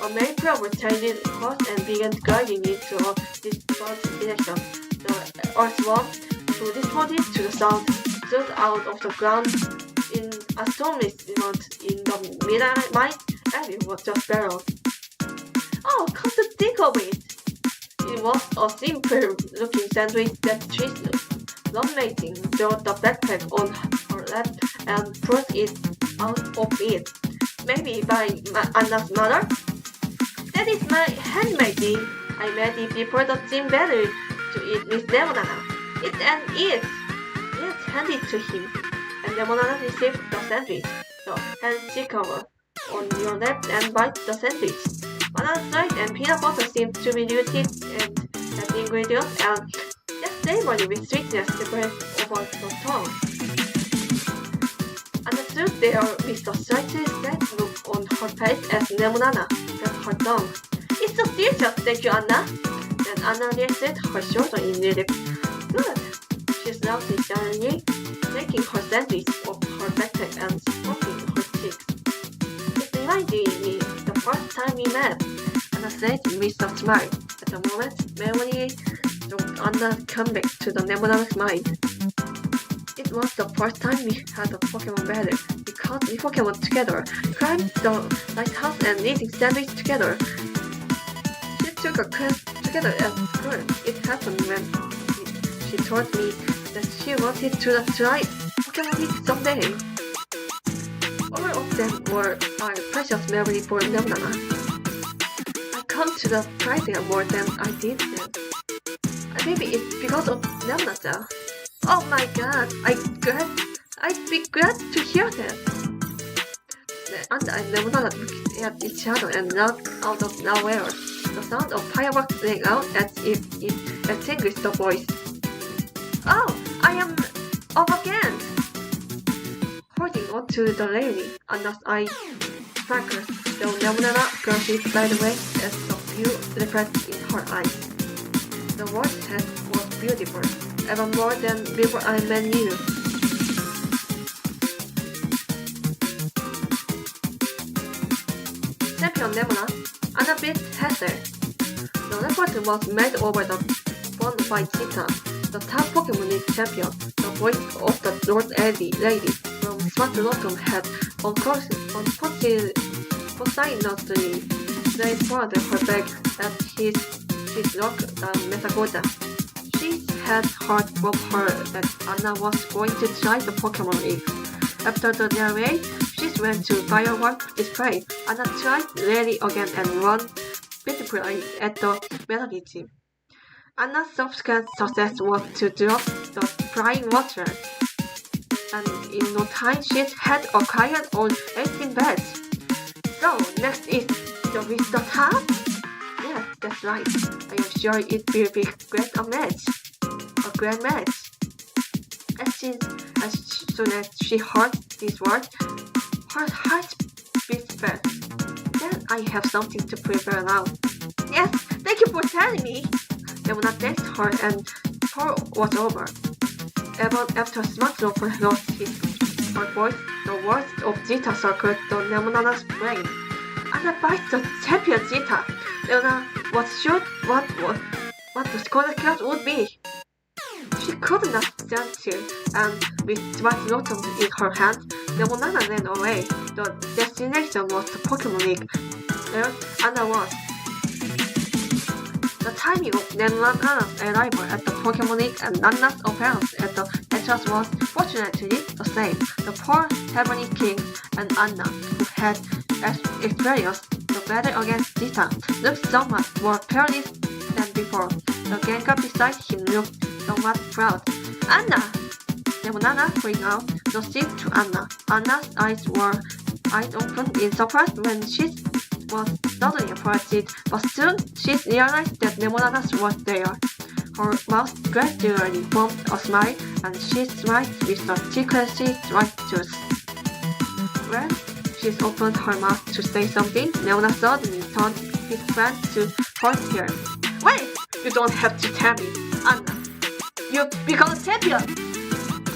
A Mayflower changed course and began gliding into a distant direction. The earthworm, who responded to the sound, stood out of the ground in astonishment. In the midnight, Abby was just barreled. Oh, come to think of it! It was a simple-looking sandwich that Tristan, love-mating, dropped the backpack on her lap and pulled it out of it. Maybe by Anna's mother? That is my handmade thing. I made it before the gym battle to eat with Lemonana. Eat and eat! Let's hand it to him. And Lemonana received the sandwich. So, hand she cover on your lap and bite the sandwich. Banana slice and peanut butter seem to be rooted and as ingredients and just savory with sweetness spread over the tongue. Anna stood there with a slightly sad look on her face as Lemonana felt her tongue. It's so delicious, thank you, Anna. Then Anna rested her shoulder in relief. Good. She smiled shyly, taking her sandwich off her backpack and stroking her cheeks. It reminded me the first time we met, Anna said with a smile. At the moment, memory of Anna came back to the Lemonada's mind. It was the first time we had a Pokemon battle. We caught the Pokemon together, climbed the lighthouse and eating sandwich together. She took a class together at school. It happened when she told me that she wanted to try Pokemon League someday. All of them were a precious memory for Lemonana. I come to the idea more than I did then. Maybe it's because of Lemonada. Oh my god, I'd be glad to hear that. Anna and Lemonada looked at each other and laughed out of nowhere. The sound of fireworks rang out as if it extinguished the voice. Oh, I am off again! Holding onto the railing, Anna's eyes sparkles, though Lemonana glances sideways as the view reflects in her eyes. The world test was beautiful, even more than before I met you. Champion Lemona, and a bit hassle. The record was made over the phone by Cheetah, the top Pokemon League champion. The voice of the Lord Lady from Smart Rotom had unfortunately transferred her bag at his rock Metagoja. She had heard from her that Anna was going to try the Pokemon League. After the raid, she went to firework display. Anna tried rally again and won beautifully at the Metabeach. Anna's subsequent success was to drop the flying water, and in no time she had acquired all 18 beds. So, next is the Vista Top? Yes, that's right. I am sure it will be a great match. As soon as she heard these words, her heart beat fast. Then I have something to prepare now. Yes, thank you for telling me. Lemona thanked her and tour was over. Even after Smart Roper lost her voice, the words of Zeta circled the Lemonana's brain. Anna bites the champion Zeta. Lemona was sure what the scorecard would be. She could not stand still, and with Smart Rotom in her hand, Lemonana ran away. The destination was the Pokemon League. There Anna was. The timing of Lemonana's arrival at the Pokemon League and Nanna's appearance at the entrance was fortunately the same. The poor Heavenly King and Anna, who had experienced the battle against Zeta, looked somewhat more perilous than before. The Gengar beside him looked somewhat proud. Anna! Lemonana freaked out, nodded to Anna. Anna's eyes were wide open in surprise when she was suddenly approached, but soon she realized that Lemonana was there. Her mouth gradually formed a smile, and she smiled with a ticklish white tooth. When she opened her mouth to say something, Lemonana suddenly turned his friend to point her. Wait! You don't have to tell me, Anna. You've become a champion!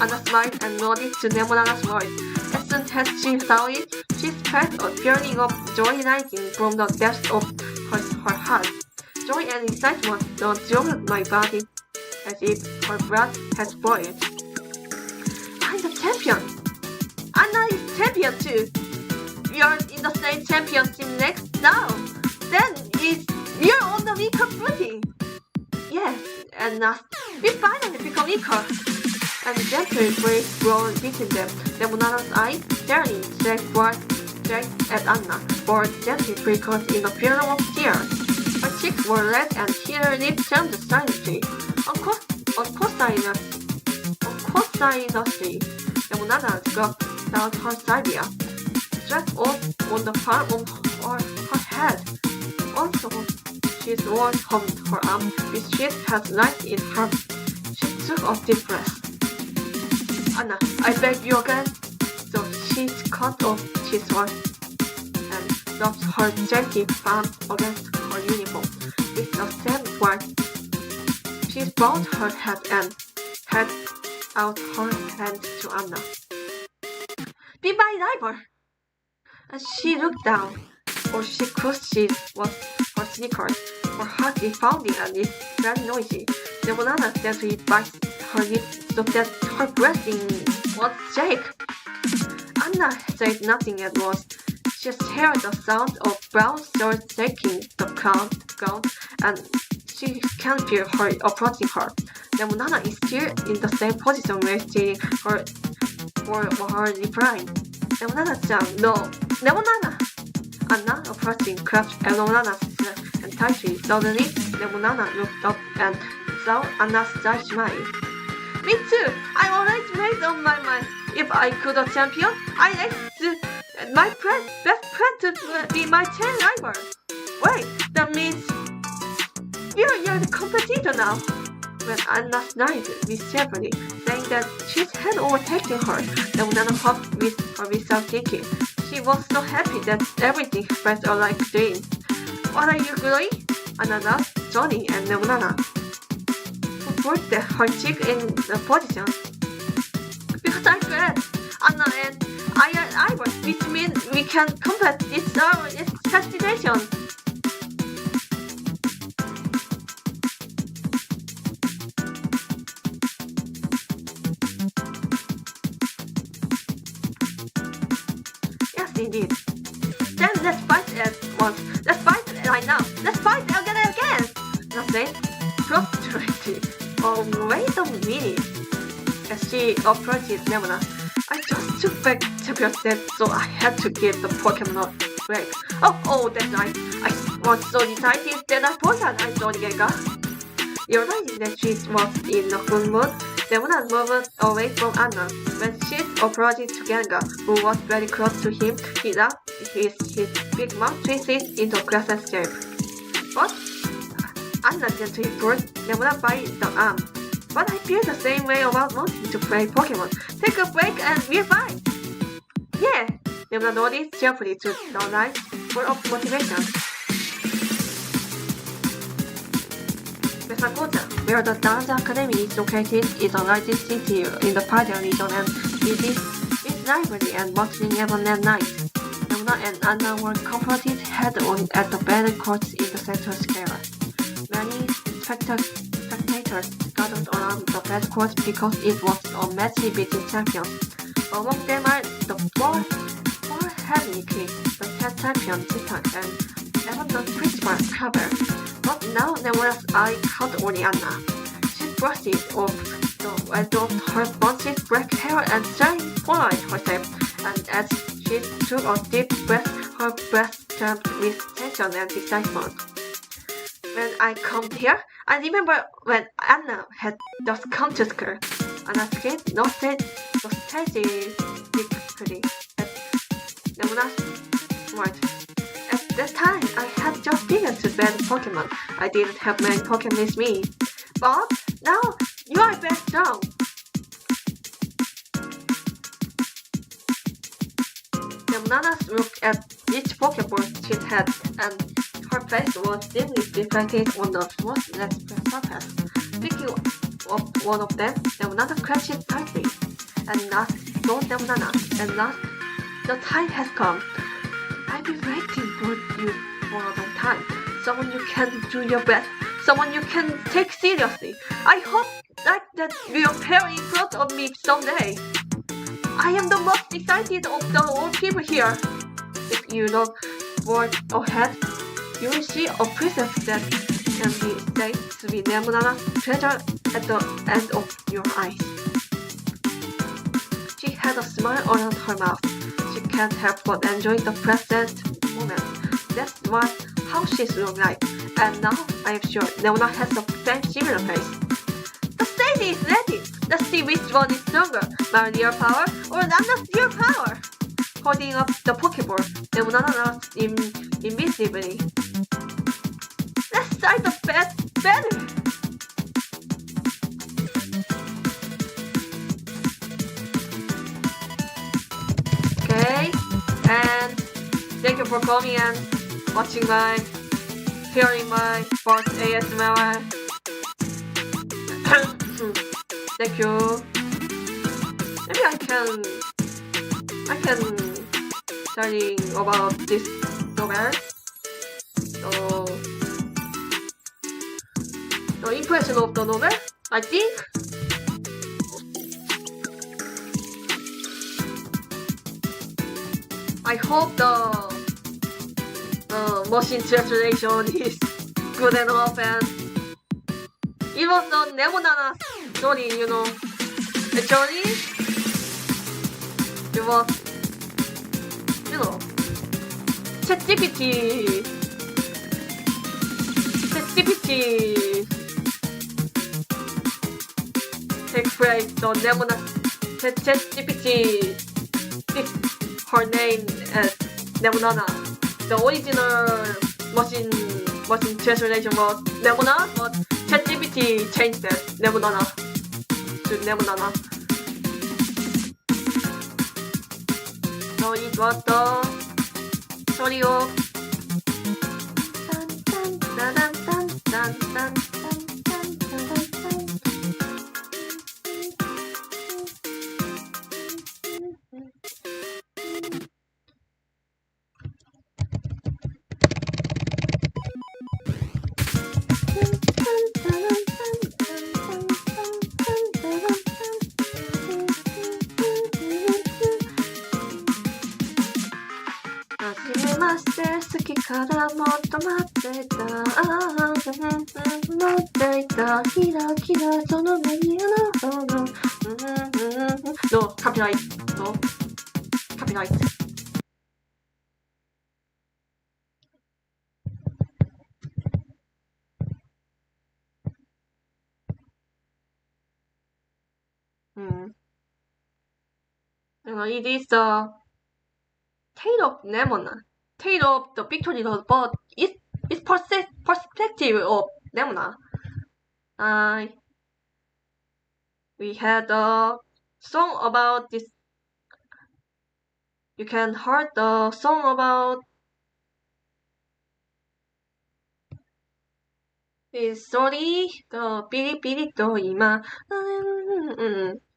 Anna smiled and nodded to Lemonana's voice. As soon as she saw it, she felt a feeling of joy rising from the depths of her heart. Joy and excitement thrilled my body as if her blood had boiled. I'm the champion! Anna is champion too! We are in the same championship next now! Then you're on the weaker footing! Yes, and we finally become equal! And a gentle breeze blew between them. Lemonada's eyes, staring straight at Anna, were gently flickered in a film of tears. Her cheeks were red and her lips turned silently. Uncautiously, Lemonada dropped down her salvia, strapped off on the palm of her head. Also, she swung home her arm, which she had right in her. She took a deep breath. Anna, I beg you again. So she cut off his sword and rubbed her gently palm against her uniform with the same white. She bowed her head and held out her hand to Anna. Be my rival! As she looked down, all she could see was her sneakers. Her heart is pounding and is very noisy. Lemonada gently bites her lips so that her breathing was shake. Anna said nothing at once. She heard the sound of brown swords shaking the ground, and she can feel her approaching her. Lemonada is still in the same position waiting for her reply. Lemonada-chan, no! Lemonada! Anna, approaching, clapped Lemonada's and tightly. Suddenly, Lemonada looked up and saw Anna's shy smile. Me too! I always made up my mind. If I could a champion, I'd like my best friend to be my chain rival. Wait, that means you're the competitor now. When Anna smiled mischievously, saying that she had overtaken her, Lemonada hugged with her without thinking. She was so happy that everything felt like a dream. What are you doing? Anna, Johnny, and Nemuna, who put her cheek in the position. Because I'm glad Anna and I are Ivor, which means we can complete its destination. Yes, indeed. Then let's fight at once. Let's fight right now. Let's fight again and again. Nothing. Frustrated. Oh, wait a minute. As she approaches Nemuna, I just took back champion set, so I had to give the Pokemon a break. Oh, that's right. I was so excited that I forgot I saw the Gengar. Realizing that she was in a good mood, Nemuna moved away from Anna. When she approached to Gengar, who was very close to him, he laughed his big mouth twisted into a crescent shape. But Anna gently pulled Nemuna by the arm. But I feel the same way about wanting to play Pokemon. Take a break and we're fine. Yeah, Nemuna nodded cheerfully to the light, full of motivation. Sakota, where the dance academy is located, is the largest city in the Paldea region and is lively and bustling even at night. Nemuna and Anna were confronted head-on at the battle courts in the central square. Many spectators gathered around the battle court because it was a match between champions. Among them are the four heavenly kings, the cat champion Cheetah, and even the principal Clover. But now Nemuna's eye caught only Anna. She brushed off the edge of her bunchy black hair and started polite herself, and as she took a deep breath, her breath trembled with tension and excitement. When I come here, I remember when Anna had just come to school. Anna's skin nodded nostalgically at Nemuna's words. At that time, I had just begun to battle Pokemon. I didn't have many Pokemon with me. But now, you are very strong. Nemuna looked at each Pokeball she had, and her face was dimly reflected on the most surface. Picking up one of them, Nemuna clutched tightly, and told Nemuna, "At last, the time has come. I've been waiting for you for a long time. Someone you can do your best. Someone you can take seriously. I hope that will appear in front of me someday. I am the most excited of the old people here. If you look forward ahead, you will see a presence that can be said to be Nemuna's treasure at the end of your eyes." She had a smile around her mouth. She can't help but enjoy the present moment. That's how she looked like. And now I am sure Nemuna has the same similar face. The stage is ready. Let's see which one is stronger, my real power or Anna's real power. Holding up the Pokeball, Nemuna laughed invisibly. Let's start the battle. Okay, and thank you for coming and watching hearing my first ASMR. Thank you. Maybe I can study about this novel. So the impression of the novel, I think. I hope the machine translation is good enough, and it was the Nemuna story, Actually, it was, chatgpt takes place, the Nemuna chatgpt fixed her name as Nemuna. The original machine translation was Nemuna, but chatgpt changed that Nemuna to Nemuna. So it was the story of dun, dun, dun, dun, dun, dun, dun, dun, dun,はじめまして好きからもっと待ってた待っていたキラキラその目にNo, copyright. No, copyright. It is the tale of Nemona. Tale of the victory of but it's perspective of Nemona. We had a song about this. You can hear the song about this story. The ピリピリと今、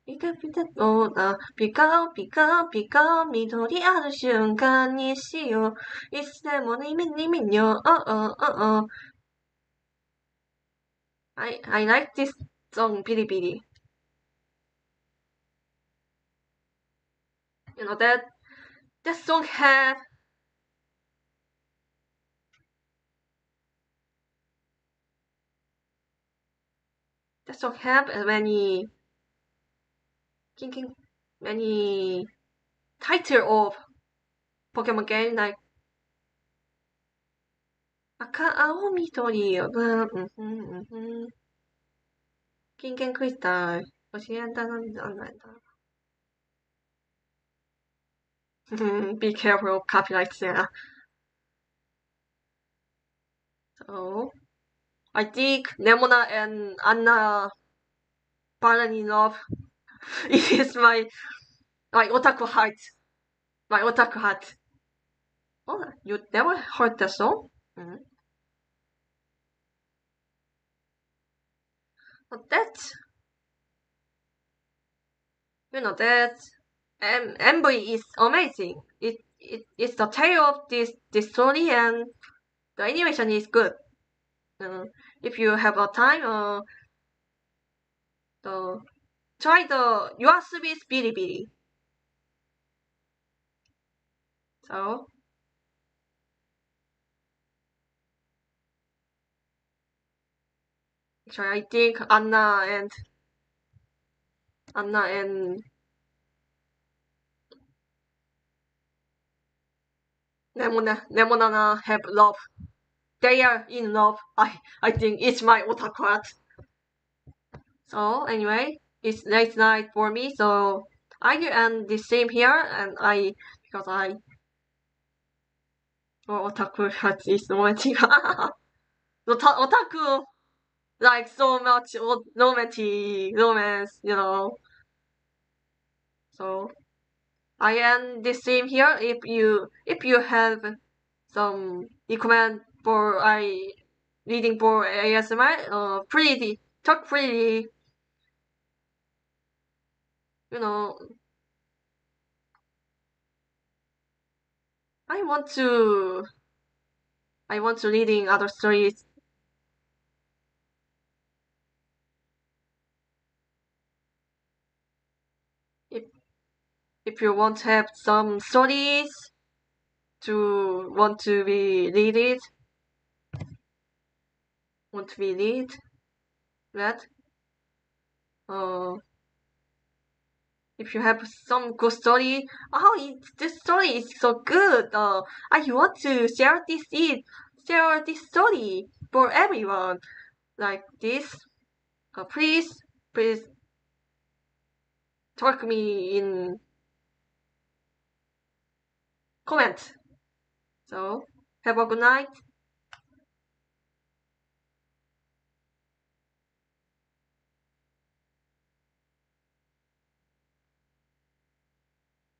ピカピカとな、ピカピカピカ緑ある瞬間にしよう。いつでもにみよう。I like this song, ピリピリ。You know that song had many title of Pokemon game like 赤、青、緑、金剣クリスタル、教えたなんだ。Be careful of copyrights there. So, I think Nemona and Anna fallen in love. It is my otaku heart. My otaku heart. Oh, you never heard the song? But that MV is amazing. It's the tale of this story and the animation is good. If you have a time, try the Yoasobi's Bilibili. So actually, I think Anna and Nemona have love. They are in love. I think it's my otaku heart. So anyway, it's late night for me, so I will end the stream here, and because otaku heart is romantic. Otaku like so much romantic romance, So I end this stream here. If you have some recommend for reading for ASMR, pretty talk pretty. I want to reading other stories. If you want to have some stories want to be read, that if you have some good story, this story is so good. I want to share this story for everyone like this. Please talk me in comment. So have a good night.